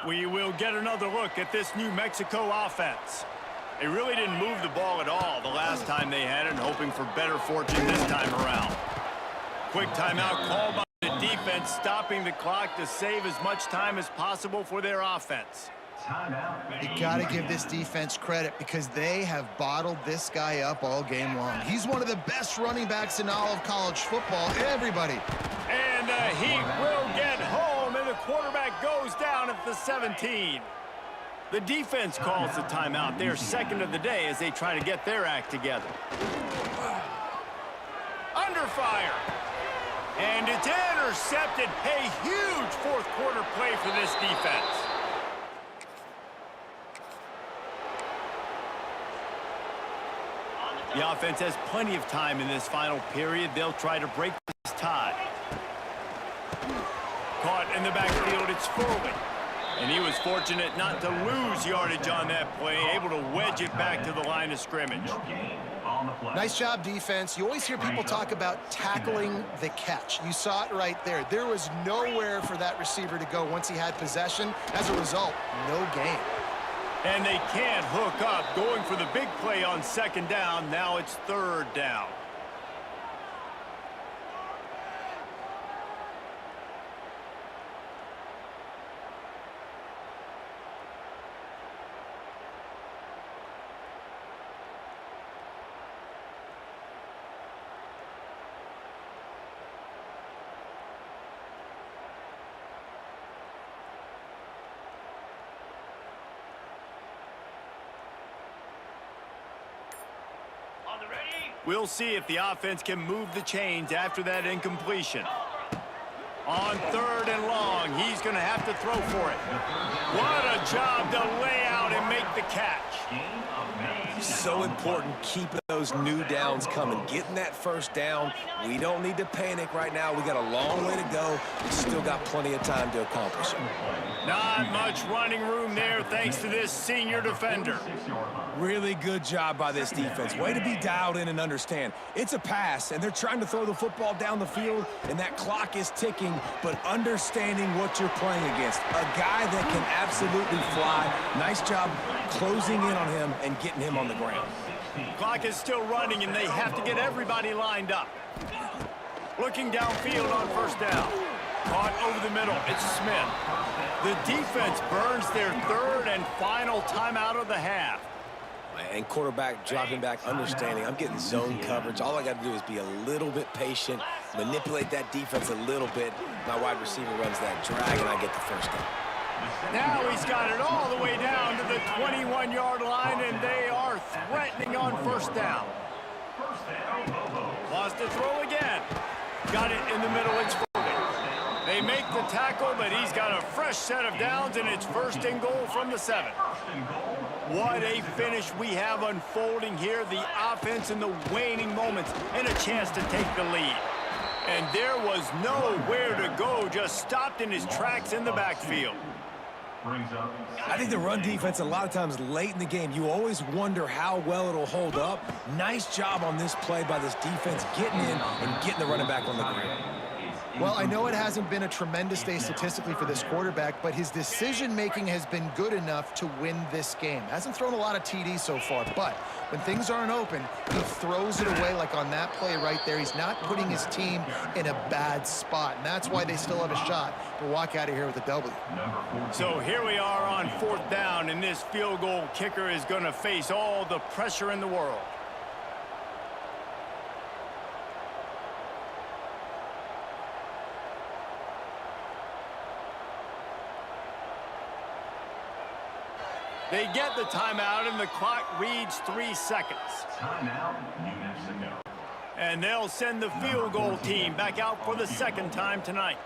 We will get another look at this New Mexico offense. They really didn't move the ball at all the last time they had it, hoping for better fortune this time around. Quick timeout called by the defense, stopping the clock to save as much time as possible for their offense. Timeout. You got to give this defense credit because they have bottled this guy up all game long. He's one of the best running backs in all of college football. Everybody. And he will get home, and the quarterback goes down at the 17. The defense calls the timeout. They're second of the day as they try to get their act together. Under fire. And it's intercepted. A huge fourth quarter play for this defense. The offense has plenty of time in this final period. They'll try to break this tie. Caught in the backfield, it's Furley. And he was fortunate not to lose yardage on that play, able to wedge it back to the line of scrimmage. No gain on the play. Nice job, defense. You always hear people talk about tackling the catch. You saw it right there. There was nowhere for that receiver to go once he had possession. As a result, no gain. And they can't hook up, going for the big play on second down. Now it's third down. On the ready. We'll see if the offense can move the chains after that incompletion. On third and long, he's going to have to throw for it. What a job to lay out and make the catch. So important, keeping those new downs coming. Getting that first down. We don't need to panic right now. We got a long way to go. We still got plenty of time to accomplish it. Not much running room there thanks to this senior defender. Really good job by this defense. Way to be dialed in and understand. It's a pass, and they're trying to throw the football down the field, and that clock is ticking, but understanding what you're playing against. A guy that can absolutely fly. Nice job closing in on him and getting him on the ground. Clock is still running, and they have to get everybody lined up. Looking downfield on first down. Caught over the middle. It's Smith. The defense burns their third and final timeout of the half. And quarterback dropping back, understanding I'm getting zone coverage. All I got to do is be a little bit patient, manipulate that defense a little bit. My wide receiver runs that drag, and I get the first down. Now he's got it all the way down to the 21-yard line, and they are threatening on first down. Wants to throw again. Got it in the middle. It's Furley. They make the tackle, but he's got a fresh set of downs, and it's first and goal from the 7. What a finish we have unfolding here. The offense in the waning moments and a chance to take the lead. And there was nowhere to go, just stopped in his tracks in the backfield. I think the run defense, a lot of times late in the game, you always wonder how well it'll hold up. Nice job on this play by this defense, getting in and getting the running back on the ground. Well, I know it hasn't been a tremendous day statistically for this quarterback, but his decision-making has been good enough to win this game. Hasn't thrown a lot of TDs so far, but when things aren't open, he throws it away like on that play right there. He's not putting his team in a bad spot, and that's why they still have a shot to walk out of here with a W. So here we are on fourth down, and this field goal kicker is going to face all the pressure in the world. They get the timeout, and the clock reads 3 seconds. Timeout, New Mexico. And they'll send the field goal team back out for the second time tonight.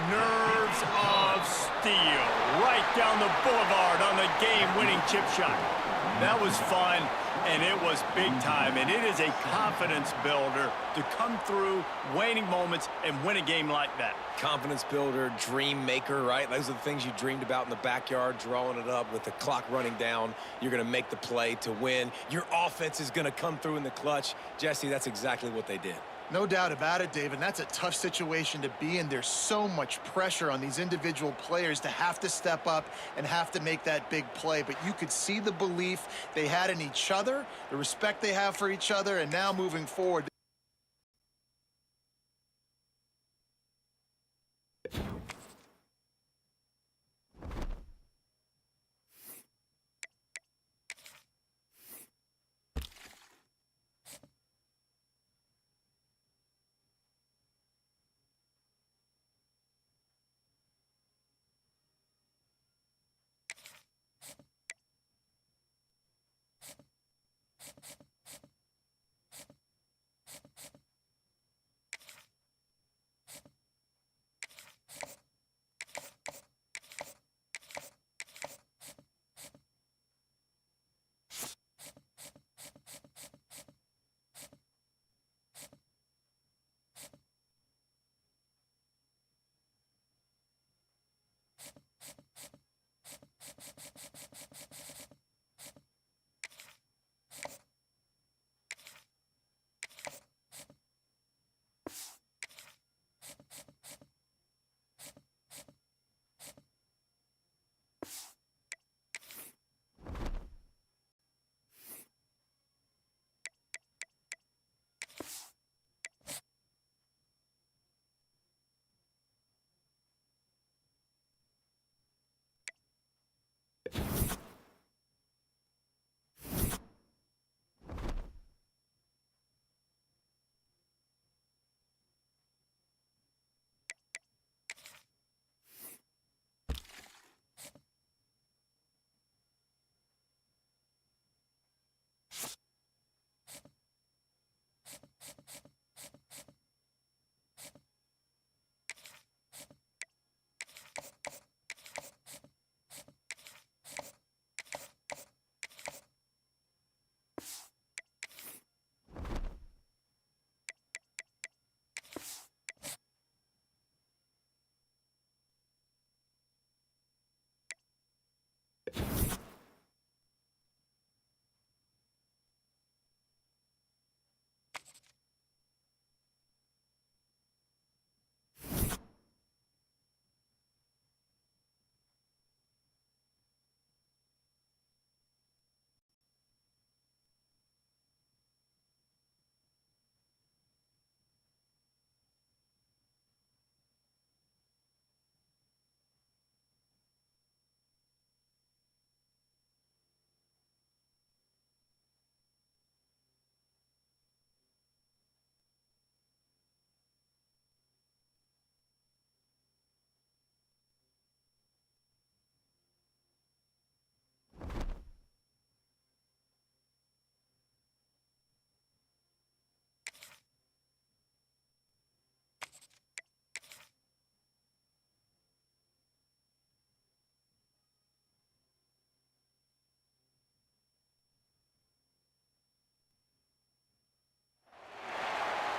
Nerves of steel. Right down the boulevard on the game-winning chip shot. That was fun, and it was big time, and it is a confidence builder to come through waning moments and win a game like that. Confidence builder, dream maker, right? Those are the things you dreamed about in the backyard, drawing it up with the clock running down. You're going to make the play to win. Your offense is going to come through in the clutch. Jesse, that's exactly what they did. No doubt about it, David. That's a tough situation to be in. There's so much pressure on these individual players to have to step up and have to make that big play. But you could see the belief they had in each other, the respect they have for each other, and now moving forward,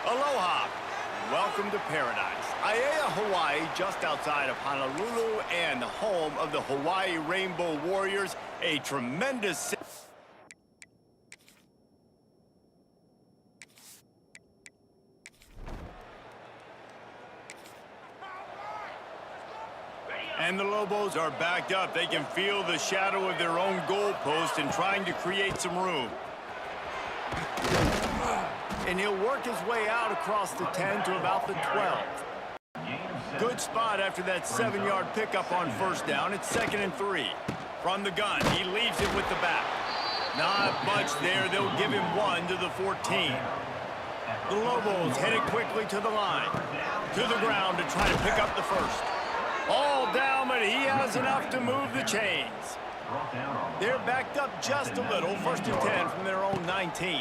Aloha. Welcome to paradise. Aiea, Hawaii, just outside of Honolulu and the home of the Hawaii Rainbow Warriors. A tremendous... And the Lobos are backed up. They can feel the shadow of their own goalpost and trying to create some room. And he'll work his way out across the 10 to about the 12. Good spot after that 7-yard pickup on first down. It's 2nd and 3. From the gun, he leaves it with the back. Not much there. They'll give him 1 to the 14. The Lobos headed quickly to the line. To the ground to try to pick up the first. All down, but he has enough to move the chains. They're backed up just a little. 1st and 10 from their own 19.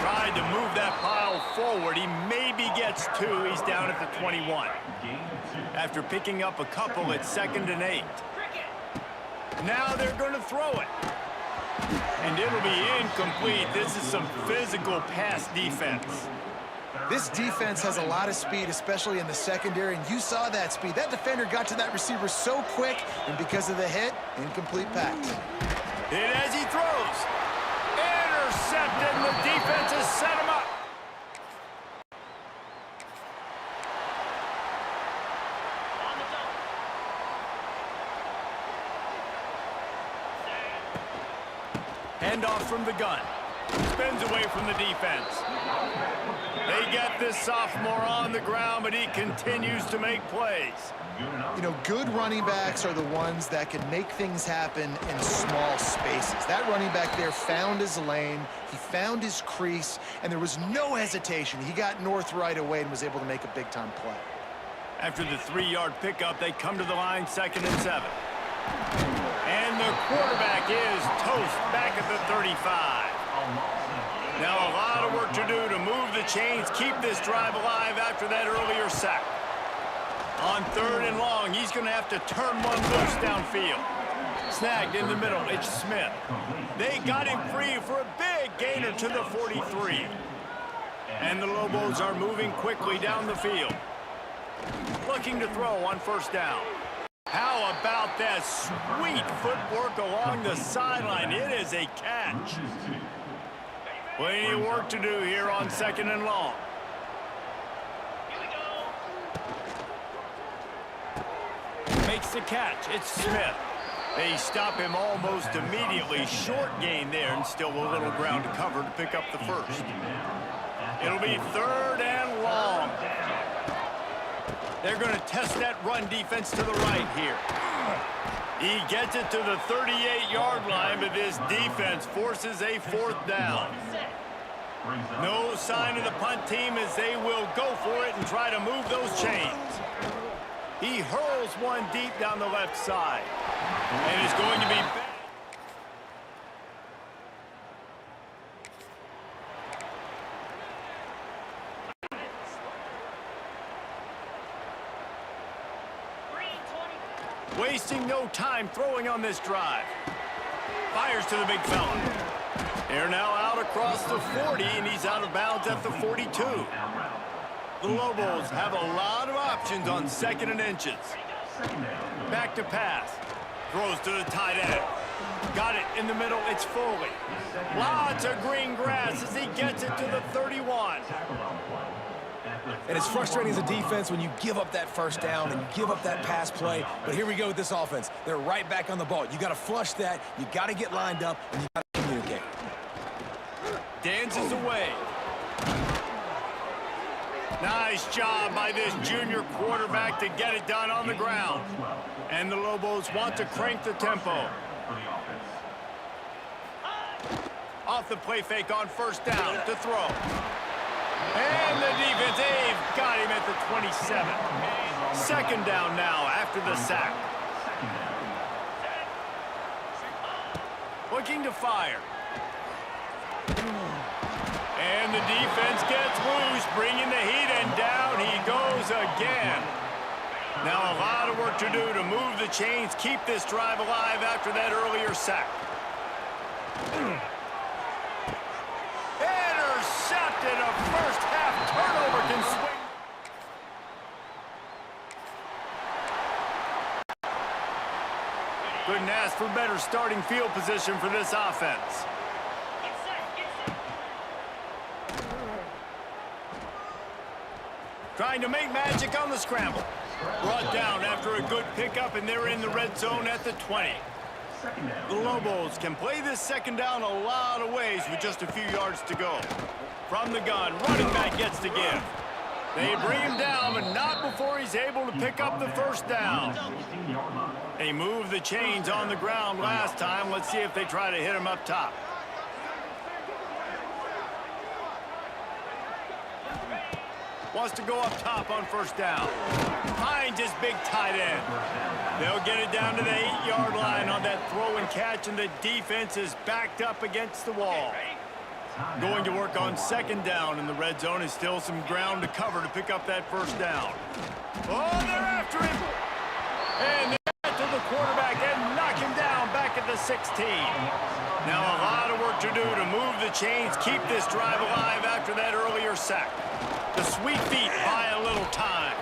Tried to move that pile forward. He maybe gets 2. He's down at the 21. After picking up a couple, it's 2nd and 8. Now they're going to throw it. And it'll be incomplete. This is some physical pass defense. This defense has a lot of speed, especially in the secondary, and you saw that speed. That defender got to that receiver so quick, and because of the hit, incomplete pass. Hit as he throws. Intercepted, and the defense has set him up. Handoff from the gun. Spins away from the defense. They get this sophomore on the ground, but he continues to make plays. You know, good running backs are the ones that can make things happen in small spaces. That running back there found his lane, he found his crease, and there was no hesitation. He got north right away and was able to make a big-time play. After the 3-yard pickup, they come to the line 2nd and 7. And the quarterback is toast back at the 35. Now a lot of work to do to move the chains, keep this drive alive after that earlier sack. On 3rd and long, he's going to have to turn one loose downfield. Snagged in the middle, it's Smith. They got him free for a big gainer to the 43. And the Lobos are moving quickly down the field. Looking to throw on 1st down. How about that sweet footwork along the sideline? It is a catch. Plenty of work to do here on 2nd and long. Makes the catch. It's Smith. They stop him almost immediately. Short gain there and still a little ground to cover to pick up the first. It'll be 3rd and long. They're going to test that run defense to the right here. He gets it to the 38-yard line, but this defense forces a 4th down. No sign of the punt team as they will go for it and try to move those chains. He hurls one deep down the left side. And it's going to be bad. Wasting no time throwing on this drive. Fires to the big fella. They're now out across the 40, and he's out of bounds at the 42. The Lobos have a lot of options on 2nd and inches. Back to pass. Throws to the tight end. Got it in the middle. It's Foley. Lots of green grass as he gets it to the 31. And it's frustrating as a defense when you give up that first down and you give up that pass play. But here we go with this offense. They're right back on the ball. You got to flush that. You got to get lined up, and you got to communicate. Dances away. Nice job by this junior quarterback to get it done on the ground. And the Lobos want to crank the tempo. Off the play fake on first down to throw. And the defense, they've got him at the 27. Second down now after the sack. Looking to fire. And the defense gets loose, bringing the heat, and down he goes again. Now a lot of work to do to move the chains, keep this drive alive after that earlier sack. Intercepted, a first half turnover can swing. Couldn't ask for better starting field position for this offense. Trying to make magic on the scramble. Brought down after a good pickup, and they're in the red zone at the 20. The Lobos can play this second down a lot of ways with just a few yards to go. From the gun, running back gets to give. They bring him down, but not before he's able to pick up the first down. They moved the chains on the ground last time. Let's see if they try to hit him up top. Wants to go up top on first down. Finds his big tight end. They'll get it down to the 8-yard line on that throw and catch, and the defense is backed up against the wall. Going to work on second down in the red zone. Is still some ground to cover to pick up that first down. Oh, they're after him. And they get to the quarterback and knock him down back at the 16. Now a lot of work to do to move the chains, keep this drive alive after that earlier sack. The sweet feet buy a little time.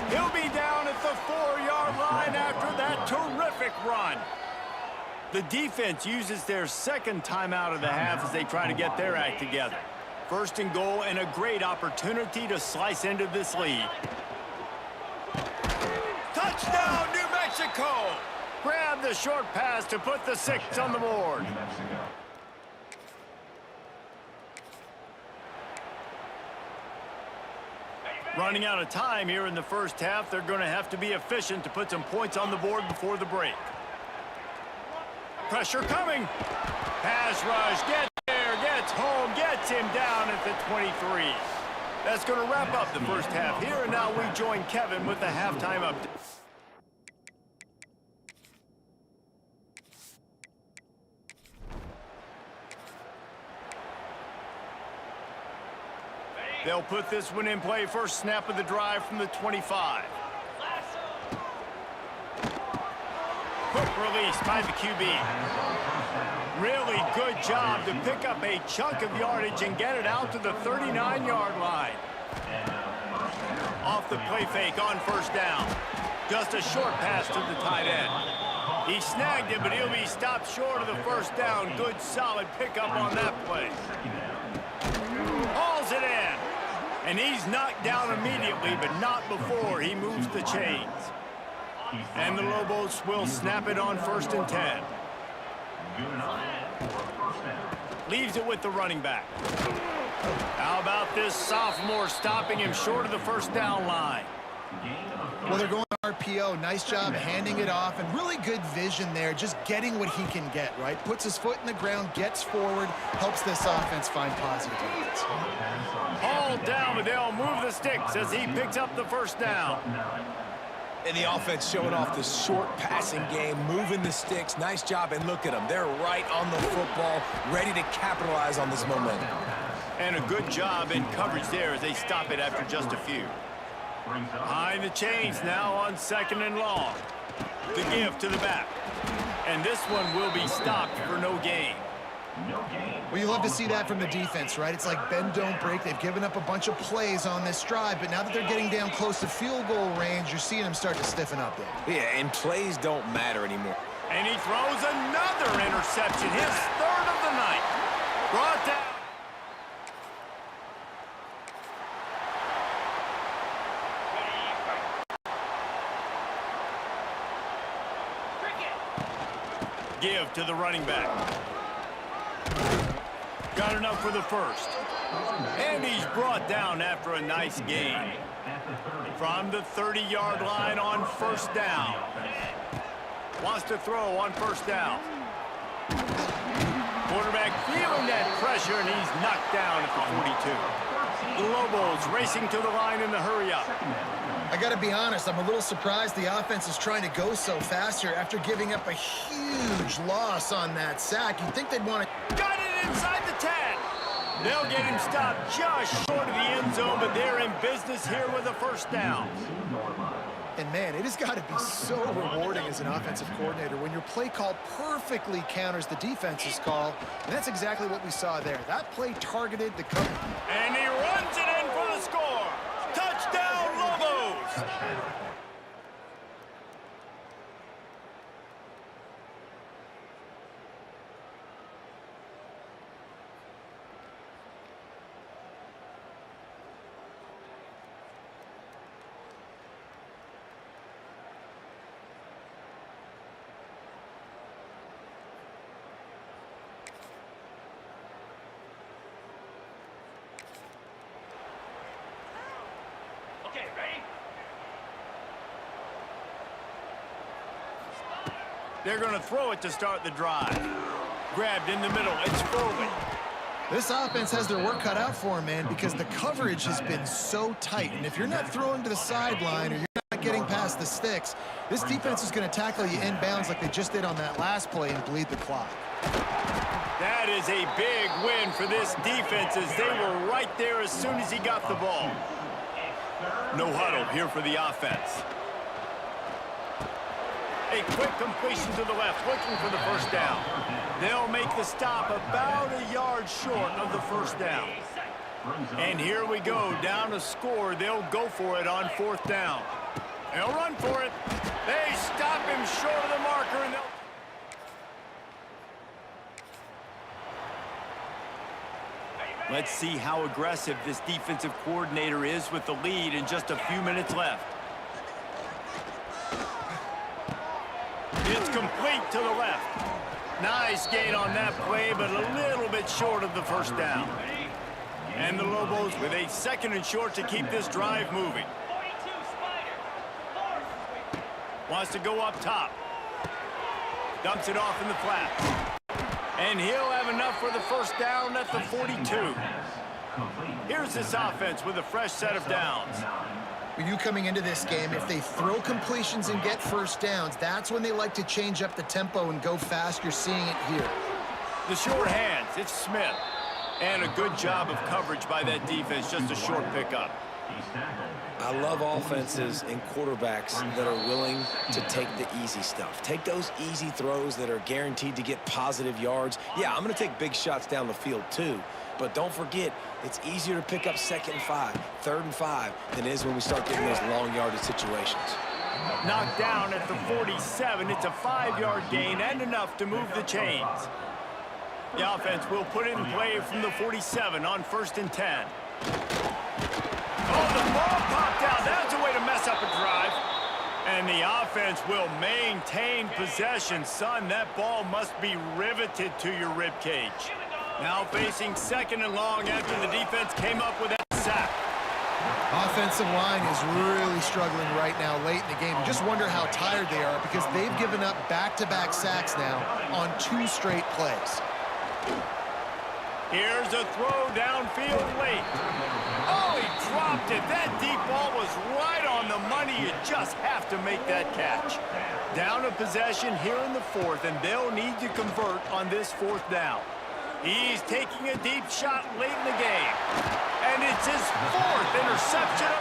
He'll be down at the 4-yard line after that terrific run. The defense uses their second timeout of the half as they try to get their act together. First and goal, and a great opportunity to slice into this lead. Touchdown, New Mexico! Grab the short pass to put the 6 on the board. Running out of time here in the first half. They're going to have to be efficient to put some points on the board before the break. Pressure coming. Pass rush. Gets there. Gets home. Gets him down at the 23. That's going to wrap up the first half here. And now we join Kevin with the halftime update. They'll put this one in play. First snap of the drive from the 25. Quick release by the QB. Really good job to pick up a chunk of yardage and get it out to the 39-yard line. Off the play fake on first down. Just a short pass to the tight end. He snagged it, but he'll be stopped short of the first down. Good, solid pickup on that play. Hauls it in. And he's knocked down immediately, but not before he moves the chains. And the Lobos will snap it on first and 10. Leaves it with the running back. How about this sophomore stopping him short of the first down line? Well, they're going RPO. Nice job handing it off, and really good vision there, just getting what he can get, right? Puts his foot in the ground, gets forward, helps this offense find positive yards. All down, but they'll move the sticks as he picks up the first down. And the offense showing off the short passing game, moving the sticks. Nice job, and look at them. They're right on the football, ready to capitalize on this momentum. And a good job in coverage there as they stop it after just a few. Behind the chains now on second and long. The give to the back. And this one will be stopped for no gain. No gain. Well, you love to see that from the defense, right? It's like bend, don't break. They've given up a bunch of plays on this drive, but now that they're getting down close to field goal range, you're seeing them start to stiffen up there. Yeah, and plays don't matter anymore. And he throws another interception, his third of the night. Brought down. Give to the running back. Got enough for the first. And he's brought down after a nice gain. From the 30-yard line on first down. Wants to throw on first down. Quarterback feeling that pressure, and he's knocked down at the 42. The Lobos racing to the line in the hurry-up. I got to be honest, I'm a little surprised the offense is trying to go so fast here after giving up a huge loss on that sack. You'd think they'd want to... Got it inside the 10. They'll get him stopped just short of the end zone, but they're in business here with a first down. And man, it has got to be so rewarding as an offensive coordinator when your play call perfectly counters the defense's call. And that's exactly what we saw there. That play targeted the cover. And he runs it in for the score. Touchdown, Lobos! Okay, ready? They're going to throw it to start the drive. Grabbed in the middle. It's forward. This offense has their work cut out for them, man, because the coverage has been so tight. And if you're not throwing to the sideline or you're not getting past the sticks, this defense is going to tackle you inbounds like they just did on that last play and bleed the clock. That is a big win for this defense as they were right there as soon as he got the ball. No huddle here for the offense. A quick completion to the left, looking for the first down. They'll make the stop about a yard short of the first down. And here we go, down a score. They'll go for it on fourth down. They'll run for it. They stop him short of the marker, and they'll... Let's see how aggressive this defensive coordinator is with the lead and just a few minutes left. It's complete to the left. Nice gain on that play, but a little bit short of the first down. And the Lobos with a second and short to keep this drive moving. 42, Spider. Wants to go up top. Dumps it off in the flat. And he'll have enough for the first down at the 42. Here's this offense with a fresh set of downs. For you coming into this game, if they throw completions and get first downs, that's when they like to change up the tempo and go fast. You're seeing it here. The short hands, it's Smith. And a good job of coverage by that defense, just a short pickup. I love offenses and quarterbacks that are willing to take the easy stuff. Take those easy throws that are guaranteed to get positive yards. Yeah, I'm going to take big shots down the field too. But don't forget, it's easier to pick up 2nd and 5, 3rd and 5 than it is when we start getting those long yardage situations. Knocked down at the 47. It's a 5-yard gain and enough to move the chains. The offense will put it in play from the 47 on 1st and 10. Oh, the ball popped out. That's a way to mess up a drive. And the offense will maintain possession. Son, that ball must be riveted to your rib cage. Now facing 2nd and long after the defense came up with that sack. Offensive line is really struggling right now late in the game. You just wonder how tired they are because they've given up back-to-back sacks now on 2 straight plays. Here's a throw downfield late. Oh, he dropped it. That deep ball was right on the money. You just have to make that catch. Down a possession here in the 4th, and they'll need to convert on this 4th down. He's taking a deep shot late in the game. And it's his 4th interception.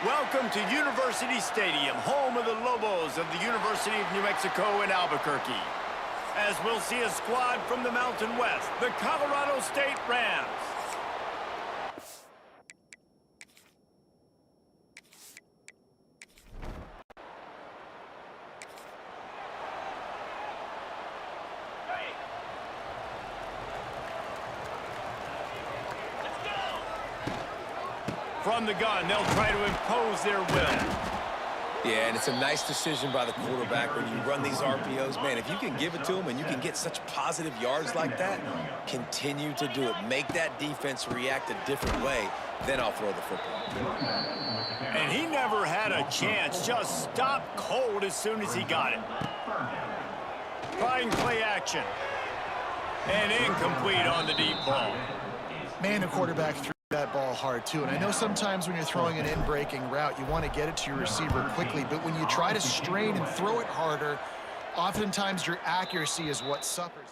Welcome to University Stadium, home of the Lobos of the University of New Mexico in Albuquerque. As we'll see a squad from the Mountain West, the Colorado State Rams. From the gun, they'll try to impose their will. Yeah, and it's a nice decision by the quarterback when you run these RPOs. Man, if you can give it to them and you can get such positive yards like that, continue to do it. Make that defense react a different way, then I'll throw the football. And he never had a chance. Just stopped cold as soon as he got it. Trying play action. And incomplete on the deep ball. Man, the quarterback threw that ball hard too, and I know sometimes when you're throwing an in-breaking route, you want to get it to your receiver quickly, but when you try to strain and throw it harder, oftentimes your accuracy is what suffers.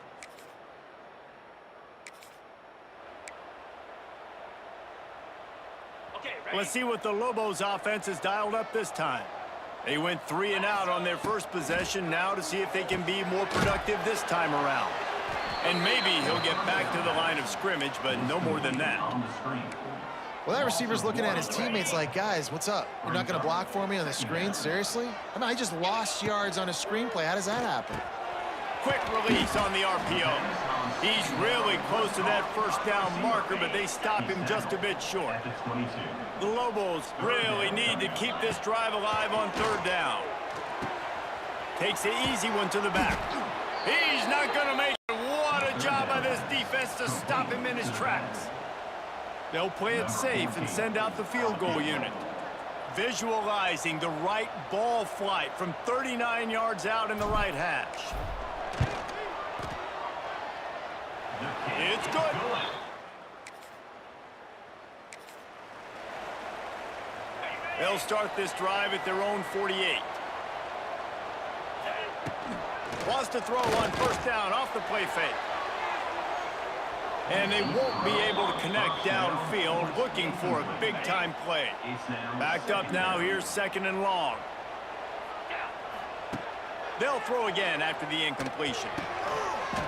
Okay, ready? Let's see what the Lobos offense has dialed up this time. They went 3 and out on their first possession, now to see if they can be more productive this time around. And maybe he'll get back to the line of scrimmage, but no more than that. Well, that receiver's looking at his teammates like, guys, what's up? You're not going to block for me on the screen? Seriously? I mean, I just lost yards on a screenplay. How does that happen? Quick release on the RPO. He's really close to that first down marker, but they stop him just a bit short. The Lobos really need to keep this drive alive on 3rd down. Takes the easy one to the back. He's not going to make it. What a job by this defense to stop him in his tracks. They'll play it safe and send out the field goal unit. Visualizing the right ball flight from 39 yards out in the right hash. It's good. They'll start this drive at their own 48. Wants to throw on 1st down off the play fake. And they won't be able to connect downfield, looking for a big-time play. Backed up now, here's 2nd and long. They'll throw again after the incompletion.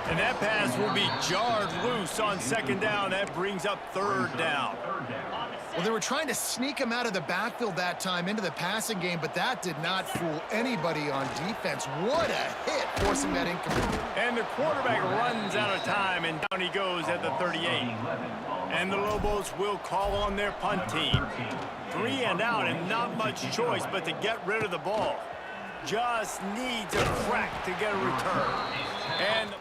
And that pass will be jarred loose on 2nd down. That brings up 3rd down. Well, they were trying to sneak him out of the backfield that time into the passing game, but that did not fool anybody on defense. What a hit, forcing that incomplete. And the quarterback runs out of time, and down he goes at the 38. And the Lobos will call on their punt team. 3 and out, and not much choice but to get rid of the ball. Just needs a crack to get a return. And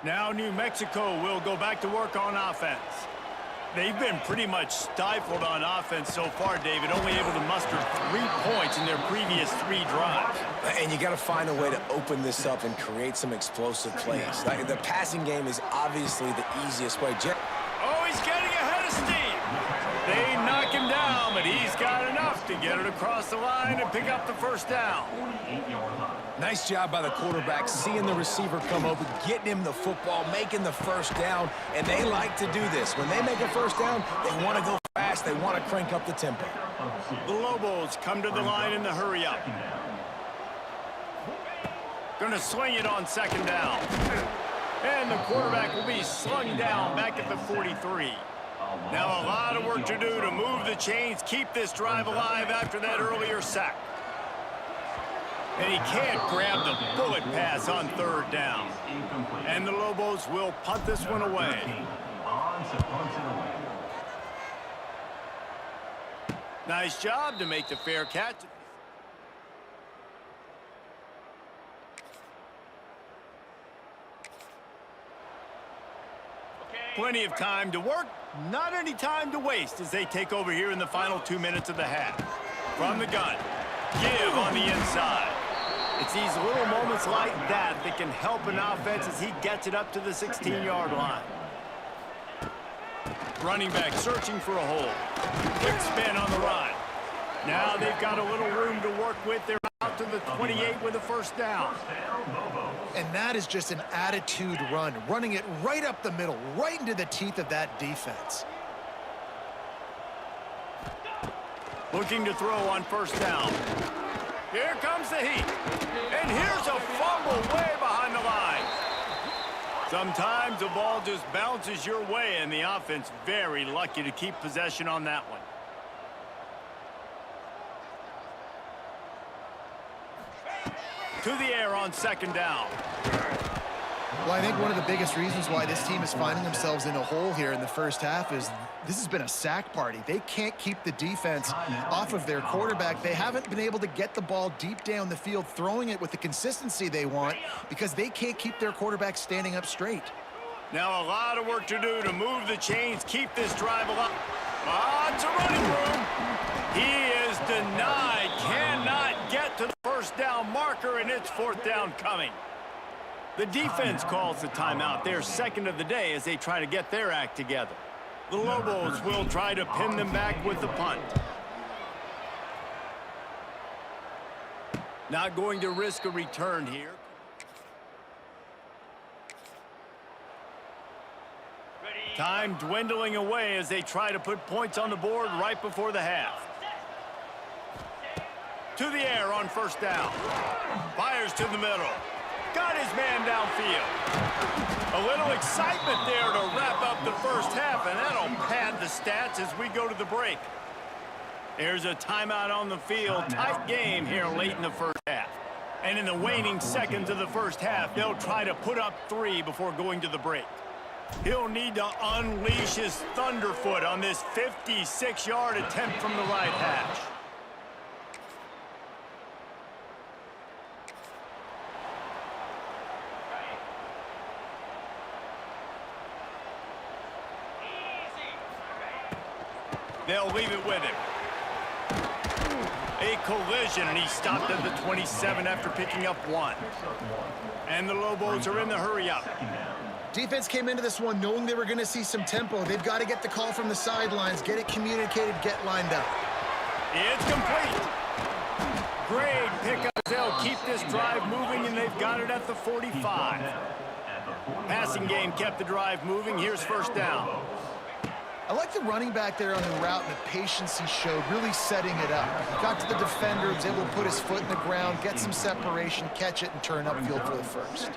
now New Mexico will go back to work on offense. They've been pretty much stifled on offense so far, David, only able to muster 3 points in their previous 3 drives. And you got to find a way to open this up and create some explosive plays. Like, the passing game is obviously the easiest way. Oh, he's getting ahead of steam. They knock him down, but he's got enough to get it across the line and pick up the 1st down. Nice job by the quarterback, seeing the receiver come open, getting him the football, making the 1st down, and they like to do this. When they make a 1st down, they want to go fast. They want to crank up the tempo. The Lobos come to the line in the hurry-up. Going to swing it on 2nd down. And the quarterback will be slung down back at the 43. Now a lot of work to do to move the chains, keep this drive alive after that earlier sack. And he can't grab the bullet pass on 3rd down. And the Lobos will punt this one away. Nice job to make the fair catch. Plenty of time to work, not any time to waste as they take over here in the final 2 minutes of the half. From the gun, give on the inside. It's these little moments like that that can help an offense as he gets it up to the 16-yard line. Running back searching for a hole. Quick spin on the run. Now they've got a little room to work with. They're out to the 28 with a first down. And that is just an attitude run, running it right up the middle, right into the teeth of that defense. Looking to throw on first down. Here comes the heat. And here's a fumble way behind the line. Sometimes the ball just bounces your way, and the offense very lucky to keep possession on that one. To the air on second down. Well, I think one of the biggest reasons why this team is finding themselves in a hole here in the first half is this has been a sack party. They can't keep the defense off of their quarterback. They haven't been able to get the ball deep down the field, throwing it with the consistency they want because they can't keep their quarterback standing up straight. Now a lot of work to do to move the chains, keep this drive alive. Lots of running room. He is denied, cannot get to the first down marker, and it's fourth down coming. The defense calls the timeout, their second of the day, as they try to get their act together. The Lobos will try to pin them back with the punt. Not going to risk a return here. Time dwindling away as they try to put points on the board right before the half. To the air on first down. Fires to the middle. Got his man downfield. A little excitement there to wrap up the first half, and that'll pad the stats as we go to the break. There's a timeout on the field. Tight game here late in the first half. And in the waning seconds of the first half, they'll try to put up 3 before going to the break. He'll need to unleash his thunderfoot on this 56-yard attempt from the right hash. They'll leave it with him. A collision, and he stopped at the 27 after picking up 1. And the Lobos are in the hurry-up. Defense came into this one knowing they were going to see some tempo. They've got to get the call from the sidelines, get it communicated, get lined up. It's complete. Great pickup. They'll keep this drive moving, and they've got it at the 45. Passing game kept the drive moving. Here's first down. I like the running back there on the route and the patience he showed, really setting it up. Got to the defender, was able to put his foot in the ground, get some separation, catch it, and turn upfield for the first.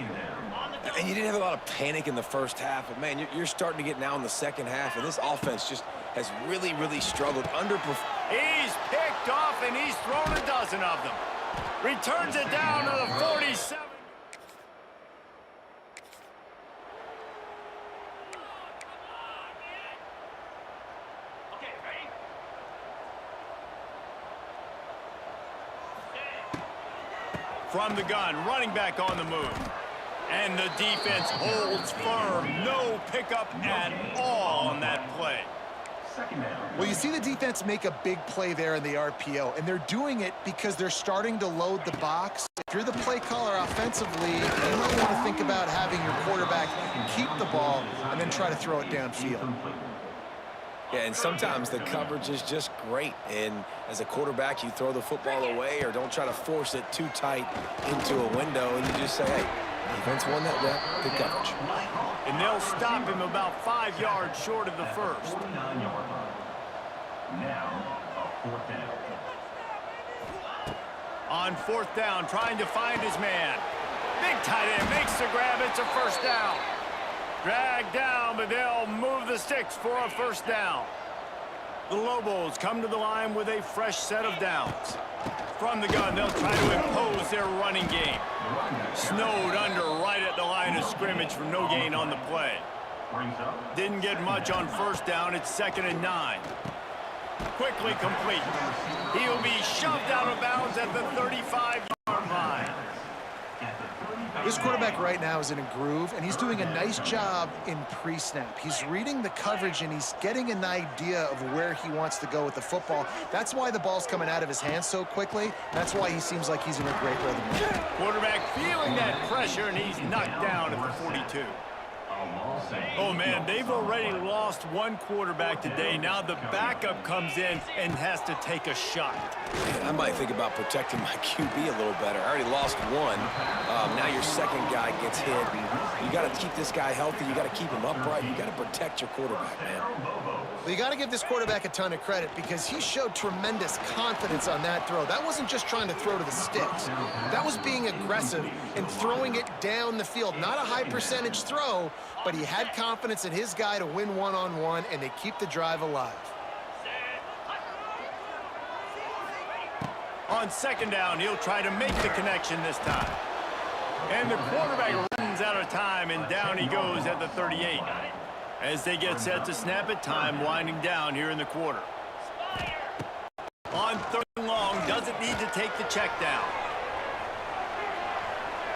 And you didn't have a lot of panic in the first half, but, man, you're starting to get now in the second half, and this offense just has really, really struggled. He's picked off, and he's thrown a dozen of them. Returns it down to the 47. From the gun, running back on the move. And the defense holds firm. No pickup at all on that play. Well, you see the defense make a big play there in the RPO, and they're doing it because they're starting to load the box. If you're the play caller offensively, you might want to think about having your quarterback keep the ball and then try to throw it downfield. Yeah, and sometimes the coverage is just great. And as a quarterback, you throw the football away or don't try to force it too tight into a window, and you just say, hey, defense won that rep, good coverage. And they'll stop him about 5 yards short of the first. Now, a fourth down. On fourth down, trying to find his man. Big tight end makes the grab. It's a first down. Dragged down, but they'll move the sticks for a first down. The Lobos come to the line with a fresh set of downs. From the gun, they'll try to impose their running game. Snowed under right at the line of scrimmage for no gain on the play. Didn't get much on first down. It's 2nd and 9. Quickly complete. He'll be shoved out of bounds at the 35-yard line. This quarterback right now is in a groove, and he's doing a nice job in pre-snap. He's reading the coverage, and he's getting an idea of where he wants to go with the football. That's why the ball's coming out of his hands so quickly. That's why he seems like he's in a great rhythm. Quarterback feeling that pressure, and he's knocked down at the 42. Oh, man, they've already lost one quarterback today. Now the backup comes in and has to take a shot. I might think about protecting my QB a little better. I already lost one. Now your second guy gets hit. You got to keep this guy healthy. You got to keep him upright. You got to protect your quarterback, man. Well, you got to give this quarterback a ton of credit because he showed tremendous confidence on that throw. That wasn't just trying to throw to the sticks. That was being aggressive and throwing it down the field. Not a high percentage throw, but he had confidence in his guy to win one-on-one, and they keep the drive alive. On second down, he'll try to make the connection this time. And the quarterback runs out of time, and down he goes at the 38. As they get set to snap it, time winding down here in the quarter. On third and long, doesn't need to take the check down.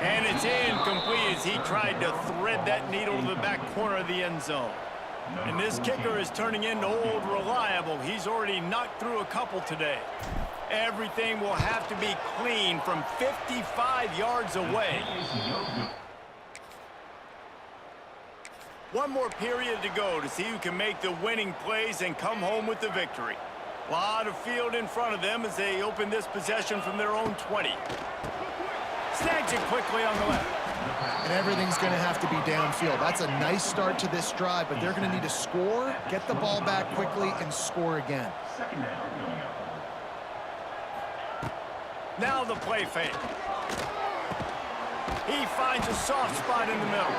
And it's incomplete as he tried to thread that needle to the back corner of the end zone. And this kicker is turning into old reliable. He's already knocked through a couple today. Everything will have to be clean from 55 yards away. One more period to go to see who can make the winning plays and come home with the victory. A lot of field in front of them as they open this possession from their own 20. Snags it quickly on the left. And everything's going to have to be downfield. That's a nice start to this drive, but they're going to need to score, get the ball back quickly, and score again. Second down coming up. Now the play fake. He finds a soft spot in the middle.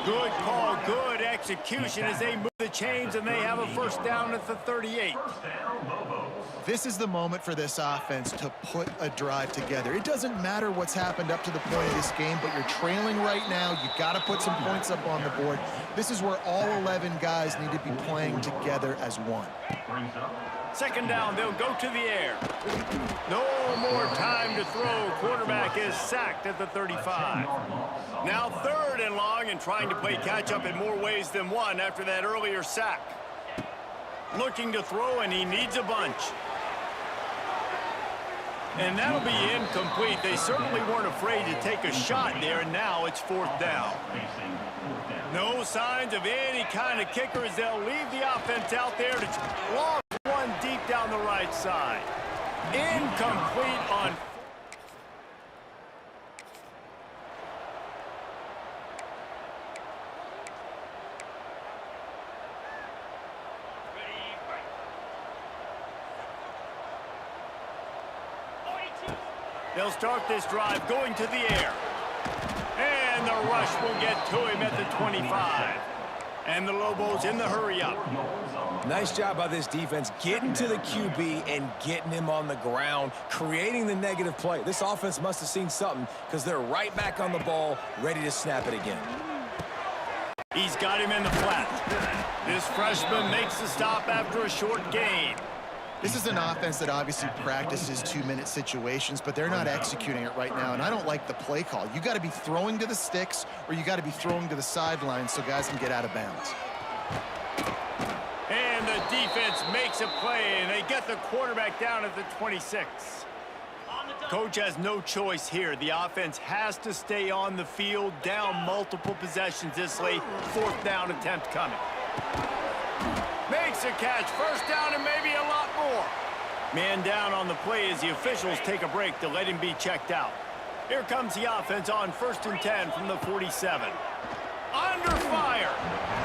Good call, good execution as they move the chains, and they have a first down at the 38. This is the moment for this offense to put a drive together. It doesn't matter what's happened up to the point of this game, but you're trailing right now. You've got to put some points up on the board. This is where all 11 guys need to be playing together as one. Second down, they'll go to the air. No more time to throw. Quarterback is sacked at the 35. Now third and long and trying to play catch-up in more ways than one after that earlier sack. Looking to throw, and he needs a bunch. And that'll be incomplete. They certainly weren't afraid to take a shot there, and now it's fourth down. No signs of any kind of kickers. They'll leave the offense out there to lost one deep down the right side. Incomplete on... They'll start this drive going to the air. And the rush will get to him at the 25. And the Lobos in the hurry-up. Nice job by this defense getting to the QB and getting him on the ground, creating the negative play. This offense must have seen something because they're right back on the ball, ready to snap it again. He's got him in the flat. This freshman makes the stop after a short gain. This is an offense that obviously practices two-minute situations, but they're not executing it right now, and I don't like the play call. You got to be throwing to the sticks, or you got to be throwing to the sidelines so guys can get out of bounds. And the defense makes a play, and they get the quarterback down at the 26. Coach has no choice here. The offense has to stay on the field, down multiple possessions this late. Fourth down attempt coming. Makes a catch, first down and maybe a lot more. Man down on the play as the officials take a break to let him be checked out. Here comes the offense on 1st and 10 from the 47. Under fire.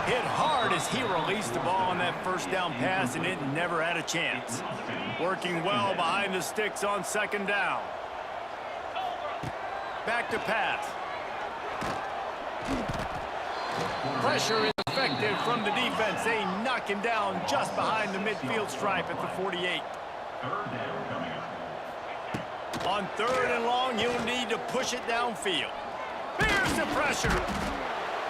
Hit hard as he released the ball on that first down pass, and it never had a chance. Working well behind the sticks on second down. Back to pass. Pressure is effective from the defense. They knock him down just behind the midfield stripe at the 48. Third down coming up. On third and long, he'll need to push it downfield. Here's the pressure.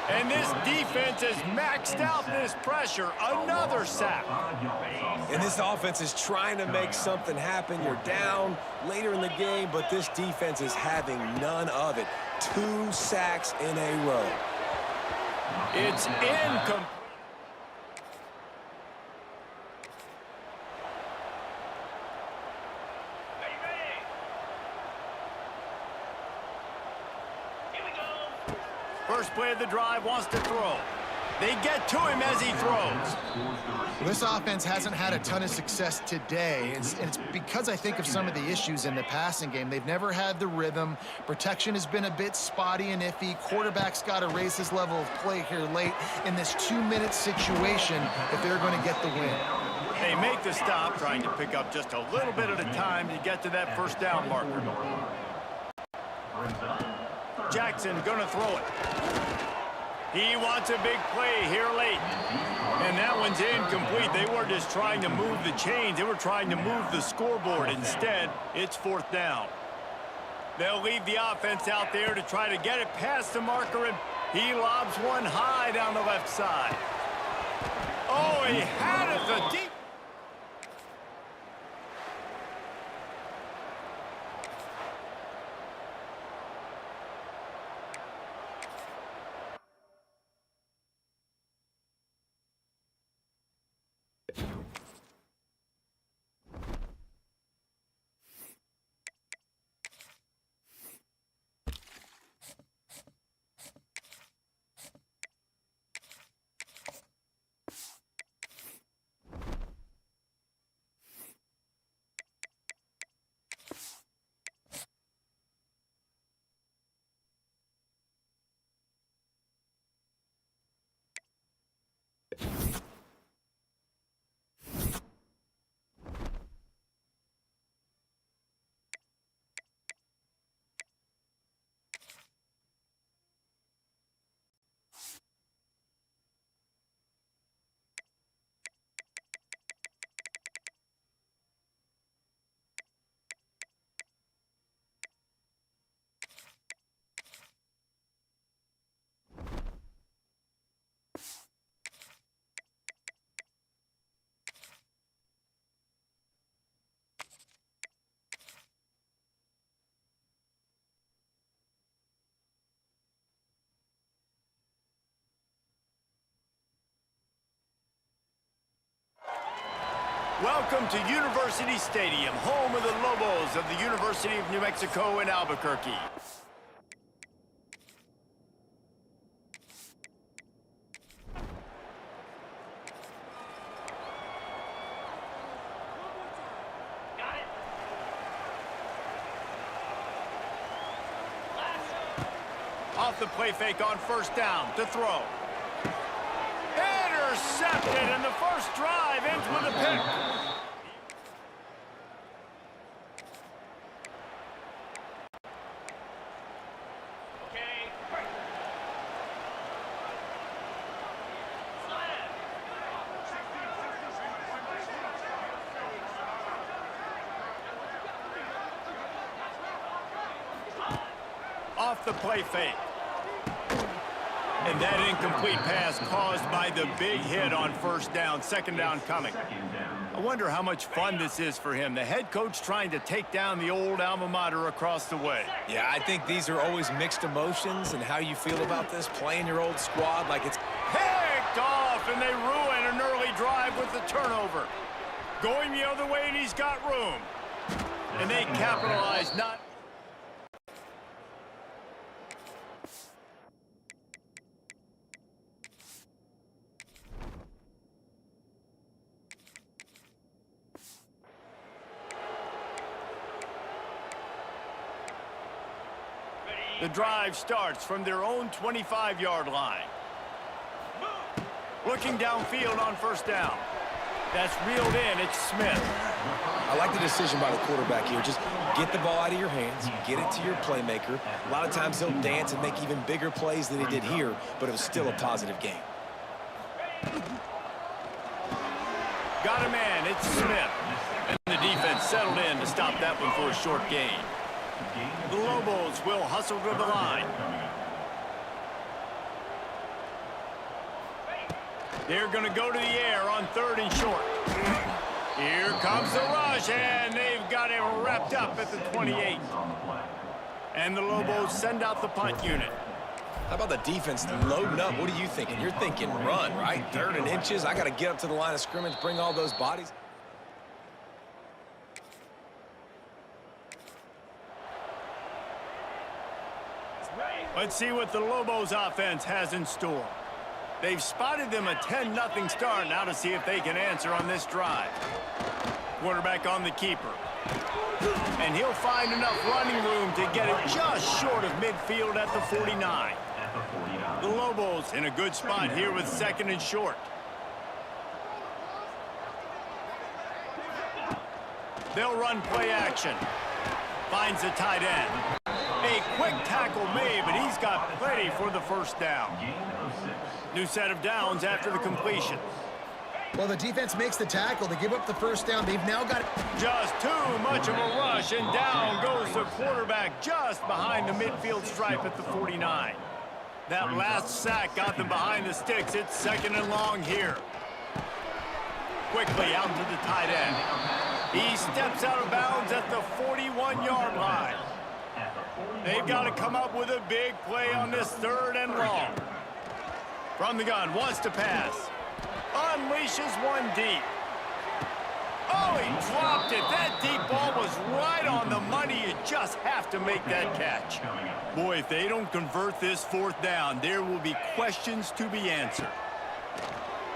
And this defense has maxed out this pressure. Another sack. And this offense is trying to make something happen. You're down later in the game, but this defense is having none of it. 2 sacks in a row. It's incomplete. First play of the drive, wants to throw. They get to him as he throws. This offense hasn't had a ton of success today, and it's because I think of some of the issues in the passing game. They've never had the rhythm. Protection has been a bit spotty and iffy. Quarterback's got to raise his level of play here late in this 2-minute situation if they're going to get the win. They make the stop, trying to pick up just a little bit at a time to get to that first down marker. Jackson gonna throw it. He wants a big play here late. And that one's incomplete. They weren't just trying to move the chains. They were trying to move the scoreboard. Instead, it's fourth down. They'll leave the offense out there to try to get it past the marker, and he lobs one high down the left side. Oh, he had it the deep. Welcome to University Stadium, home of the Lobos of the University of New Mexico in Albuquerque. Got it. Off the play fake on first down to throw. Intercepted, and the first drive ends with a pick. Okay. Break. Slam. Off the play fake. And that incomplete pass caused by the big hit on first down, second down coming. I wonder how much fun this is for him. The head coach trying to take down the old alma mater across the way. Yeah, I think these are always mixed emotions and how you feel about this, playing your old squad like it's... Picked off, and they ruin an early drive with the turnover. Going the other way, and he's got room. And they capitalize not... The drive starts from their own 25-yard line. Looking downfield on first down. That's reeled in. It's Smith. I like the decision by the quarterback here. Just get the ball out of your hands, get it to your playmaker. A lot of times he'll dance and make even bigger plays than he did here, but it was still a positive game. Got a man. It's Smith. And the defense settled in to stop that one for a short gain. The Lobos will hustle to the line. They're going to go to the air on third and short. Here comes the rush, and they've got it wrapped up at the 28. And the Lobos send out the punt unit. How about the defense loading up? What are you thinking? You're thinking run, right? Third and inches. I got to get up to the line of scrimmage, bring all those bodies. Let's see what the Lobos offense has in store. They've spotted them a 10-0 start. Now to see if they can answer on this drive. Quarterback on the keeper. And he'll find enough running room to get it just short of midfield at the 49. The Lobos in a good spot here with 2nd and short. They'll run play action. Finds the tight end. A quick tackle made, but he's got plenty for the first down. New set of downs after the completion. Well, the defense makes the tackle to give up the first down. They've now got it. Just too much of a rush, and down goes the quarterback just behind the midfield stripe at the 49. That last sack got them behind the sticks. It's 2nd and long here. Quickly out to the tight end. He steps out of bounds at the 41-yard line. They've got to come up with a big play on this 3rd and long. From the gun, wants to pass. Unleashes one deep. Oh, he dropped it. That deep ball was right on the money. You just have to make that catch. Boy, if they don't convert this 4th down, there will be questions to be answered.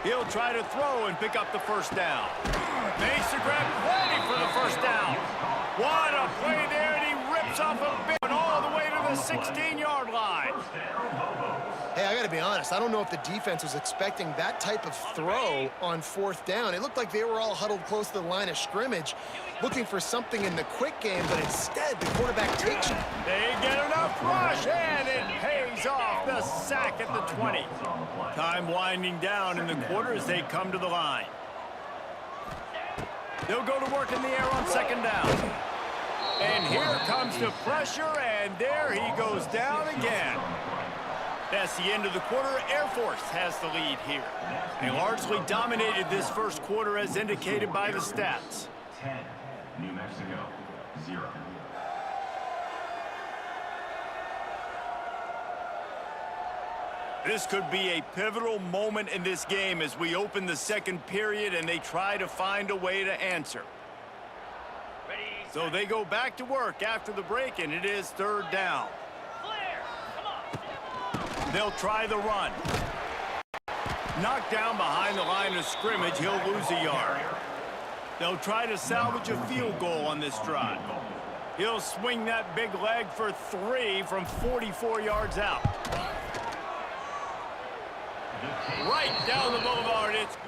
He'll try to throw and pick up the first down. Makes the grab, plenty for the first down. What a play there, and he rips off a big one all the way to the 16-yard line. Hey, I got to be honest. I don't know if the defense was expecting that type of throw on 4th down. It looked like they were all huddled close to the line of scrimmage, looking for something in the quick game, but instead the quarterback takes it. They get enough rush, and it pays off. The sack at the 20. Time winding down in the quarter as they come to the line. They'll go to work in the air on 2nd down. And here comes the pressure, and there he goes down again. That's the end of the quarter. Air Force has the lead here. They largely dominated this first quarter as indicated by the stats. 10, New Mexico, 0. This could be a pivotal moment in this game as we open the 2nd period and they try to find a way to answer. So they go back to work after the break, and it is 3rd down. They'll try the run. Knocked down behind the line of scrimmage, he'll lose a yard. They'll try to salvage a field goal on this drive. He'll swing that big leg for 3 from 44 yards out. Right down the boulevard, it's good.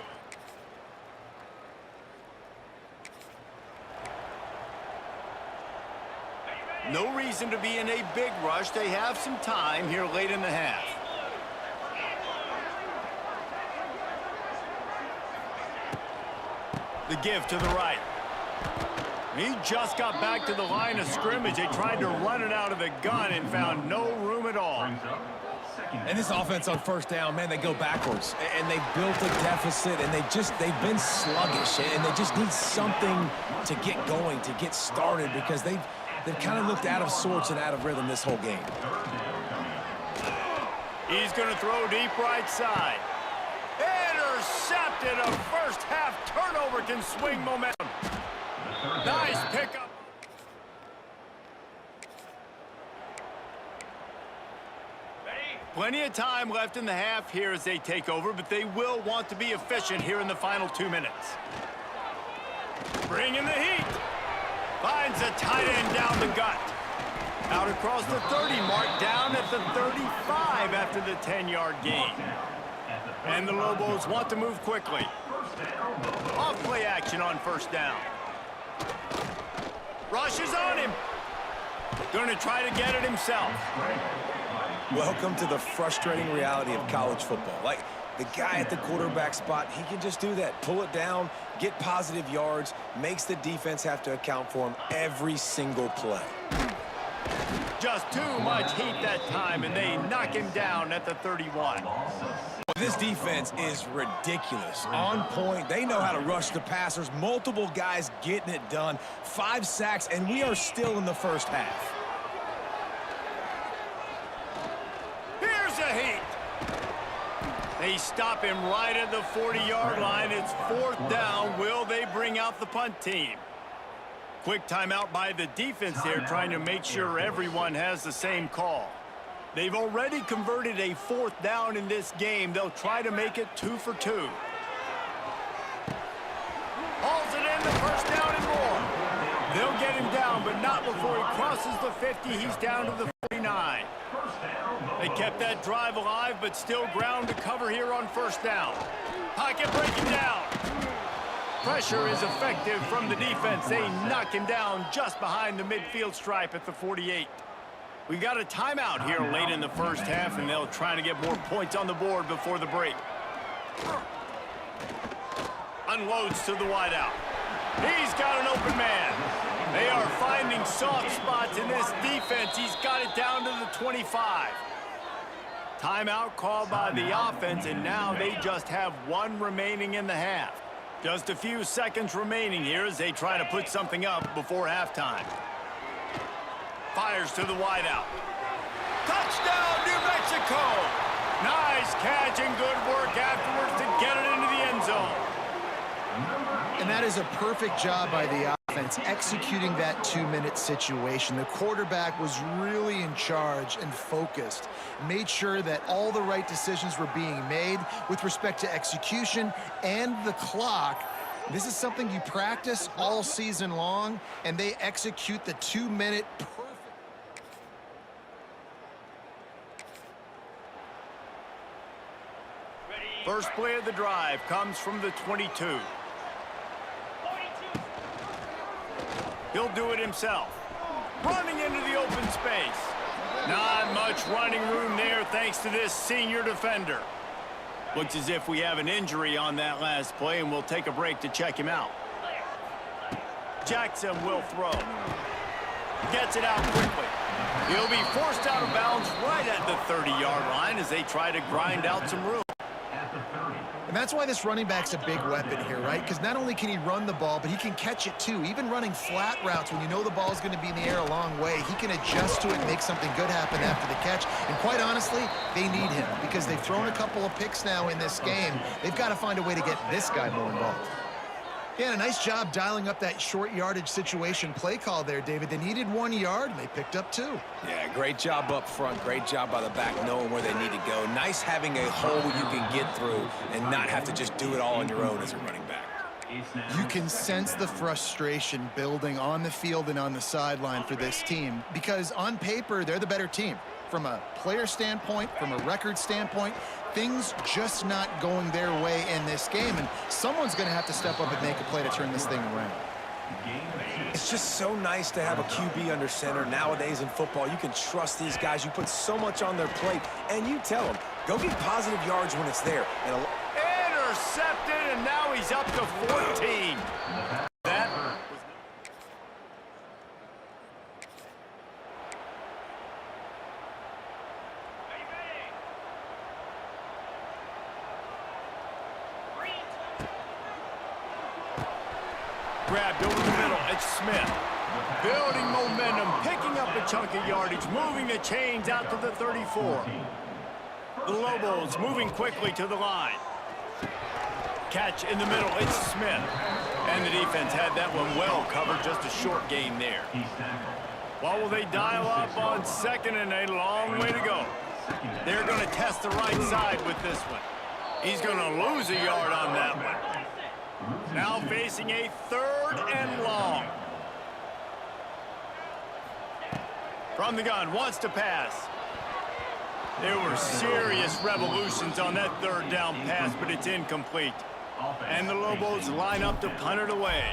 No reason to be in a big rush. They have some time here late in the half. The give to the right. He just got back to the line of scrimmage. They tried to run it out of the gun and found no room at all. And this offense on 1st down, man, they go backwards. And they built a deficit, and they've been sluggish. And they just need something to get going, to get started, because they've kind of looked out of sorts and out of rhythm this whole game. He's going to throw deep right side. Intercepted. A first half turnover can swing momentum. Nice pickup. Plenty of time left in the half here as they take over, but they will want to be efficient here in the final 2 minutes. Bringing the heat. Finds a tight end down the gut. Out across the 30 mark, down at the 35 after the 10-yard gain. And the Lobos want to move quickly. Off play action on 1st down. Rushes on him. Going to try to get it himself. Welcome to the frustrating reality of college football. Like, the guy at the quarterback spot, he can just do that. Pull it down, get positive yards, makes the defense have to account for him every single play. Just too much heat that time, and they knock him down at the 31. This defense is ridiculous. On point. They know how to rush the passers. Multiple guys getting it done. 5 sacks, and we are still in the first half. Here's a heat. They stop him right at the 40-yard line. It's 4th down. Will they bring out the punt team? Quick timeout by the defense there, trying to make sure everyone has the same call. They've already converted a 4th down in this game. They'll try to make it 2 for 2. Hauls it in, the first down and more. They'll get him down, but not before he crosses the 50. He's down to the 49. They kept that drive alive, but still ground to cover here on 1st down. Pocket breaking down. Pressure is effective from the defense. They knock him down just behind the midfield stripe at the 48. We got a timeout here late in the 1st half, and they'll try to get more points on the board before the break. Unloads to the wideout. He's got an open man. They are finding soft spots in this defense. He's got it down to the 25. Timeout called by the offense, and now they just have 1 remaining in the half. Just a few seconds remaining here as they try to put something up before halftime. Fires to the wideout. Touchdown, New Mexico! Nice catch and good work afterwards to get it into the end zone. And that is a perfect job by the offense, executing that 2-minute situation. The quarterback was really in charge and focused, made sure that all the right decisions were being made with respect to execution and the clock. This is something you practice all season long, and they execute the 2-minute perfect. First play of the drive comes from the 22. He'll do it himself. Running into the open space. Not much running room there thanks to this senior defender. Looks as if we have an injury on that last play, and we'll take a break to check him out. Jackson will throw. Gets it out quickly. He'll be forced out of bounds right at the 30-yard line as they try to grind out some room. And that's why this running back's a big weapon here, right? Because not only can he run the ball, but he can catch it too. Even running flat routes when you know the ball's going to be in the air a long way, he can adjust to it and make something good happen after the catch. And quite honestly, they need him because they've thrown a couple of picks now in this game. They've got to find a way to get this guy more involved. Yeah, and a nice job dialing up that short yardage situation play call there, David. They needed 1 yard, and they picked up 2. Yeah, great job up front. Great job by the back knowing where they need to go. Nice having a hole you can get through and not have to just do it all on your own as a running back. You can sense the frustration building on the field and on the sideline for this team because on paper, they're the better team. From a player standpoint, from a record standpoint, things just not going their way in this game, and someone's going to have to step up and make a play to turn this thing around. It's just so nice to have a QB under center. Nowadays in football, you can trust these guys. You put so much on their plate, and you tell them, go get positive yards when it's there. And intercepted, and now he's up to 14. That was... Grabbed over the middle. It's Smith. Building momentum, picking up a chunk of yardage, moving the chains out to the 34. The Lobos moving quickly to the line. Catch in the middle. It's Smith. And the defense had that one well covered. Just a short gain there. Well, will they dial up on 2nd and a long way to go? They're going to test the right side with this one. He's going to lose a yard on that one. Now facing a 3rd and long. From the gun, wants to pass. There were serious revolutions on that 3rd down pass, but it's incomplete. And the Lobos line up to punt it away.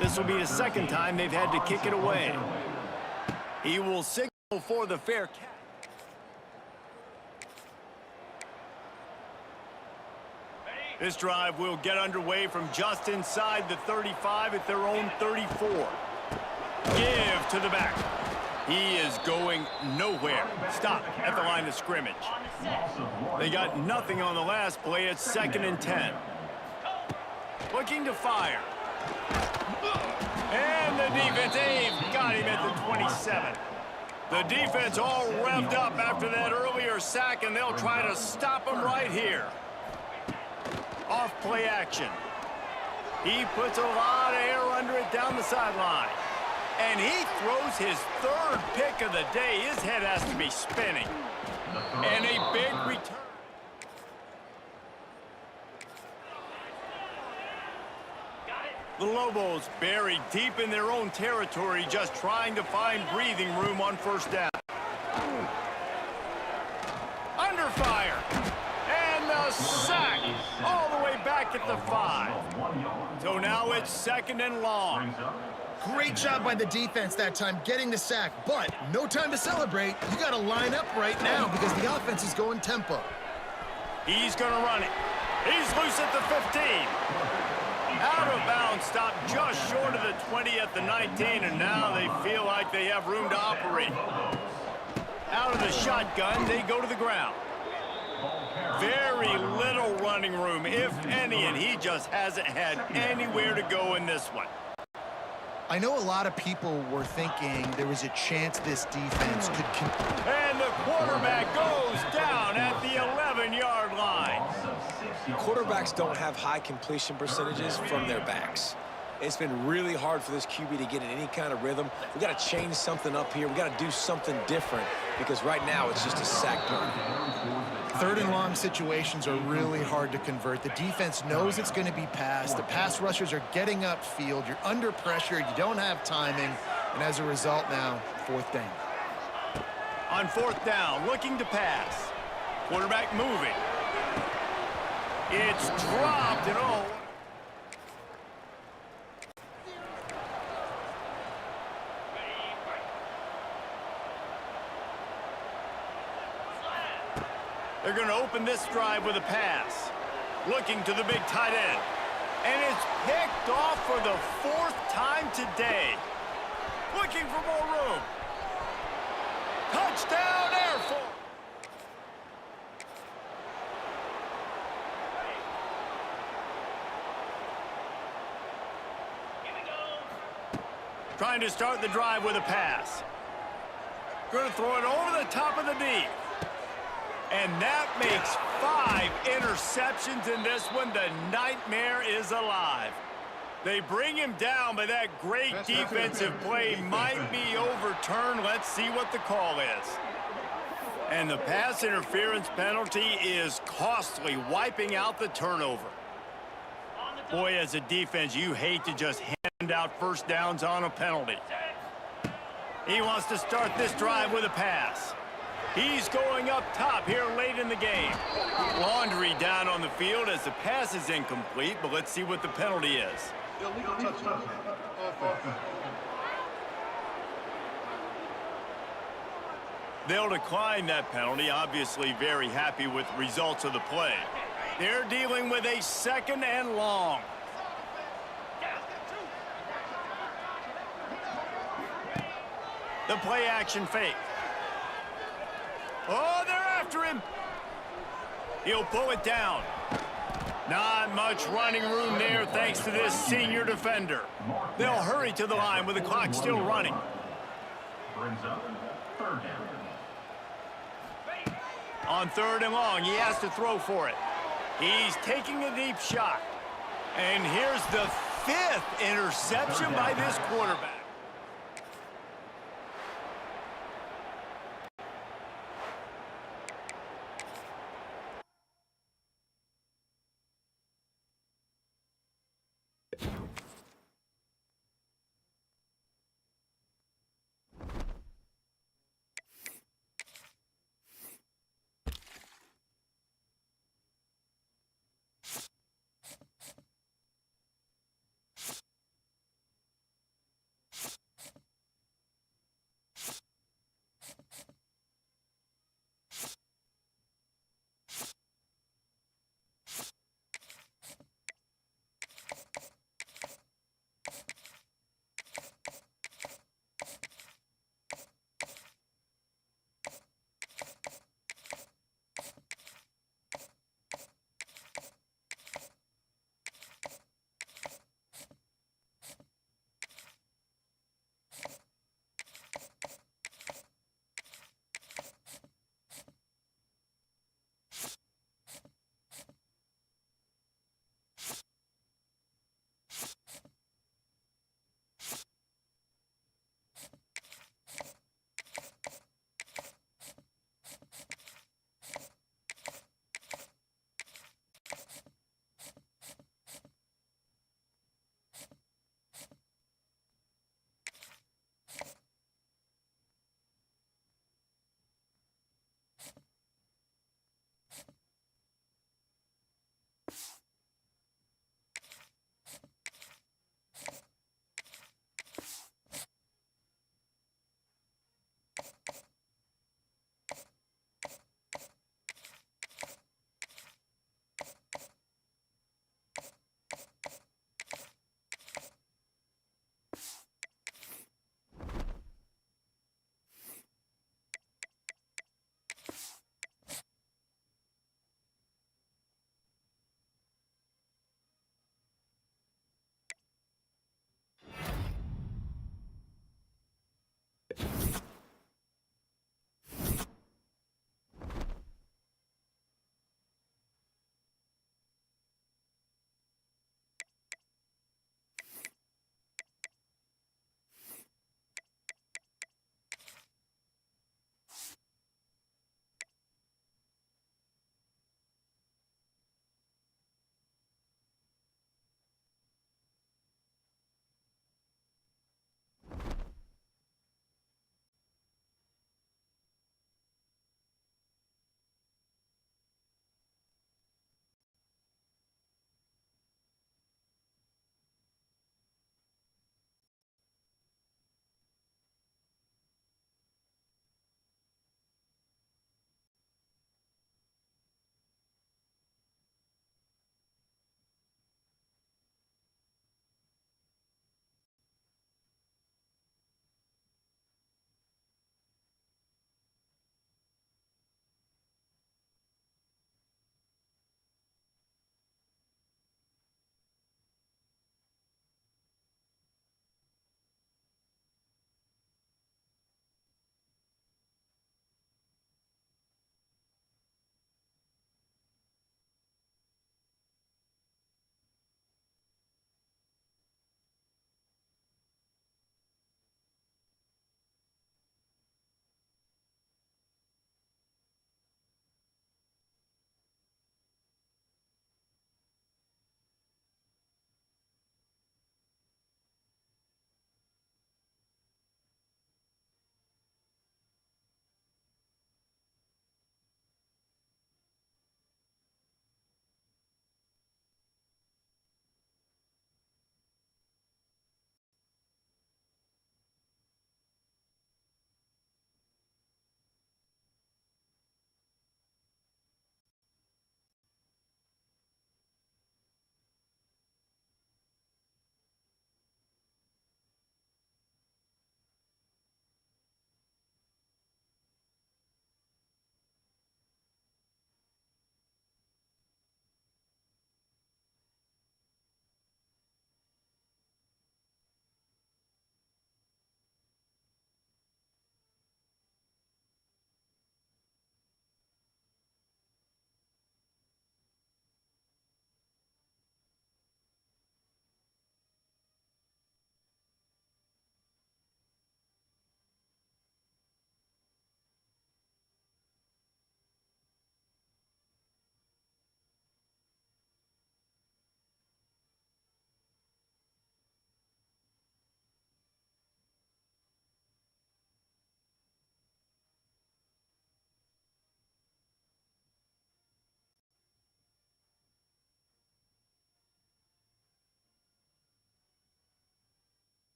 This will be the 2nd time they've had to kick it away. He will signal for the fair catch. This drive will get underway from just inside the 35 at their own 34. Give to the back. He is going nowhere. Stop at the line of scrimmage. They got nothing on the last play. It's 2nd and 10. Looking to fire. And the defense, they've got him at the 27. The defense all revved up after that earlier sack, and they'll try to stop him right here. Off play action. He puts a lot of air under it down the sideline. And he throws his third pick of the day. His head has to be spinning. And a big return. The Lobos buried deep in their own territory, just trying to find breathing room on first down. Under fire. And the sack all the way back at the 5. So now it's second and long. Great job by the defense that time getting the sack, but no time to celebrate. You got to line up right now because the offense is going tempo. He's going to run it. He's loose at the 15. Out of bounds, stopped just short of the 20 at the 19, and now they feel like they have room to operate. Out of the shotgun, they go to the ground. Very little running room, if any, and he just hasn't had anywhere to go in this one. I know a lot of people were thinking there was a chance this defense could... And the quarterback goes down at the 11-yard line. Quarterbacks don't have high completion percentages from their backs. It's been really hard for this QB to get in any kind of rhythm. We got to change something up here. We got to do something different because right now it's just a sack punt. Third and long situations are really hard to convert. The defense knows it's going to be passed. The pass rushers are getting upfield. You're under pressure. You don't have timing. And as a result now, fourth down. On fourth down, looking to pass. Quarterback moving. It's dropped and all. They're going to open this drive with a pass. Looking to the big tight end. And it's picked off for the fourth time today. Looking for more room. Touchdown, Air Force. Trying to start the drive with a pass. Going to throw it over the top of the D. And that makes 5 interceptions in this one. The nightmare is alive. They bring him down, but that great defensive play might be overturned. Let's see what the call is. And the pass interference penalty is costly, wiping out the turnover. Boy, as a defense, you hate to just hand out first downs on a penalty. He wants to start this drive with a pass. He's going up top here late in the game. Laundry down on the field as the pass is incomplete, but let's see what the penalty is. They'll decline that penalty, obviously very happy with the results of the play. They're dealing with a second and long. The play action fake. Oh, they're after him. He'll pull it down. Not much running room there thanks to this senior defender. They'll hurry to the line with the clock still running. Brings up third down. On third and long, he has to throw for it. He's taking a deep shot. And here's the 5th interception by this quarterback.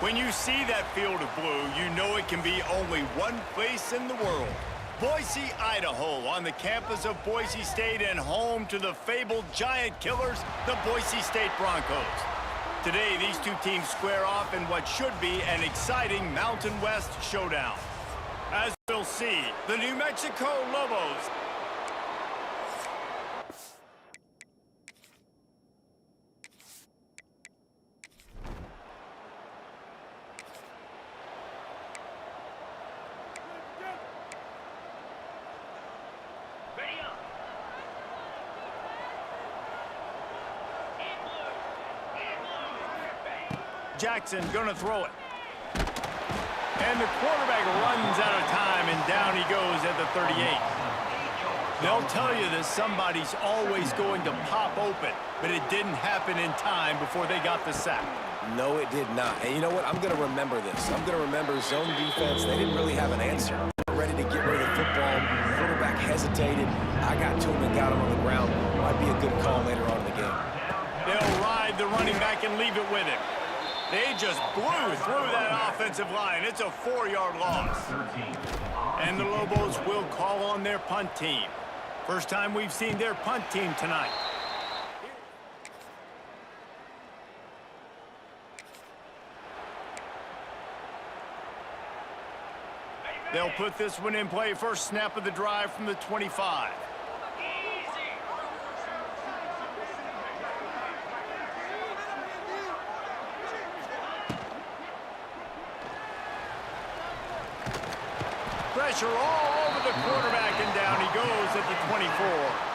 When you see that field of blue, you know it can be only one place in the world. Boise, Idaho, on the campus of Boise State and home to the fabled giant killers, the Boise State Broncos. Today, these two teams square off in what should be an exciting Mountain West showdown. As we'll see, the New Mexico Lobos Ready up. Jackson gonna throw it. And the quarterback runs out of time, and down he goes at the 38. They'll tell you that somebody's always going to pop open, but it didn't happen in time before they got the sack. No, it did not. And you know what? I'm going to remember this. I'm going to remember zone defense. They didn't really have an answer. Ready to get rid of the football. Quarterback hesitated. I got to him and got him on the ground. Might be a good call later on in the game. They'll ride the running back and leave it with him. They just blew through that offensive line. It's a 4-yard loss. And the Lobos will call on their punt team. First time we've seen their punt team tonight. They'll put this one in play. First snap of the drive from the 25. Pressure all over the quarterback, and down he goes at the 24.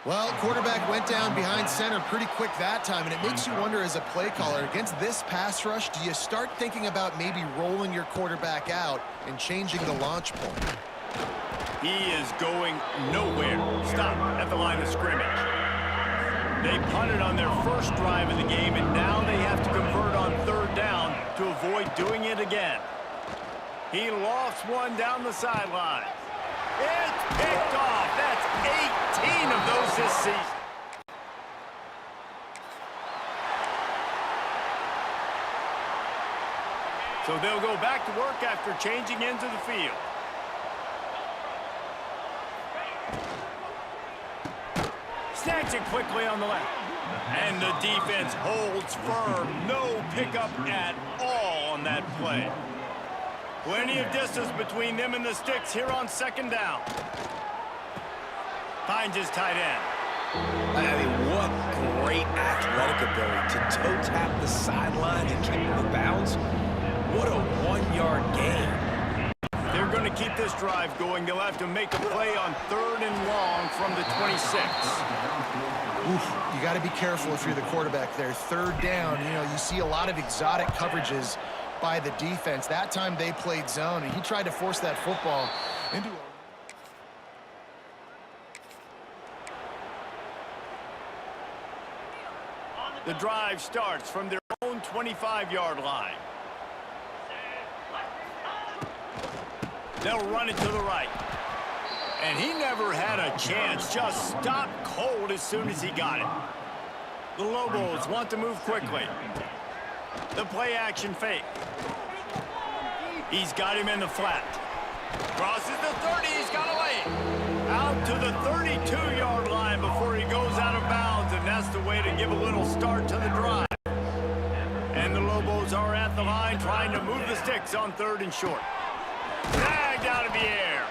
Well, quarterback went down behind center pretty quick that time, and it makes you wonder as a play caller, against this pass rush, do you start thinking about maybe rolling your quarterback out and changing the launch point? He is going nowhere. Stop at the line of scrimmage. They punted on their first drive of the game, and now they have to convert on third down to avoid doing it again. He lofts one down the sideline. It's picked off. That's 18 of those this season. So they'll go back to work after changing into the field. Snatch it quickly on the left. And the defense holds firm. No pickup at all on that play. Plenty of distance between them and the sticks here on second down. Finds his tight end. I mean, what great athletic ability to toe tap the sidelines and keep him in bounds. What a 1-yard gain. They're going to keep this drive going. They'll have to make a play on third and long from the 26. Oof, you got to be careful if you're the quarterback there. Third down, you know, you see a lot of exotic coverages by the defense. That time they played zone, and he tried to force that football into a... The drive starts from their own 25-yard line. They'll run it to the right. And he never had a chance. Just stopped cold as soon as he got it. The Lobos want to move quickly. The play action fake. He's got him in the flat. Crosses the 30. He's got to lay it. Out to the 32-yard line before he goes out of bounds. And that's the way to give a little start to the drive. And the Lobos are at the line trying to move the sticks on third and short. Dragged out of the air.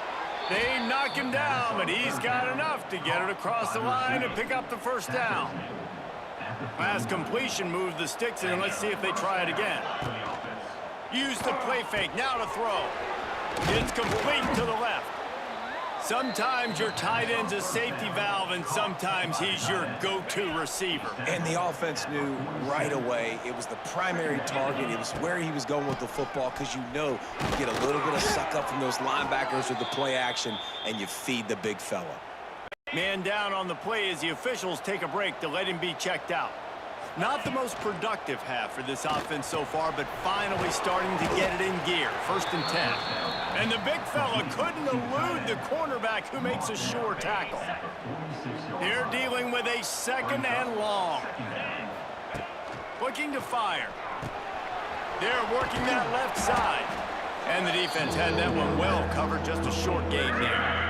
They knock him down, but he's got enough to get it across the line and pick up the first down. Pass completion moves the sticks in. Let's see if they try it again. Use the play fake. Now to throw. It's complete to the left. Sometimes your tight end's a safety valve, and sometimes he's your go-to receiver. And the offense knew right away it was the primary target. It was where he was going with the football, because you know you get a little bit of suck up from those linebackers with the play action, and you feed the big fella. Man down on the play as the officials take a break to let him be checked out. Not the most productive half for this offense so far, but finally starting to get it in gear. 1st and 10. And the big fella couldn't elude the cornerback who makes a sure tackle. They're dealing with a 2nd and long. Looking to fire. They're working that left side. And the defense had that one well covered, just a short gain there.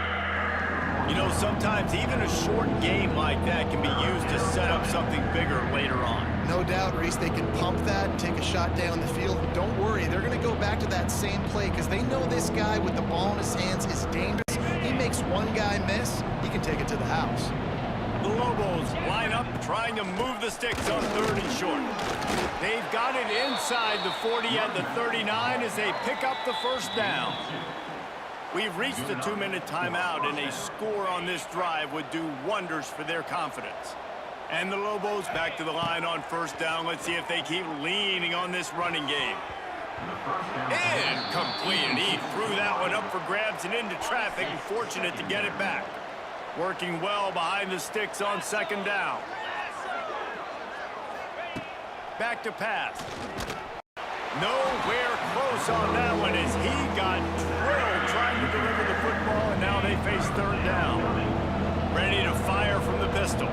You know, sometimes even a short game like that can be used to set up something bigger later on. No doubt, Reese, they can pump that and take a shot down the field. Don't worry, they're going to go back to that same play because they know this guy with the ball in his hands is dangerous. He makes one guy miss, he can take it to the house. The Lobos line up trying to move the sticks on 3rd and short. They've got it inside the 40 at the 39 as they pick up the 1st down. We've reached the 2-minute timeout, and a score on this drive would do wonders for their confidence. And the Lobos back to the line on 1st down. Let's see if they keep leaning on this running game. Incomplete, and he threw that one up for grabs and into traffic, and fortunate to get it back. Working well behind the sticks on 2nd down. Back to pass. Nowhere close on that one as he got drilled trying to deliver the football, and now they face 3rd down. Ready to fire from the pistol.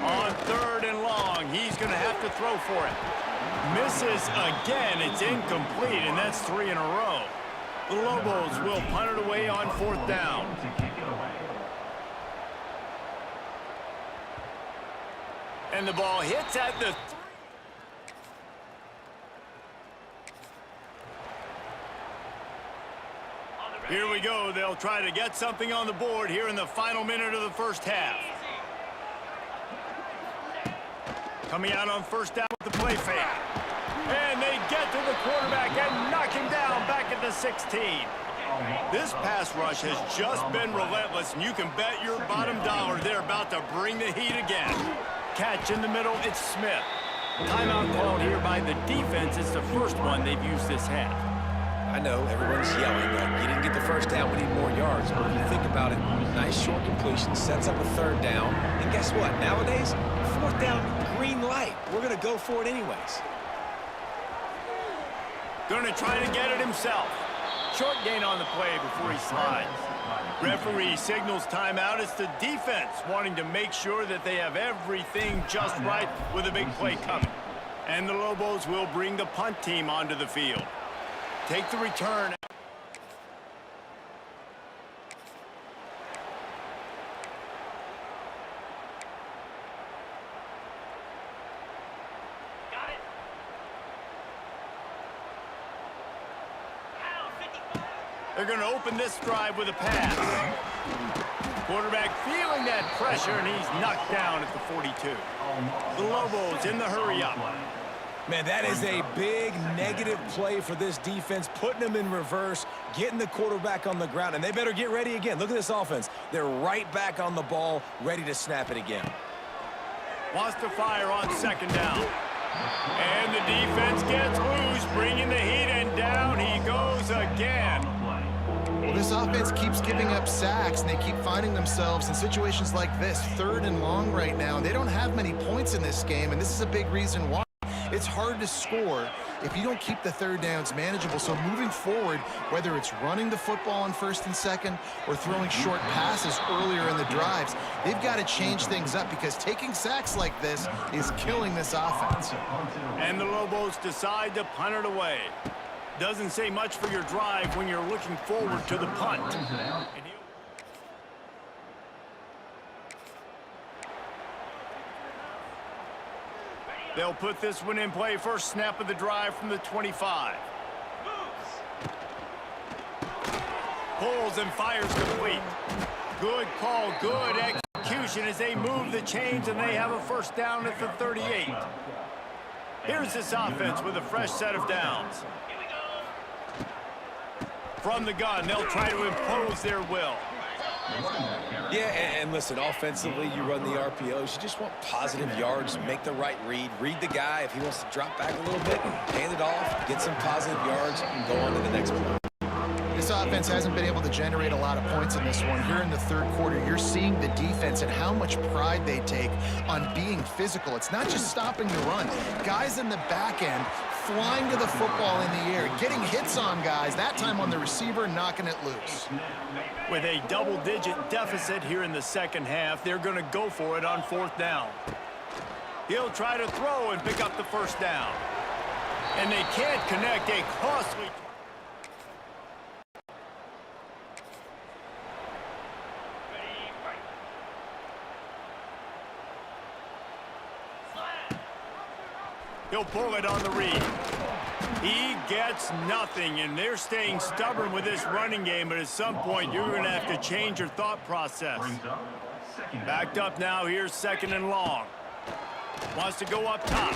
On 3rd and long, he's going to have to throw for it. Misses again. It's incomplete, and that's 3 in a row. The Lobos will punt it away on 4th down. And the ball hits at the... Here we go. They'll try to get something on the board here in the final minute of the 1st half. Coming out on 1st down with the play fake. And they get to the quarterback and knock him down back at the 16. This pass rush has just been relentless, and you can bet your bottom dollar they're about to bring the heat again. Catch in the middle, it's Smith. Timeout called here by the defense. It's the 1st one they've used this half. I know, everyone's yelling, like, you didn't get the 1st down, we need more yards. But if you think about it, nice short completion, sets up a 3rd down. And guess what? Nowadays, 4th down, green light. We're going to go for it anyways. Going to try to get it himself. Short gain on the play before he slides. Referee signals timeout. It's the defense wanting to make sure that they have everything just right with a big play coming. And the Lobos will bring the punt team onto the field. Take the return. Got it. Out, 55. They're going to open this drive with a pass. Quarterback feeling that pressure, and he's knocked down at the 42. The Lobos in the hurry up. Man, that is a big negative play for this defense, putting them in reverse, getting the quarterback on the ground, and they better get ready again. Look at this offense. They're right back on the ball, ready to snap it again. Wants to fire on 2nd down. And the defense gets loose, bringing the heat, and down he goes again. Well, this offense keeps giving up sacks, and they keep finding themselves in situations like this, 3rd and long right now. They don't have many points in this game, and this is a big reason why. It's hard to score if you don't keep the 3rd downs manageable. So moving forward, whether it's running the football on 1st and 2nd or throwing short passes earlier in the drives, they've got to change things up because taking sacks like this is killing this offense. And the Lobos decide to punt it away. Doesn't say much for your drive when you're looking forward to the punt. They'll put this one in play. 1st snap of the drive from the 25. Pulls and fires complete. Good call, good execution as they move the chains, and they have a 1st down at the 38. Here's this offense with a fresh set of downs. From the gun, they'll try to impose their will. Yeah, and listen, offensively, you run the RPOs. You just want positive yards, make the right read the guy. If he wants to drop back a little bit, hand it off, get some positive yards, and go on to the next play. This offense hasn't been able to generate a lot of points in this one. Here in the third quarter, you're seeing the defense and how much pride they take on being physical. It's not just stopping the run. Guys in the back end flying to the football in the air, getting hits on guys, that time on the receiver, knocking it loose. With a double-digit deficit here in the second half, they're going to go for it on fourth down. He'll try to throw and pick up the first down. And they can't connect a costly... He'll pull it on the read. He gets nothing, and they're staying stubborn with this running game, but at some point, you're going to have to change your thought process. Backed up now, here's second and long. Wants to go up top.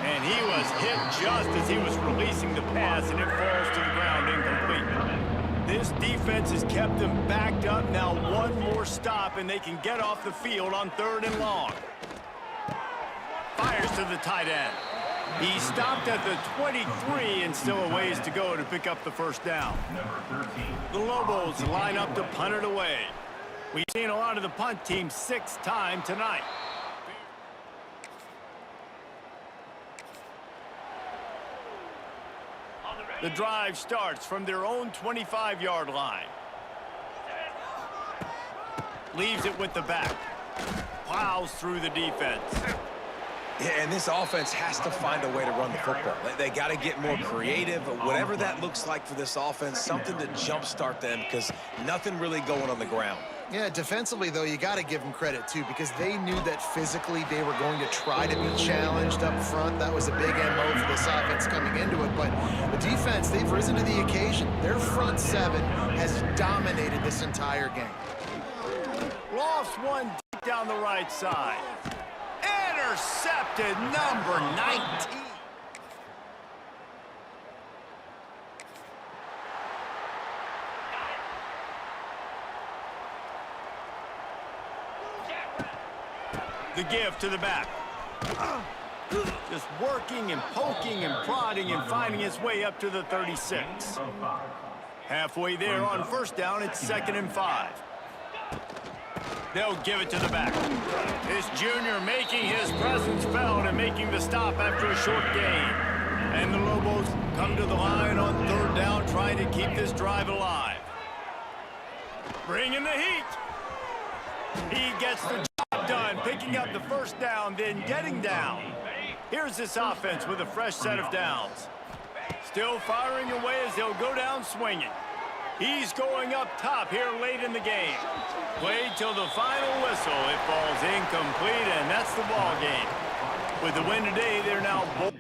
And he was hit just as he was releasing the pass, and it falls to the ground incomplete. This defense has kept them backed up. Now one more stop, and they can get off the field on third and long. Fires to the tight end. He stopped at the 23 and still a ways to go to pick up the first down. The Lobos line up to punt it away. We've seen a lot of the punt team 6 times tonight. The drive starts from their own 25-yard line. Leaves it with the back. Plows through the defense. Yeah, and this offense has to find a way to run the football. They got to get more creative, whatever that looks like for this offense, something to jumpstart them because nothing really going on the ground. Yeah, defensively, though, you got to give them credit, too, because they knew that physically they were going to try to be challenged up front. That was a big MO for this offense coming into it. But the defense, they've risen to the occasion. Their front seven has dominated this entire game. Lost one deep down the right side. Intercepted, number 19. The give to the back. Just working and poking and prodding and finding his way up to the 36. Halfway there on first down, it's 2nd and 5. They'll give it to the back. This junior making his presence felt and making the stop after a short gain. And the Lobos come to the line on third down, trying to keep this drive alive. Bringing the heat. He gets the job done, picking up the first down, then getting down. Here's this offense with a fresh set of downs. Still firing away as they'll go down swinging. He's going up top here late in the game. Played till the final whistle. It falls incomplete, and that's the ball game. With the win today, they're now both.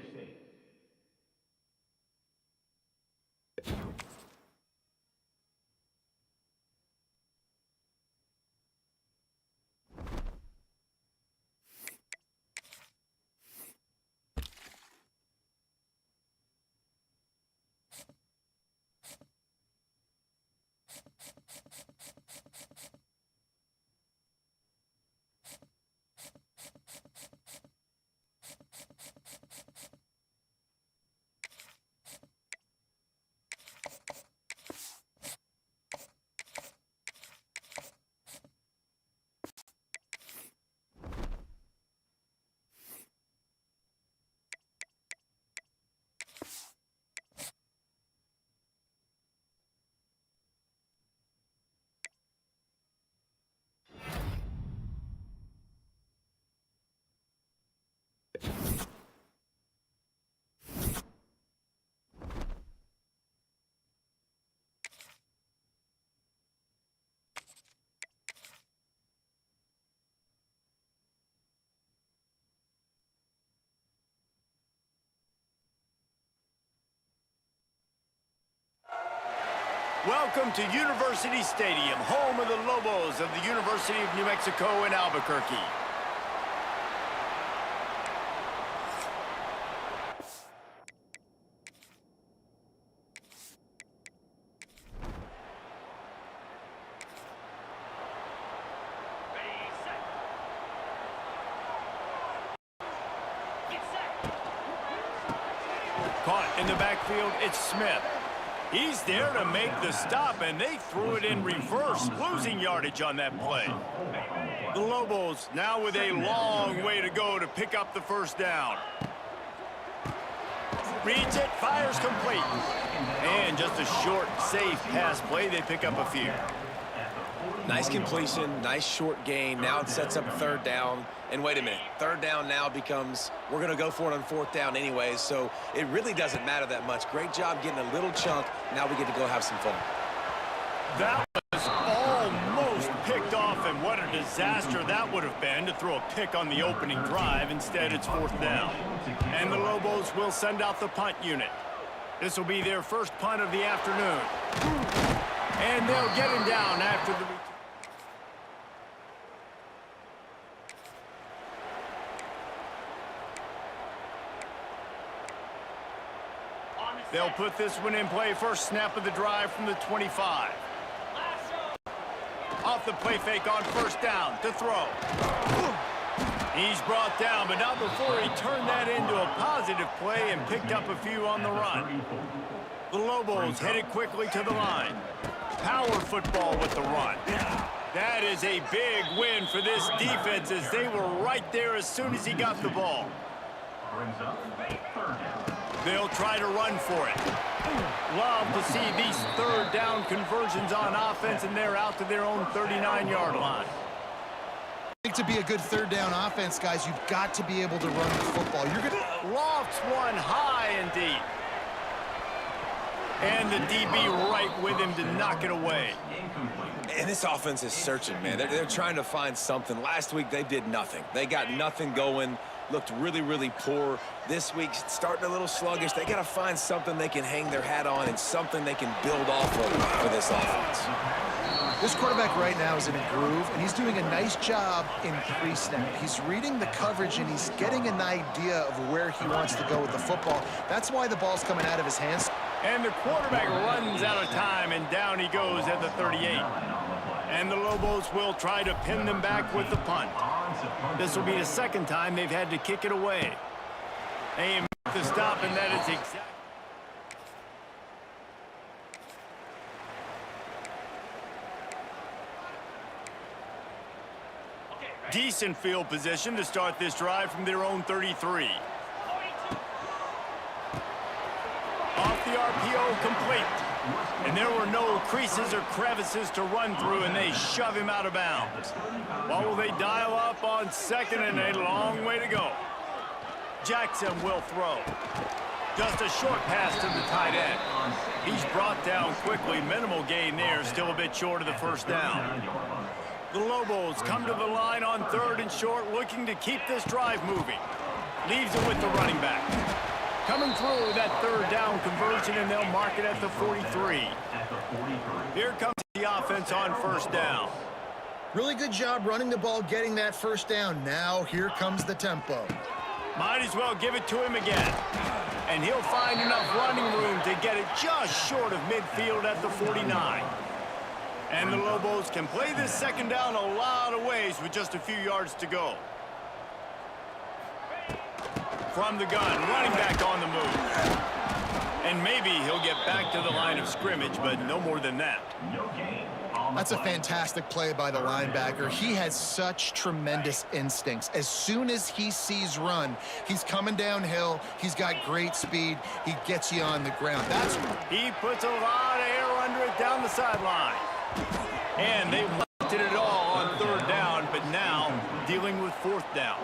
Welcome to University Stadium, home of the Lobos of the University of New Mexico in Albuquerque. Caught in the backfield, it's Smith. He's there to make the stop, and they threw it in reverse, losing yardage on that play. The Lobos now with a long way to go to pick up the first down. Reads it, fires complete. And just a short, safe pass play, they pick up a few. Nice completion, nice short gain. Now it sets up a third down. And wait a minute, third down now becomes, we're going to go for it on fourth down anyways, so it really doesn't matter that much. Great job getting a little chunk. Now we get to go have some fun. That was almost picked off, and what a disaster that would have been to throw a pick on the opening drive. Instead, it's fourth down. And the Lobos will send out the punt unit. This will be their first punt of the afternoon. And they'll get him down after the return. They'll put this one in play. First snap of the drive from the 25. Off the play fake on first down to throw. He's brought down, but not before he turned that into a positive play and picked up a few on the run. The Lobos headed quickly to the line. Power football with the run. That is a big win for this defense, as they were right there as soon as he got the ball. They'll try to run for it. Love to see these third down conversions on offense, and they're out to their own 39-yard line. I think to be a good third down offense, guys, you've got to be able to run the football. You're going to lofts one high and deep. And the DB right with him to knock it away. And this offense is searching, man. They're trying to find something. Last week, they did nothing. They got nothing going. Looked really, really poor. This week, starting a little sluggish. They got to find something they can hang their hat on and something they can build off of for this offense. This quarterback right now is in a groove, and he's doing a nice job in pre-snap. He's reading the coverage, and he's getting an idea of where he wants to go with the football. That's why the ball's coming out of his hands. And the quarterback runs out of time, and down he goes at the 38. And the Lobos will try to pin them back with the punt. This will be the second time they've had to kick it away. They make the stop, and that is exactly. Decent field position to start this drive from their own 33. Off the RPO, complete. And there were no creases or crevices to run through, and they shove him out of bounds. What will they dial up on second, and a long way to go? Jackson will throw. Just a short pass to the tight end. He's brought down quickly. Minimal gain there, still a bit short of the first down. The Lobos come to the line on third and short, looking to keep this drive moving. Leaves it with the running back. Coming through with that third down conversion, and they'll mark it at the 43. Here comes the offense on first down. Really good job running the ball, getting that first down. Now here comes the tempo. Might as well give it to him again. And he'll find enough running room to get it just short of midfield at the 49. And the Lobos can play this second down a lot of ways with just a few yards to go. From the gun, running back on the move. And maybe he'll get back to the line of scrimmage, but no more than that. That's a fantastic play by the linebacker. He has such tremendous instincts. As soon as he sees run, he's coming downhill. He's got great speed. He gets you on the ground. He puts a lot of air under it down the sideline. And they wanted it all on third down, but now dealing with fourth down.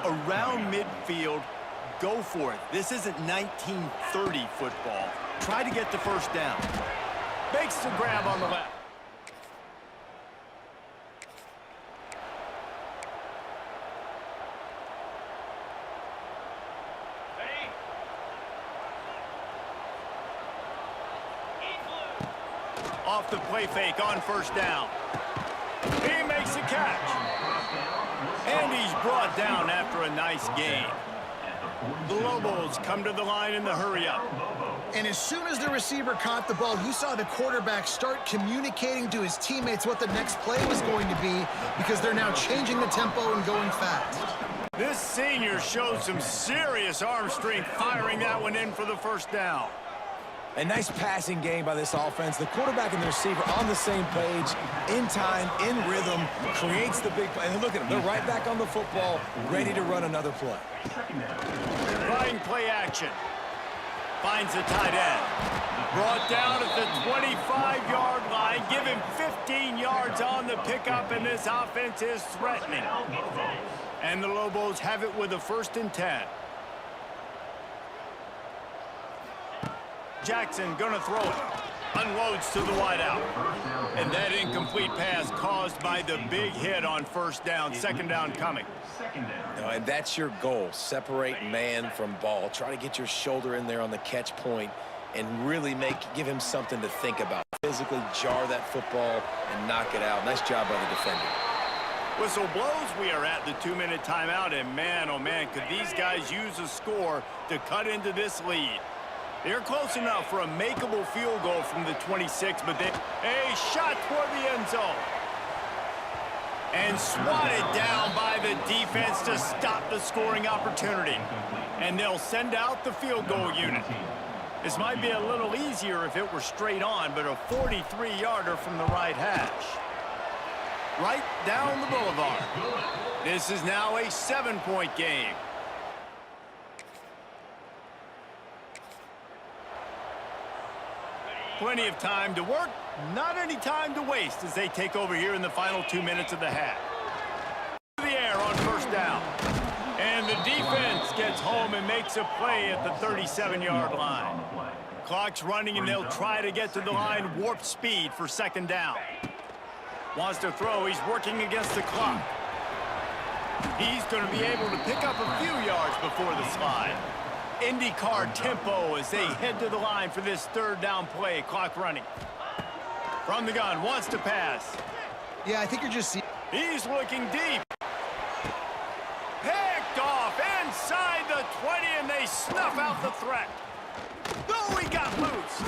Around midfield, go for it. This isn't 1930 football. Try to get the first down. Makes the grab on the left. Off the play fake on first down. He makes the catch. And he's brought down after a nice gain. The Lobos come to the line in the hurry-up. And as soon as the receiver caught the ball, you saw the quarterback start communicating to his teammates what the next play was going to be, because they're now changing the tempo and going fast. This senior showed some serious arm strength firing that one in for the first down. A nice passing game by this offense. The quarterback and the receiver on the same page, in time, in rhythm, creates the big play. And look at them. They're right back on the football, ready to run another play. Trying play action. Finds the tight end. Brought down at the 25-yard line. Give him 15 yards on the pickup, and this offense is threatening. And the Lobos have it with a 1st and 10. Jackson gonna throw it. Unloads to the wideout. And that incomplete pass caused by the big hit on 1st down. 2nd down coming. And that's your goal. Separate man from ball. Try to get your shoulder in there on the catch point and really give him something to think about. Physically jar that football and knock it out. Nice job by the defender. Whistle blows. We are at the 2-minute timeout. And man, oh man, could these guys use a score to cut into this lead. They're close enough for a makeable field goal from the 26, but a shot toward the end zone. And swatted down by the defense to stop the scoring opportunity. And they'll send out the field goal unit. This might be a little easier if it were straight on, but a 43-yarder from the right hash. Right down the boulevard. This is now a 7-point game. Plenty of time to work, not any time to waste as they take over here in the final 2 minutes of the half. The air on 1st down. And the defense gets home and makes a play at the 37-yard line. Clock's running and they'll try to get to the line warp speed for 2nd down. Wants to throw, he's working against the clock. He's going to be able to pick up a few yards before the slide. IndyCar tempo as they head to the line for this 3rd down play. Clock running. From the gun, wants to pass. Yeah, I think you're just seeing. He's looking deep. Picked off inside the 20, and they snuff out the threat. Oh, he got loose.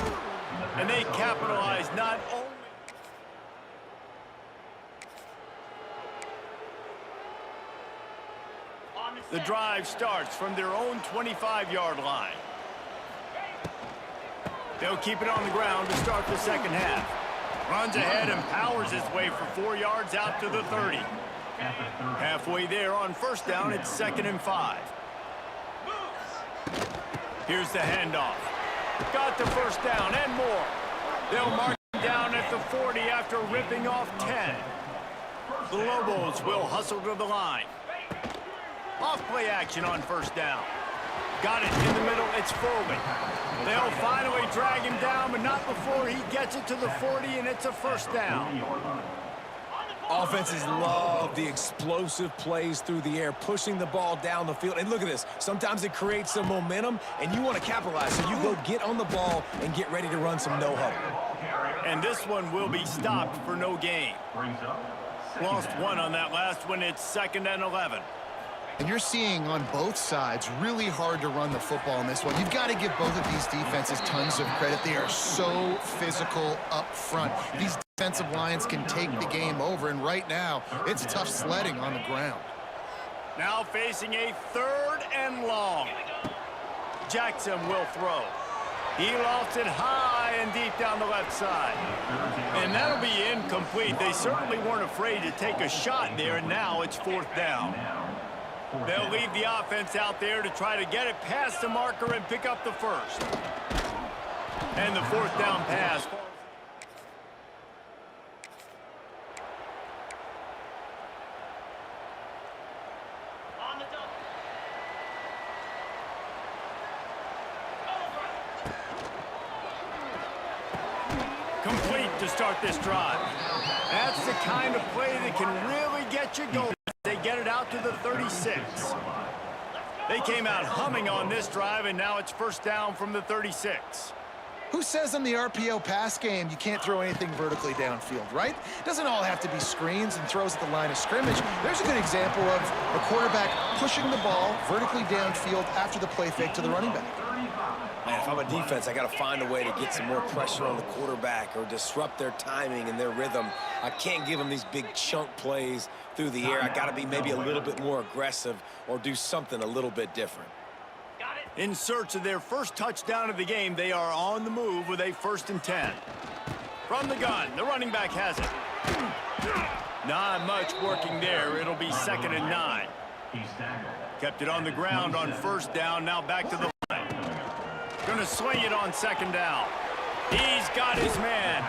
And they capitalize not only. The drive starts from their own 25-yard line. They'll keep it on the ground to start the 2nd half. Runs ahead and powers his way for 4 yards out to the 30. Halfway there on 1st down, it's 2nd and 5. Here's the handoff. Got the 1st down and more. They'll mark him down at the 40 after ripping off 10. The Lobos will hustle to the line. Off play action on 1st down. Got it in the middle, it's Foley. They'll finally drag him down, but not before he gets it to the 40, and it's a 1st down. Offenses love the explosive plays through the air, pushing the ball down the field. And look at this. Sometimes it creates some momentum, and you want to capitalize. So you go get on the ball and get ready to run some no-huddle. And this one will be stopped for no gain. Lost 1 on that last one. It's 2nd and 11. And you're seeing on both sides really hard to run the football in this one. You've got to give both of these defenses tons of credit. They are so physical up front. These defensive lines can take the game over, and right now it's tough sledding on the ground. Now facing a 3rd and long. Jackson will throw. He lofts it high and deep down the left side. And that'll be incomplete. They certainly weren't afraid to take a shot there, and now it's 4th down. They'll leave the offense out there to try to get it past the marker and pick up the 1st. And the 4th down pass. On the double. Complete to start this drive. That's the kind of play that can really get you going. They get it out to the 36. They came out humming on this drive, and now it's 1st down from the 36. Who says in the RPO pass game you can't throw anything vertically downfield, right? Doesn't all have to be screens and throws at the line of scrimmage. There's a good example of a quarterback pushing the ball vertically downfield after the play fake to the running back. Man, if I'm a defense, I got to find a way to get some more pressure on the quarterback or disrupt their timing and their rhythm. I can't give them these big chunk plays through the air. I got to be maybe a little bit more aggressive or do something a little bit different. Got it. In search of their first touchdown of the game, they are on the move with a 1st and 10. From the gun, the running back has it. Not much working there. It'll be 2nd and 9. Kept it on the ground on 1st down. Now back to the line. Going to swing it on 2nd down. He's got his man.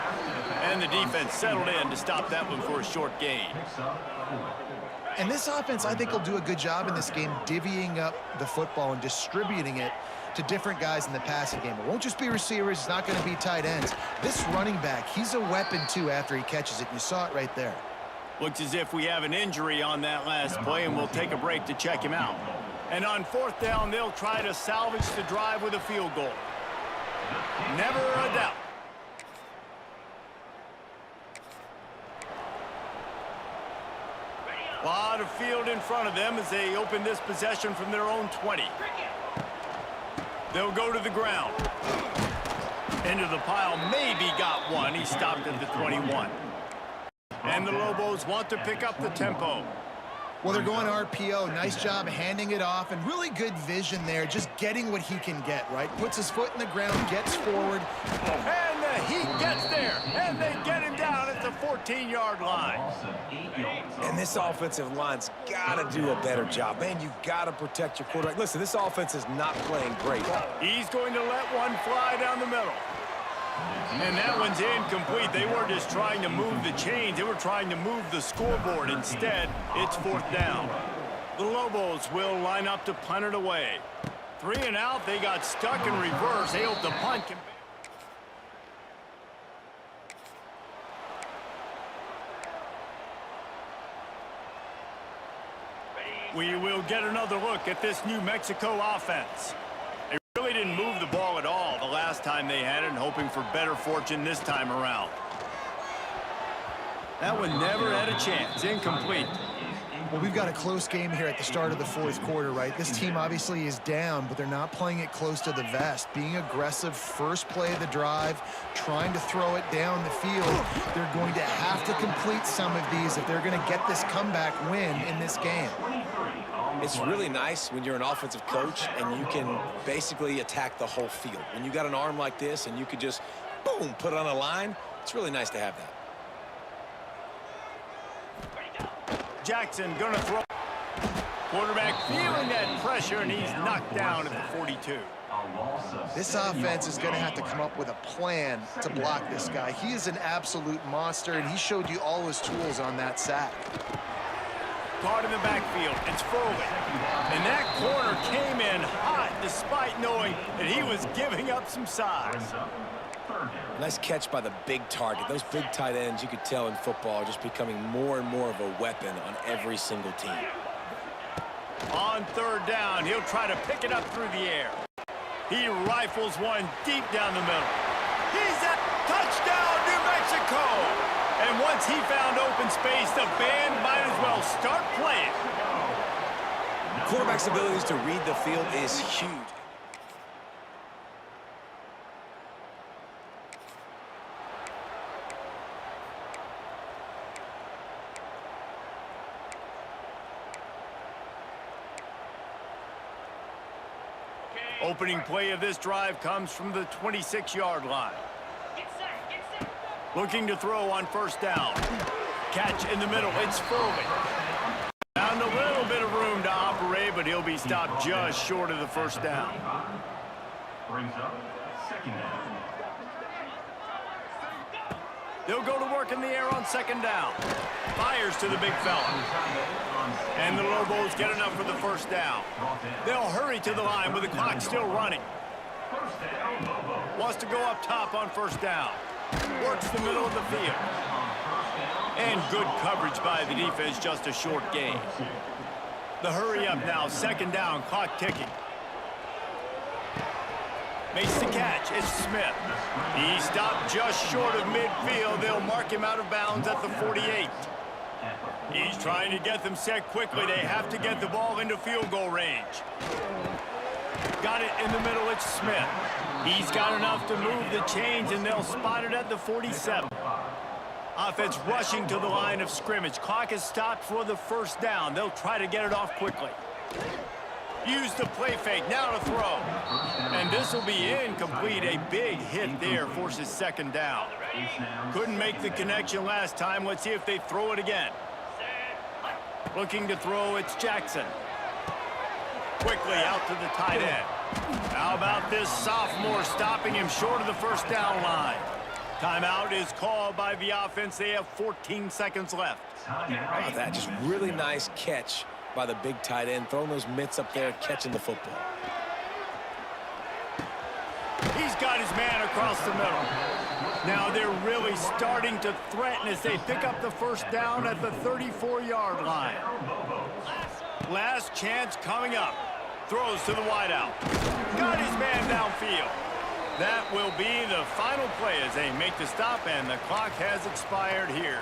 And the defense settled in to stop that one for a short gain. And this offense, I think, will do a good job in this game divvying up the football and distributing it to different guys in the passing game. It won't just be receivers. It's not going to be tight ends. This running back, he's a weapon, too, after he catches it. You saw it right there. Looks as if we have an injury on that last play, and we'll take a break to check him out. And on 4th down, they'll try to salvage the drive with a field goal. Never a doubt. A lot of field in front of them as they open this possession from their own 20. They'll go to the ground. Into the pile, maybe got one. He stopped at the 21. And the Lobos want to pick up the tempo. Well, they're going RPO. Nice job handing it off, and really good vision there, just getting what he can get, right? Puts his foot in the ground, gets forward. And the heat gets there, and they get him down at the 14-yard line. And this offensive line's got to do a better job. Man, you got to protect your quarterback. Listen, this offense is not playing great. He's going to let one fly down the middle. And that one's incomplete. They weren't just trying to move the chains. They were trying to move the scoreboard. Instead, it's 4th down. The Lobos will line up to punt it away. 3 and out. They got stuck in reverse. They hope the punt can... We will get another look at this New Mexico offense. They really didn't move the ball at all the last time they had it, and hoping for better fortune this time around. That one never had a chance. Incomplete. Well, we've got a close game here at the start of the 4th quarter, right? This team obviously is down, but they're not playing it close to the vest. Being aggressive, first play of the drive, trying to throw it down the field. They're going to have to complete some of these if they're going to get this comeback win in this game. It's really nice when you're an offensive coach and you can basically attack the whole field. When you got an arm like this and you could just, boom, put it on a line, it's really nice to have that. Jackson gonna throw. Quarterback feeling that pressure, and he's knocked down at the 42. This offense is going to have to come up with a plan to block this guy. He is an absolute monster, and he showed you all his tools on that sack. Caught in the backfield. It's Foley. And that corner came in hot despite knowing that he was giving up some size. Nice catch by the big target. Those big tight ends, you could tell in football, are just becoming more and more of a weapon on every single team. On 3rd down, he'll try to pick it up through the air. He rifles one deep down the middle. He's at touchdown, New Mexico! And once he found open space, the band might as well start playing. Quarterback's abilities to read the field is huge. Opening play of this drive comes from the 26-yard line. Looking to throw on 1st down. Catch in the middle. It's Foley. Found a little bit of room to operate, but he'll be stopped just short of the 1st down. Brings up 2nd down. They'll go to work in the air on 2nd down. Fires to the big fella. And the Lobos get enough for the 1st down. They'll hurry to the line with the clock still running. Wants to go up top on 1st down. Works the middle of the field. And good coverage by the defense, just a short gain. The hurry up now, 2nd down, clock ticking. Makes the catch, it's Smith. He stopped just short of midfield. They'll mark him out of bounds at the 48. He's trying to get them set quickly. They have to get the ball into field goal range. Got it in the middle, it's Smith. He's got enough to move the chains, and they'll spot it at the 47. Offense rushing to the line of scrimmage. Clock is stopped for the 1st down. They'll try to get it off quickly. Use the play fake, now to throw. And this will be incomplete. A big hit there forces second down. Couldn't make the connection last time. Let's see if they throw it again. Looking to throw, it's Jackson. Quickly out to the tight end. How about this sophomore stopping him short of the first down line? Timeout is called by the offense. They have 14 seconds left. How about that? Just really nice catch by the big tight end, throwing those mitts up there, catching the football. He's got his man across the middle. Now they're really starting to threaten as they pick up the first down at the 34-yard line. Last chance coming up. Throws to the wideout. Got his man downfield. That will be the final play as they make the stop, and the clock has expired here.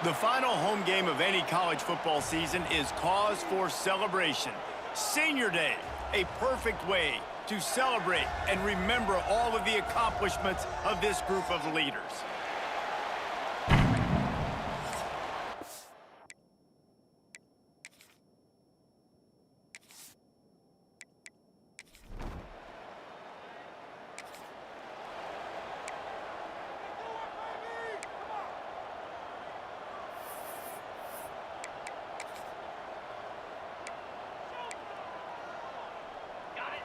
The final home game of any college football season is cause for celebration. Senior Day, a perfect way to celebrate and remember all of the accomplishments of this group of leaders.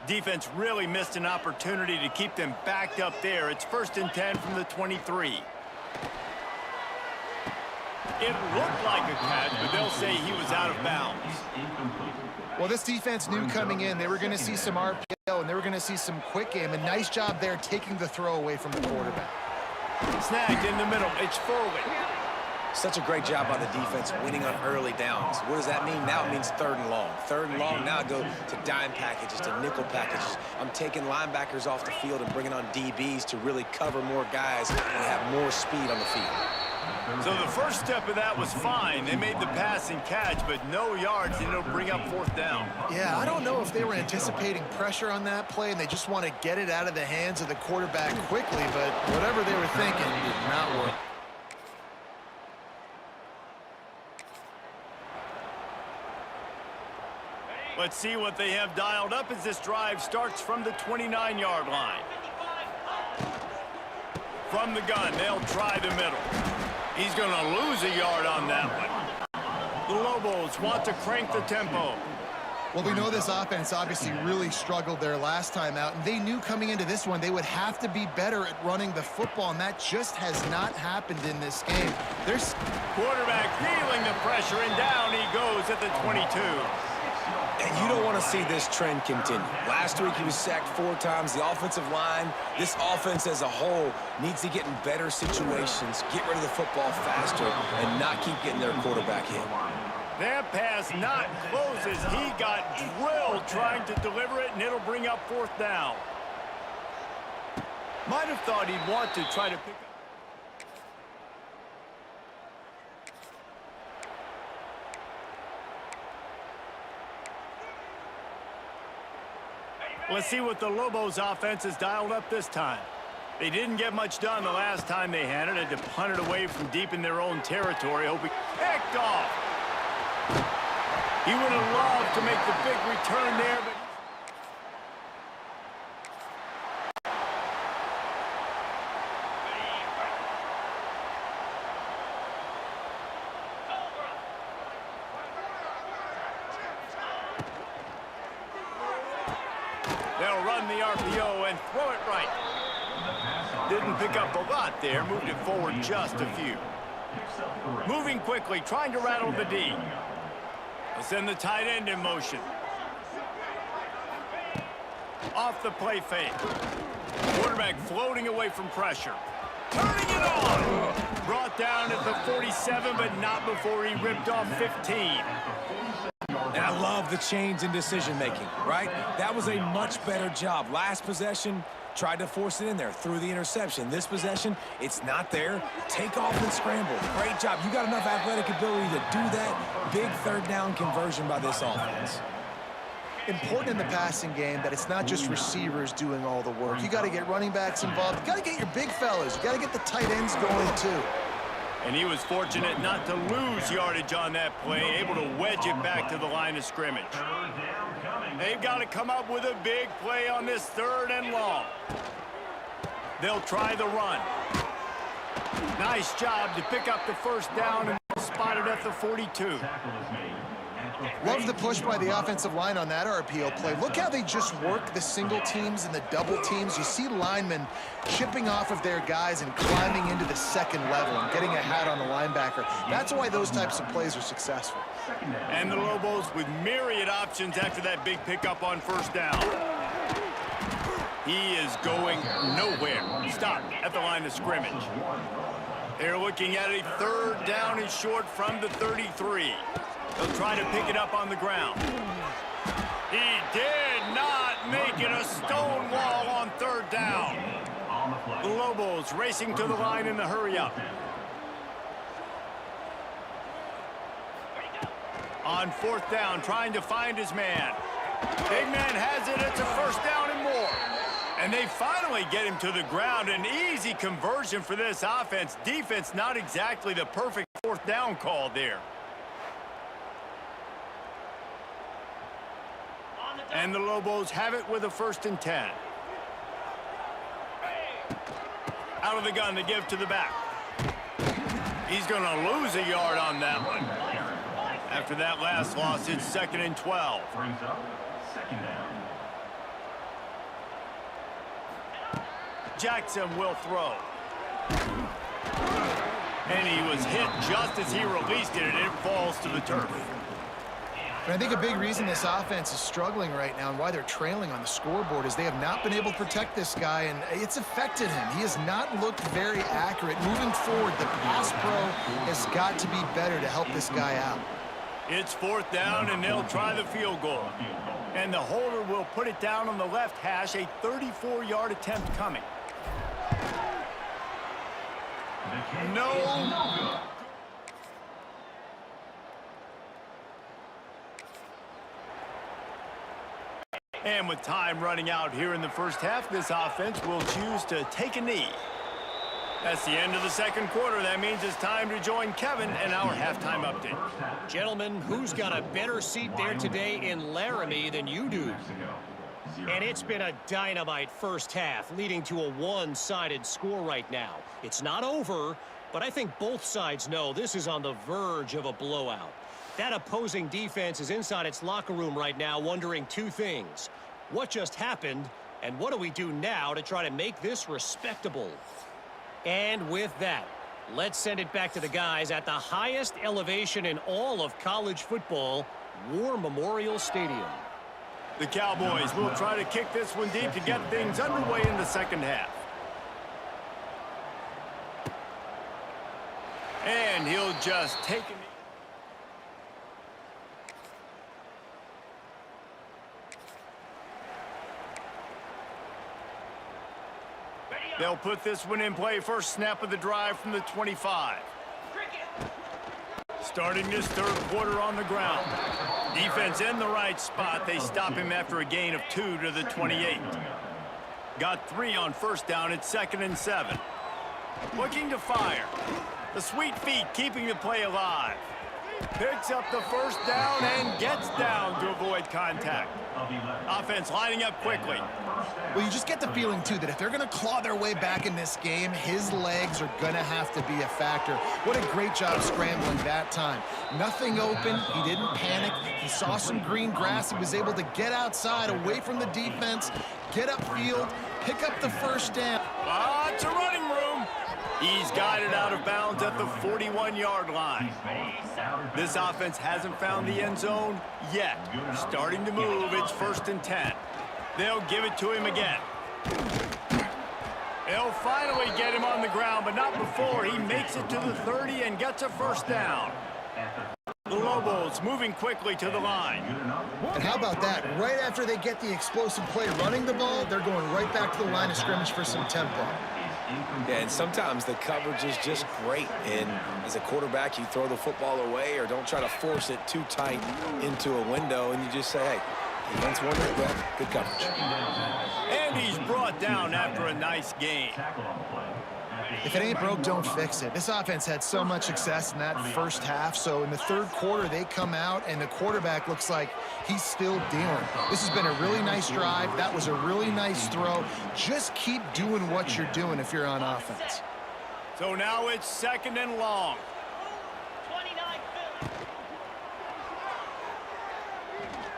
Defense really missed an opportunity to keep them backed up there. It's 1st and 10 from the 23. It looked like a catch, but they'll say he was out of bounds. Well, this defense knew coming in they were going to see some RPO and they were going to see some quick game. A nice job there taking the throw away from the quarterback. Snagged in the middle. It's Furley. Such a great job by the defense winning on early downs. What does that mean? Now it means 3rd and long. 3rd and long, now I go to dime packages, to nickel packages. I'm taking linebackers off the field and bringing on DBs to really cover more guys and have more speed on the field. So the first step of that was fine. They made the pass and catch, but no yards, and it'll bring up 4th down. Yeah, I don't know if they were anticipating pressure on that play and they just want to get it out of the hands of the quarterback quickly, but whatever they were thinking did not work. Let's see what they have dialed up as this drive starts from the 29-yard line. From the gun, they'll try the middle. He's going to lose a yard on that one. The Lobos want to crank the tempo. Well, we know this offense obviously really struggled their last time out, and they knew coming into this one they would have to be better at running the football, and that just has not happened in this game. There's quarterback feeling the pressure, and down he goes at the 22. And you don't want to see this trend continue. Last week he was sacked 4 times. The offensive line, this offense as a whole, needs to get in better situations, get rid of the football faster, and not keep getting their quarterback hit. That pass not closes. He got drilled trying to deliver it, and it'll bring up 4th down. Might have thought he'd want to try to pick up. Let's see what the Lobos offense has dialed up this time. They didn't get much done the last time they had it. Had to punt it away from deep in their own territory, hoping picked off. He would have loved to make the big return there, but they'll run the RPO and throw it right. Didn't pick up a lot there, moved it forward just a few. Moving quickly, trying to rattle the D. They'll send the tight end in motion. Off the play fake. Quarterback floating away from pressure. Turning it on! Brought down at the 47, but not before he ripped off 15. And I love the change in decision-making, right? That was a much better job. Last possession, tried to force it in there, threw the interception. This possession, it's not there. Take off and scramble. Great job. You got enough athletic ability to do that. Big 3rd down conversion by this offense. important in the passing game that it's not just receivers doing all the work. You got to get running backs involved. You got to get your big fellas. You got to get the tight ends going too. And he was fortunate not to lose yardage on that play, able to wedge it back to the line of scrimmage. They've got to come up with a big play on this 3rd and long. They'll try the run. Nice job to pick up the 1st down and spotted at the 42. Love the push by the offensive line on that RPO play. Look how they just work the single teams and the double teams. You see linemen chipping off of their guys and climbing into the 2nd level and getting a hat on the linebacker. That's why those types of plays are successful. And the Lobos with myriad options after that big pickup on 1st down. He is going nowhere. Stop at the line of scrimmage. They're looking at a 3rd down and short from the 33. They'll try to pick it up on the ground. He did not make it a stone wall on 3rd down. The Lobos racing to the line in the hurry up. On fourth down, trying to find his man. Big man has it. It's a first down and more. And they finally get him to the ground. An easy conversion for this offense. Defense, not exactly the perfect fourth down call there. And the Lobos have it with a 1st and 10. Out of the gun to give to the back. He's going to lose a yard on that one. After that last loss, it's 2nd and 12. Brings up 2nd down. Jackson will throw. And he was hit just as he released it, and it falls to the turf. And I think a big reason this offense is struggling right now and why they're trailing on the scoreboard is they have not been able to protect this guy, and it's affected him. He has not looked very accurate. Moving forward, the pass pro has got to be better to help this guy out. It's 4th down, and they'll try the field goal. And the holder will put it down on the left hash, a 34-yard attempt coming. No. And with time running out here in the first half, this offense will choose to take a knee. That's the end of the 2nd quarter. That means it's time to join Kevin and our halftime update. Gentlemen, who's got a better seat there today in Laramie than you do? And it's been a dynamite first half, leading to a one-sided score right now. It's not over, but I think both sides know this is on the verge of a blowout. That opposing defense is inside its locker room right now wondering 2 things. What just happened, and what do we do now to try to make this respectable? And with that, let's send it back to the guys at the highest elevation in all of college football, War Memorial Stadium. The Cowboys will try to kick this one deep to get things underway in the 2nd half. And he'll just take it. They'll put this one in play. First snap of the drive from the 25. Starting this 3rd quarter on the ground. Defense in the right spot. They stop him after a gain of 2 to the 28. Got 3 on 1st down. It's 2nd and 7. Looking to fire. The sweet feet keeping the play alive. Picks up the 1st down and gets down to avoid contact. Offense lining up quickly. Well, you just get the feeling, too, that if they're going to claw their way back in this game, his legs are going to have to be a factor. What a great job scrambling that time. Nothing open. He didn't panic. He saw some green grass. He was able to get outside, away from the defense, get upfield, pick up the 1st down. Lots of running room. He's guided out of bounds at the 41-yard line. This offense hasn't found the end zone yet. Starting to move, it's 1st and 10. They'll give it to him again. They'll finally get him on the ground, but not before he makes it to the 30 and gets a 1st down. The Lobos moving quickly to the line. And how about that? Right after they get the explosive play running the ball, they're going right back to the line of scrimmage for some tempo. Yeah, and sometimes the coverage is just great. And as a quarterback, you throw the football away or don't try to force it too tight into a window, and you just say, hey, defense won it, well, good coverage. And he's brought down after a nice game. If it ain't broke, don't fix it. This offense had so much success in that 1st half, so in the 3rd quarter, they come out, and the quarterback looks like he's still dealing. This has been a really nice drive. That was a really nice throw. Just keep doing what you're doing if you're on offense. So now it's 2nd and long. 29 Philly.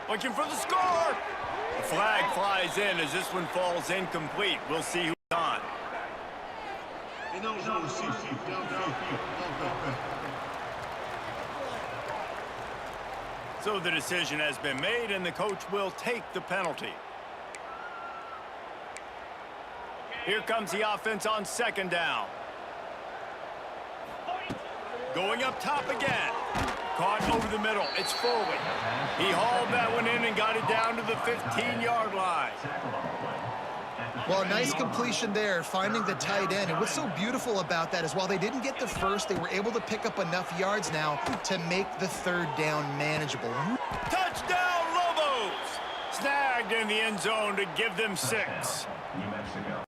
Looking for the score. The flag flies in as this one falls incomplete. We'll see who's on. So the decision has been made, and the coach will take the penalty. Here comes the offense on 2nd down. Going up top again. Caught over the middle. It's Foley. He hauled that one in and got it down to the 15-yard line. Well, a nice completion there, finding the tight end. And what's so beautiful about that is while they didn't get the first, they were able to pick up enough yards now to make the third down manageable. Touchdown, Lobos! Snagged in the end zone to give them 6. New Mexico.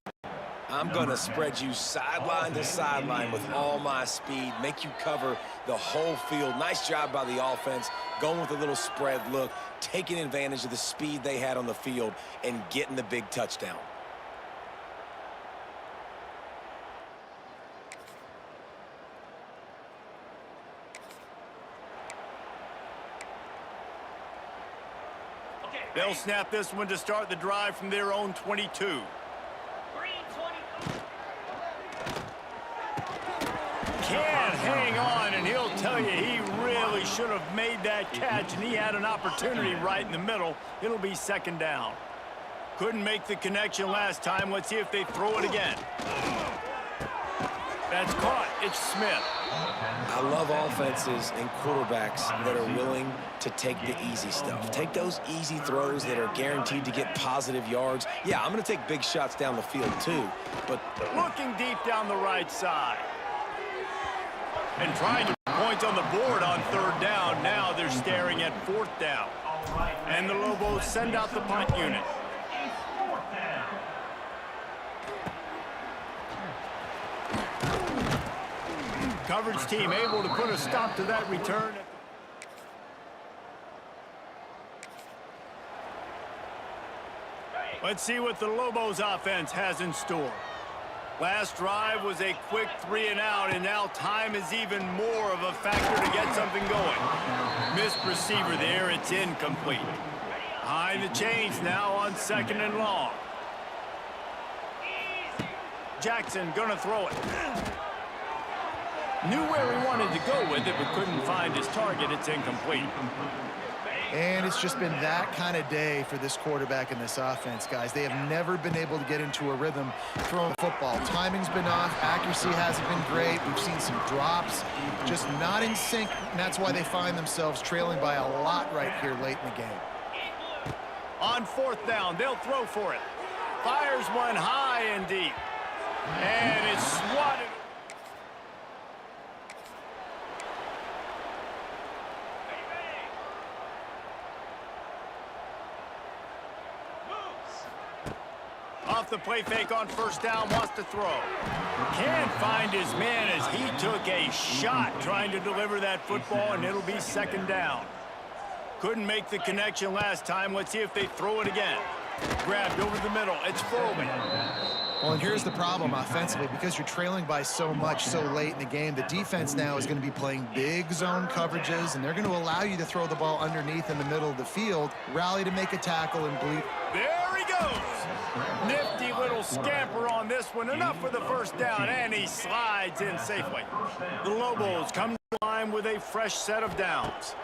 I'm going to spread you sideline to sideline with all my speed, make you cover the whole field. Nice job by the offense, going with a little spread look, taking advantage of the speed they had on the field, and getting the big touchdown. They'll snap this one to start the drive from their own 22. Green 20. Can't hang on, and he'll tell you he really should have made that catch, and he had an opportunity right in the middle. It'll be second down. Couldn't make the connection last time. Let's see if they throw it again. That's caught. It's Smith. I love offenses and quarterbacks that are willing to take the easy stuff. Take those easy throws that are guaranteed to get positive yards. Yeah, I'm going to take big shots down the field too, but Looking deep down the right side. And trying to put points on the board on third down. Now they're staring at fourth down. And the Lobos send out the punt unit. Coverage team able to put a stop to that return. Let's see what the Lobos offense has in store. Last drive was a quick 3-and-out, and now time is even more of a factor to get something going. Missed receiver there, it's incomplete. Behind the chains now on 2nd and long. Jackson gonna throw it. Knew where he wanted to go with it, but couldn't find his target. It's incomplete. And it's just been that kind of day for this quarterback and this offense, guys. They have never been able to get into a rhythm throwing football. Timing's been off. Accuracy hasn't been great. We've seen some drops, just not in sync, and that's why they find themselves trailing by a lot right here late in the game. On 4th down, they'll throw for it. Fires one high and deep. And it's swatted. Off the play fake on 1st down, wants to throw. Can't find his man as he took a shot trying to deliver that football, and it'll be 2nd down. Couldn't make the connection last time. Let's see if they throw it again. Grabbed over the middle. It's Foreman. Well, and here's the problem offensively. Because you're trailing by so much so late in the game, the defense now is going to be playing big zone coverages, and they're going to allow you to throw the ball underneath in the middle of the field, rally to make a tackle, and bleed. There he goes. Nifty little scamper on this one. Enough for the 1st down, and he slides in safely. The Lobos come to the line with a fresh set of downs.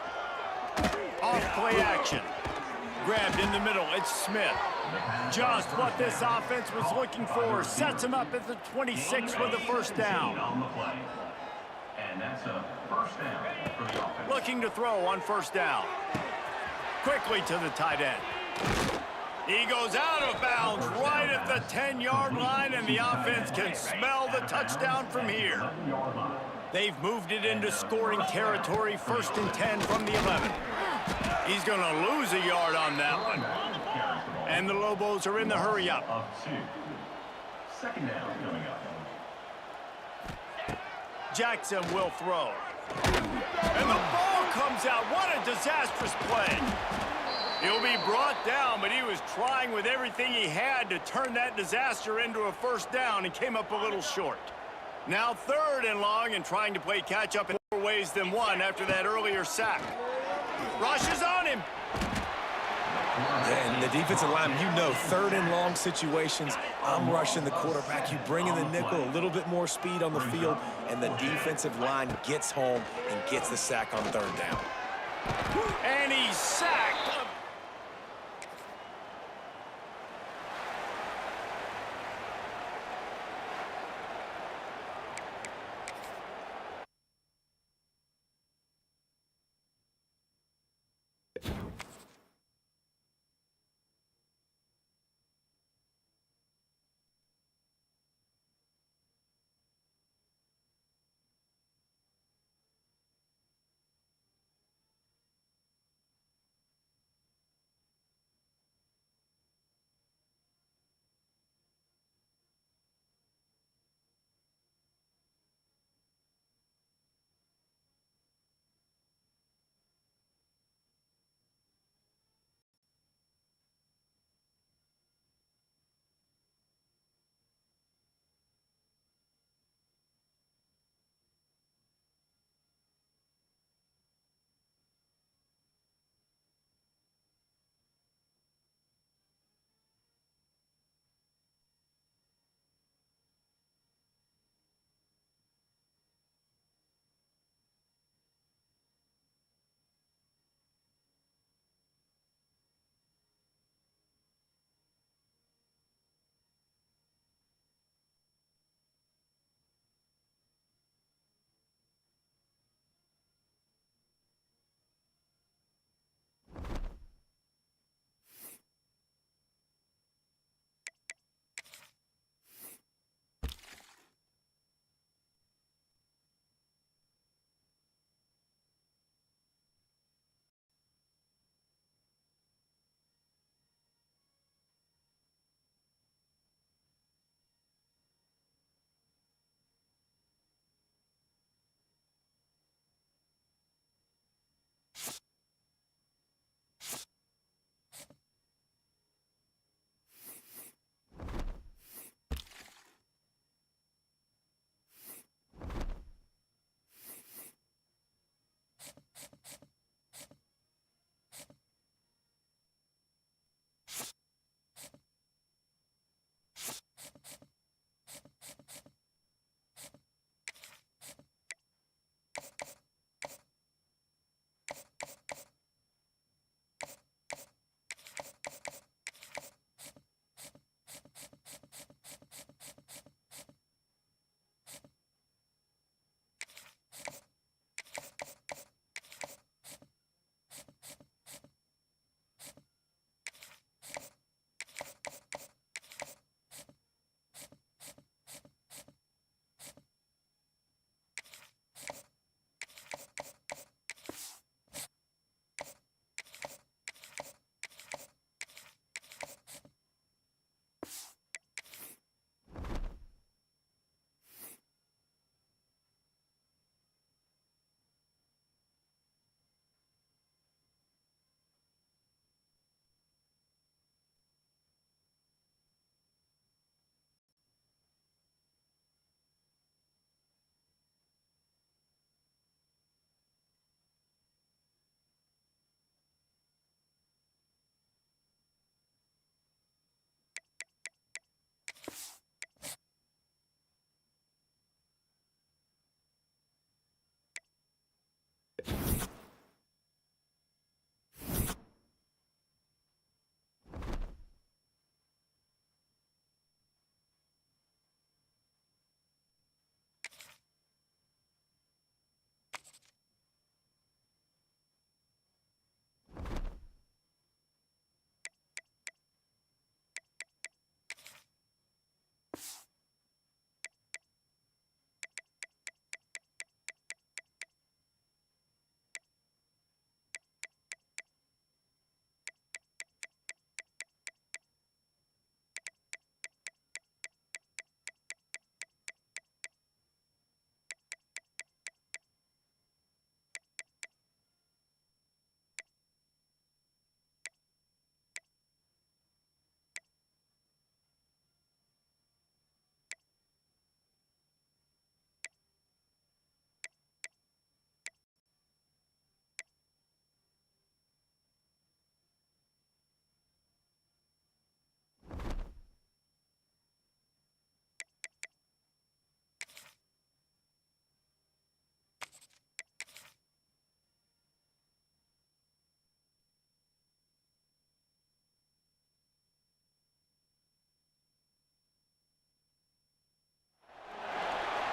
Off play action. Grabbed in the middle. It's Smith. Just what this offense was looking for. Sets him up at the 26 with the 1st down. And that's a 1st down for the offense. Looking to throw on 1st down. Quickly to the tight end. He goes out of bounds right at the 10-yard line, and the offense can smell the touchdown from here. They've moved it into scoring territory. 1st and 10 from the 11. He's going to lose a yard on that one. And the Lobos are in the hurry-up. Of 2. 2nd down coming up. Jackson will throw. And the ball comes out. What a disastrous play. He'll be brought down, but he was trying with everything he had to turn that disaster into a 1st down and came up a little short. Now 3rd and long and trying to play catch-up in more ways than one after that earlier sack. Rushes on him. And the defensive line, you know, 3rd and long situations, I'm rushing the quarterback. You bring in the nickel, a little bit more speed on the field, and the defensive line gets home and gets the sack on 3rd down. And he's sacked.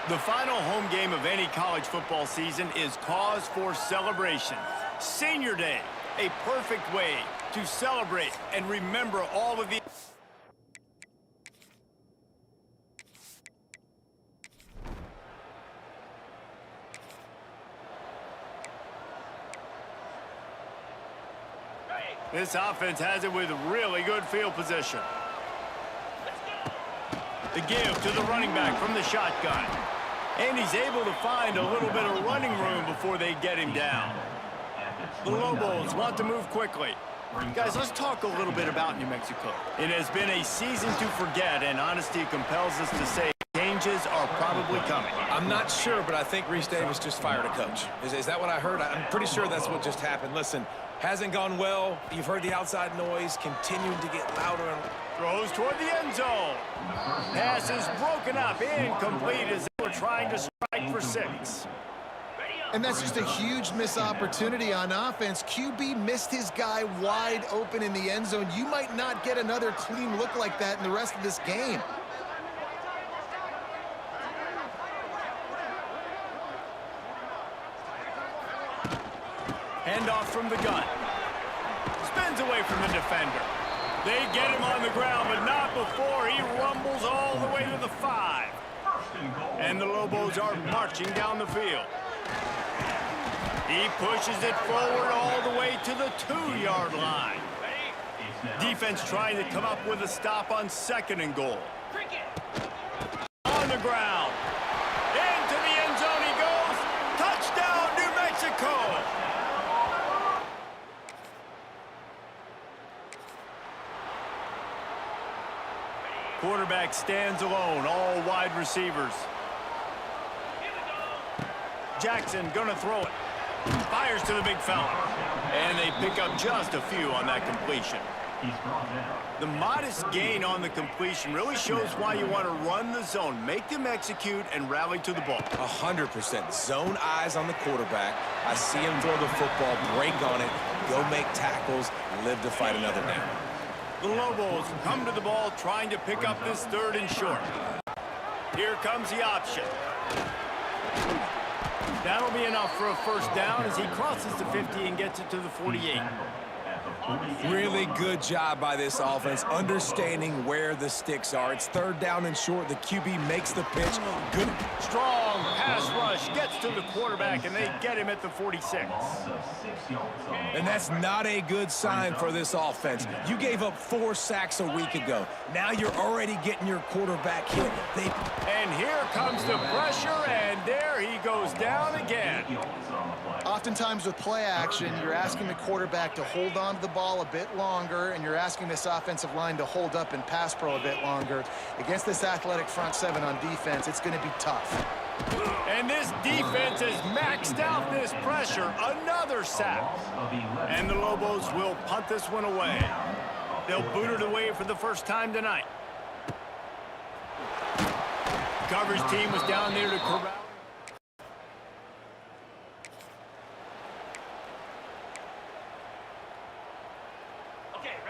The final home game of any college football season is cause for celebration. Senior Day, a perfect way to celebrate and remember all of the... This offense has it with really good field position. The give to the running back from the shotgun. And he's able to find a little bit of running room before they get him down. The Lobos want to move quickly. Guys, let's talk a little bit about New Mexico. It has been a season to forget, and honesty compels us to say changes are probably coming. I'm not sure, but I think Reese Davis just fired a coach. Is that what I heard? I'm pretty sure that's what just happened. Listen, hasn't gone well. You've heard the outside noise continuing to get louder and... Throws toward the end zone. Pass is broken up, incomplete as they were trying to strike for 6. And that's just a huge missed opportunity on offense. QB missed his guy wide open in the end zone. You might not get another clean look like that in the rest of this game. Handoff from the gun. Spins away from the defender. They get him on the ground, but not before he rumbles all the way to the 5. And the Lobos are marching down the field. He pushes it forward all the way to the 2-yard line. Defense trying to come up with a stop on 2nd and goal. On the ground. Into the end zone he goes. Touchdown, New Mexico! Quarterback stands alone, all wide receivers. Jackson gonna throw it. Fires to the big fella. And they pick up just a few on that completion. The modest gain on the completion really shows why you want to run the zone. Make them execute and rally to the ball. 100%. Zone eyes on the quarterback. I see him throw the football, break on it, go make tackles, live to fight another down. The Lobos come to the ball trying to pick up this 3rd and short. Here comes the option. That'll be enough for a first down as he crosses the 50 and gets it to the 48. Really good job by this offense, understanding where the sticks are. It's 3rd down and short. The QB makes the pitch. Good. Strong pass rush gets to the quarterback, and they get him at the 46. And that's not a good sign for this offense. You gave up 4 sacks a week ago. Now you're already getting your quarterback hit. And here comes the pressure, and there he goes down again. Oftentimes with play action, you're asking the quarterback to hold on to the ball a bit longer, and you're asking this offensive line to hold up in pass pro a bit longer. Against this athletic front 7 on defense, it's going to be tough. And this defense has maxed out this pressure. Another sack. And the Lobos will punt this one away. They'll boot it away for the first time tonight. Coverage team was down there to corral.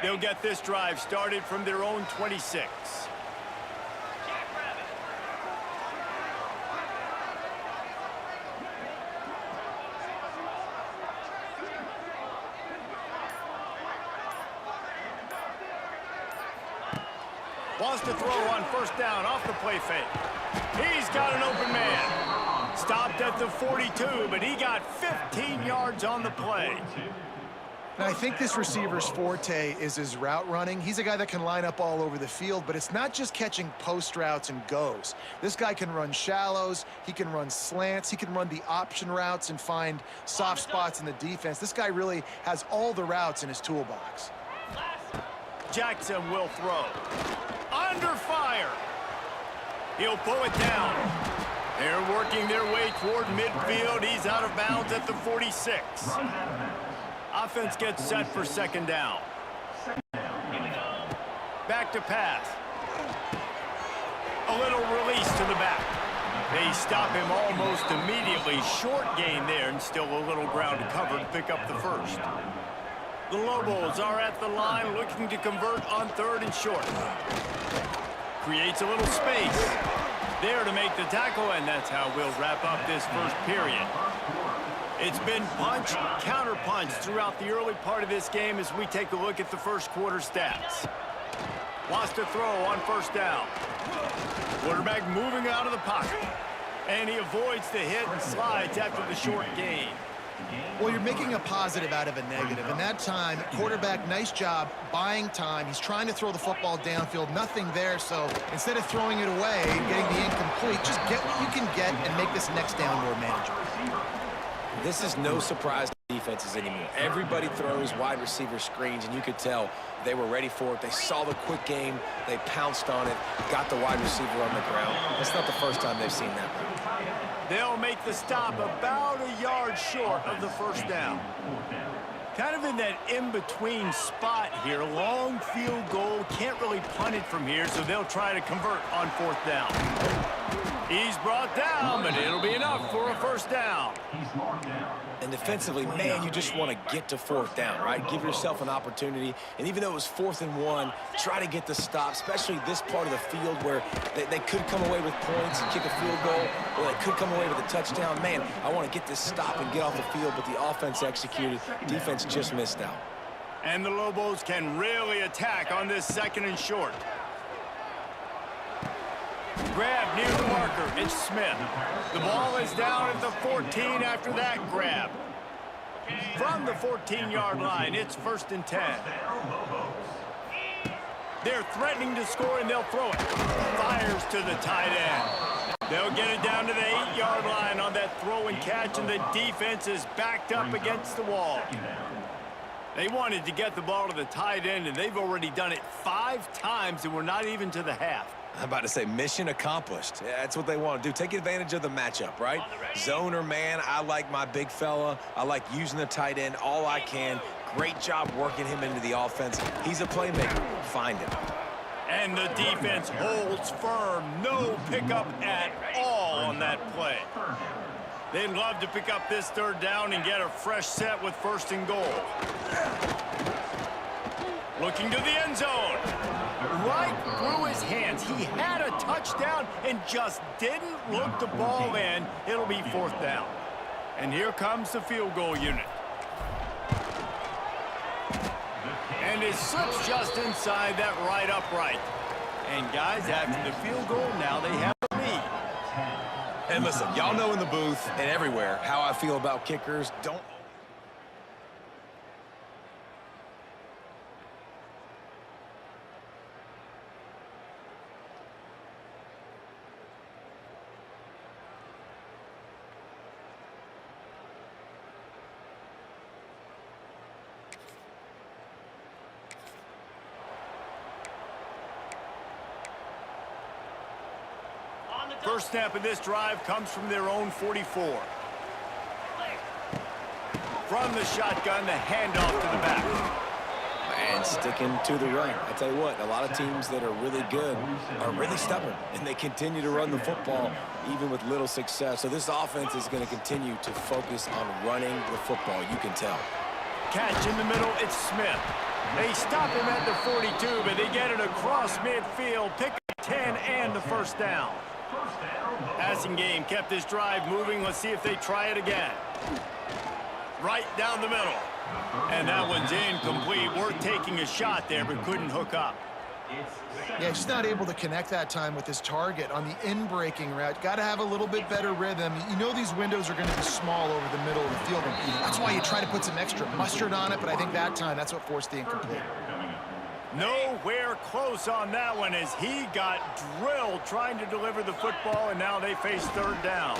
They'll get this drive started from their own 26. Wants to throw on first down off the play fake. He's got an open man. Stopped at the 42, but he got 15 yards on the play. Now, I think this receiver's forte is his route running. He's a guy that can line up all over the field, but it's not just catching post routes and goes. This guy can run shallows, he can run slants, he can run the option routes and find soft spots in the defense. This guy really has all the routes in his toolbox. Jackson will throw. Under fire. He'll pull it down. They're working their way toward midfield. He's out of bounds at the 46. Offense gets set for 2nd down. Back to pass. A little release to the back. They stop him almost immediately. Short gain there, and still a little ground to cover to pick up the first. The Lobos are at the line looking to convert on 3rd and short. Creates a little space. there to make the tackle, and that's how we'll wrap up this first period. It's been punch, counter-punch throughout the early part of this game as we take a look at the first quarter stats. Wants to throw on first down. Quarterback moving out of the pocket. And he avoids the hit and slides after the short gain. Well, you're making a positive out of a negative. And that time, quarterback, nice job buying time. He's trying to throw the football downfield. Nothing there. So instead of throwing it away and getting the incomplete, just get what you can get and make this next down more manageable. This is no surprise to defenses anymore. Everybody throws wide receiver screens, and you could tell they were ready for it. They saw the quick game. They pounced on it, got the wide receiver on the ground. It's not the first time they've seen that. They'll make the stop about a yard short of the first down. Kind of in that in-between spot here. Long field goal. Can't really punt it from here, so they'll try to convert on fourth down. He's brought down, but it'll be enough for a first down. And defensively, man, you just want to get to fourth down, right? Give yourself an opportunity. And even though it was 4th and 1, try to get the stop, especially this part of the field where they could come away with points and kick a field goal, or they could come away with a touchdown. Man, I want to get this stop and get off the field, but the offense executed. Defense just missed out. And the Lobos can really attack on this 2nd and short. Grab near the marker. It's Smith. The ball is down at the 14 after that grab. From the 14-yard line, it's 1st and 10. They're threatening to score, and they'll throw it. Fires to the tight end. They'll get it down to the 8-yard line on that throw and catch, and the defense is backed up against the wall. They wanted to get the ball to the tight end, and they've already done it 5 times, and we're not even to the half. I'm about to say mission accomplished. Yeah, that's what they want to do. Take advantage of the matchup, right? Zone or man, I like my big fella. I like using the tight end all I can. Great job working him into the offense. He's a playmaker. Find him. And the defense holds firm. No pickup at all on that play. They'd love to pick up this 3rd down and get a fresh set with 1st and goal. Looking to the end zone. Right through his hands. He had a touchdown and just didn't look the ball in. It'll be 4th down. And here comes the field goal unit. And it slips just inside that right upright. And guys, after the field goal, now they have a lead. And listen, y'all know in the booth and everywhere how I feel about kickers. Don't... First snap of this drive comes from their own 44. From the shotgun, the handoff to the back. And sticking to the run. I tell you what, a lot of teams that are really good are really stubborn, and they continue to run the football even with little success. So this offense is going to continue to focus on running the football, you can tell. Catch in the middle, it's Smith. They stop him at the 42, but they get it across midfield, pick up 10 and the 1st down. Passing game kept this drive moving. Let's see if they try it again. Right down the middle. And that one's incomplete. Worth taking a shot there, but couldn't hook up. Yeah, just not able to connect that time with his target on the in-breaking route. Got to have a little bit better rhythm. You know these windows are going to be small over the middle of the field. And that's why you try to put some extra mustard on it, but I think that time that's what forced the incomplete. Nowhere close on that one as he got drilled trying to deliver the football, and now they face 3rd down.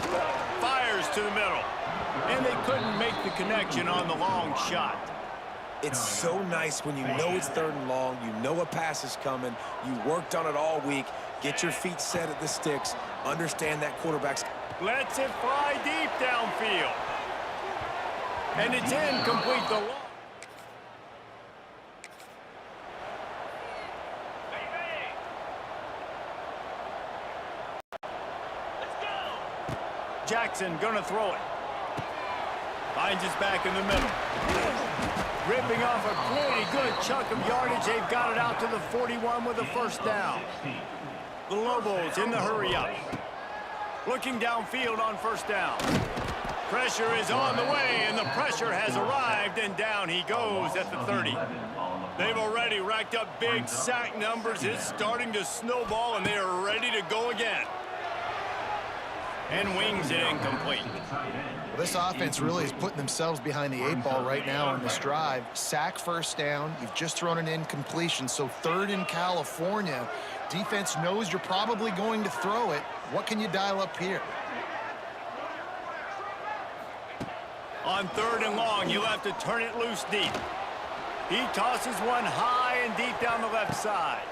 Fires to the middle, and they couldn't make the connection on the long shot. It's so nice when you know it's 3rd and long, you know a pass is coming, you worked on it all week, get your feet set at the sticks, understand that quarterback's... Lets it fly deep downfield. And it's incomplete. The long... Jackson gonna throw it. Finds his back in the middle. Ripping off a pretty good chunk of yardage. They've got it out to the 41 with a 1st down. The Lobos in the hurry up. Looking downfield on first down. Pressure is on the way, and the pressure has arrived, and down he goes at the 30. They've already racked up big sack numbers. It's starting to snowball, and they are ready to go again. And wings it incomplete. Well, this offense really is putting themselves behind the 8 ball right now on this drive. Sack first down. You've just thrown an incompletion, so 3rd in California. Defense knows you're probably going to throw it. What can you dial up here? On 3rd and long, you'll have to turn it loose deep. He tosses one high and deep down the left side.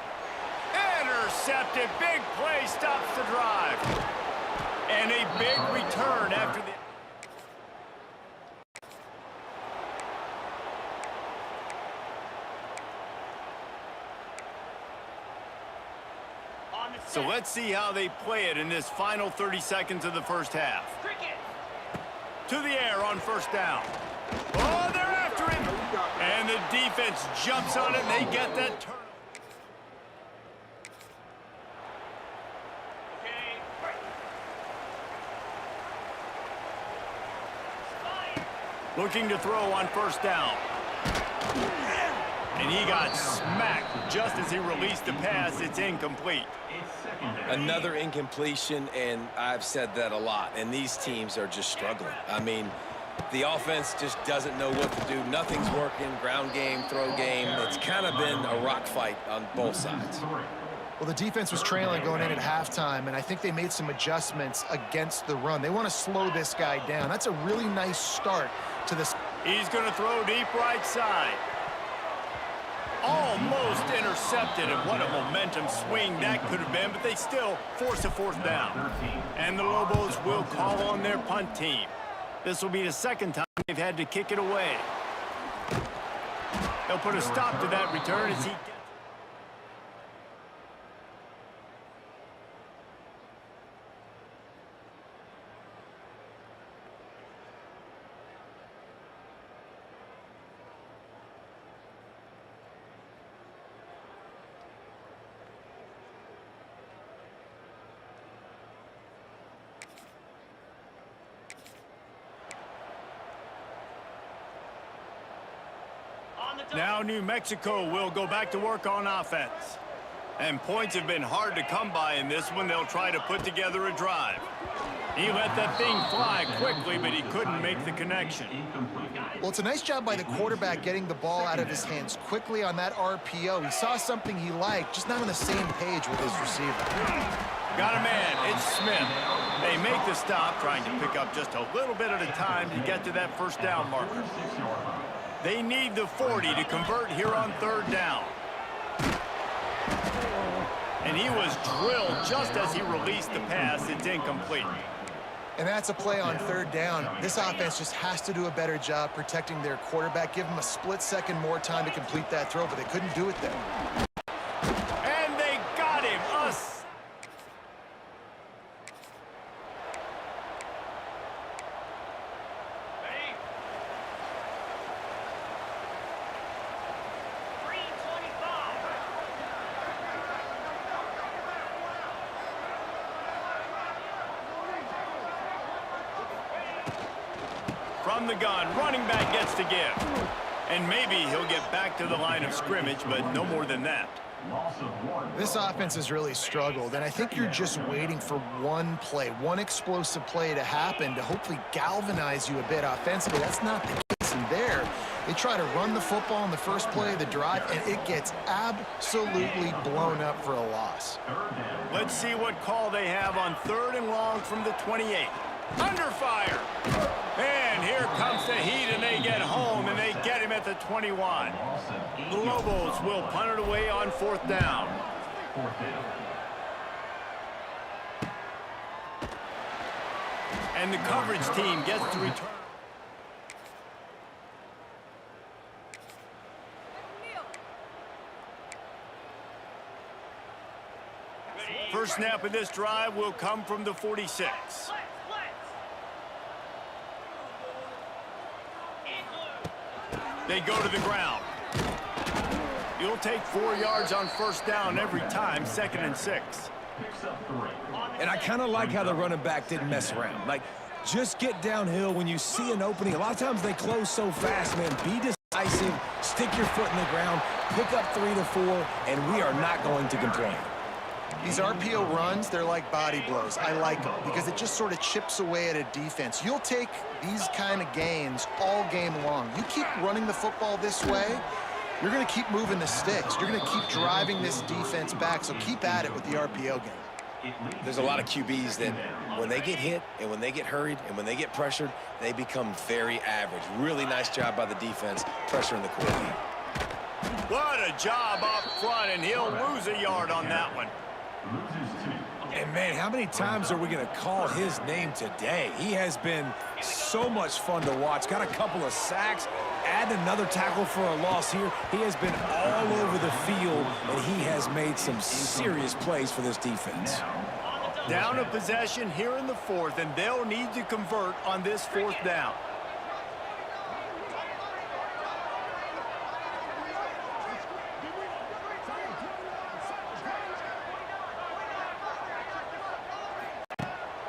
Intercepted. Big play stops the drive. And a big return after the... So let's see how they play it in this final 30 seconds of the first half. To the air on first down. Oh, they're after him. And the defense jumps on it, and they get that turn. Looking to throw on first down. And he got smacked just as he released the pass. It's incomplete. Another incompletion, and I've said that a lot, and these teams are just struggling. I mean, the offense just doesn't know what to do. Nothing's working. Ground game, throw game. It's kind of been a rock fight on both sides. Well, the defense was trailing going in at halftime, and I think they made some adjustments against the run. They want to slow this guy down. That's a really nice start to this. He's going to throw deep right side. Almost intercepted, and what a momentum swing that could have been, but they still force a 4th down. And the Lobos will call on their punt team. This will be the 2nd time they've had to kick it away. They'll put a stop to that return as he gets... Now New Mexico will go back to work on offense. And points have been hard to come by in this one. They'll try to put together a drive. He let that thing fly quickly, but he couldn't make the connection. Well, it's a nice job by the quarterback getting the ball out of his hands quickly on that RPO. He saw something he liked, just not on the same page with his receiver. Got a man. It's Smith. They make the stop, trying to pick up just a little bit at a time to get to that first down marker. They need the 40 to convert here on 3rd down. And he was drilled just as he released the pass. It's incomplete. And that's a play on 3rd down. This offense just has to do a better job protecting their quarterback. Give him a split second more time to complete that throw, but they couldn't do it there. And they got him. From the gun, running back gets to give. And maybe he'll get back to the line of scrimmage, but no more than that. This offense has really struggled, and I think you're just waiting for one play, one explosive play to happen to hopefully galvanize you a bit offensively. That's not the case in there. They try to run the football in the first play of the drive, and it gets absolutely blown up for a loss. Let's see what call they have on 3rd and long from the 28. Under fire. And here comes the heat, and they get home, and they get him at the 21. The Lobos will punt it away on 4th down. And the coverage team gets to return. First snap of this drive will come from the 46. They go to the ground. You'll take 4 yards on first down every time, 2nd and 6. Picks up 3. And I kind of like how the running back didn't mess around. Like, just get downhill when you see an opening. A lot of times they close so fast, man. Be decisive, stick your foot in the ground, pick up 3 to 4, and we are not going to complain. These RPO runs, they're like body blows. I like them because it just sort of chips away at a defense. You'll take these kind of gains all game long. You keep running the football this way, you're going to keep moving the sticks. You're going to keep driving this defense back, so keep at it with the RPO game. There's a lot of QBs that when they get hit and when they get hurried and when they get pressured, they become very average. Really nice job by the defense pressuring the quarterback. What a job up front, and he'll lose a yard on that one. And, man, how many times are we going to call his name today? He has been so much fun to watch. Got a couple of sacks, add another tackle for a loss here. He has been all over the field, and he has made some serious plays for this defense. Down a possession here in the 4th, and they'll need to convert on this 4th down.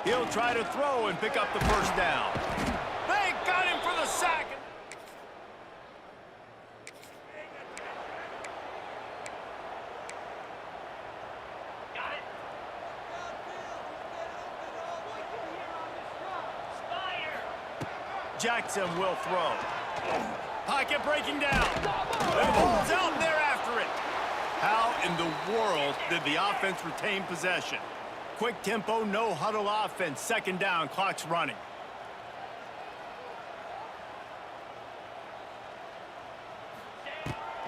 He'll try to throw and pick up the first down. They got him for the sack. Got it. Spire. Jackson will throw. Pocket breaking down. The ball's out, and they're after it. How in the world did the offense retain possession? Quick tempo, no huddle offense. 2nd down, clock's running.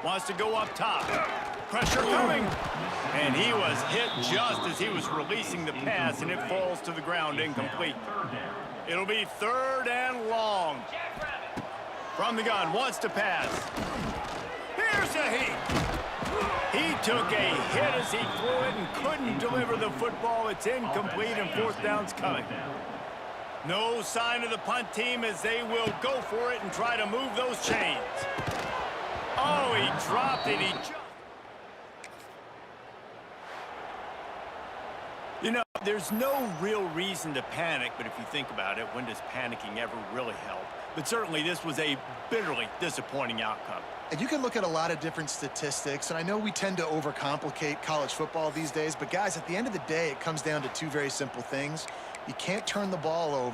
Wants to go up top. Pressure coming. And he was hit just as he was releasing the pass, and it falls to the ground incomplete. It'll be 3rd and long. From the gun, wants to pass. Here's a heat. He took a hit as he threw it and couldn't deliver the football. It's incomplete, and 4th down's coming. No sign of the punt team as they will go for it and try to move those chains. Oh, he dropped it. He just... You know, there's no real reason to panic, but if you think about it, when does panicking ever really help? But certainly this was a bitterly disappointing outcome. And you can look at a lot of different statistics, and I know we tend to overcomplicate college football these days, but guys, at the end of the day, it comes down to 2 very simple things. You can't turn the ball over.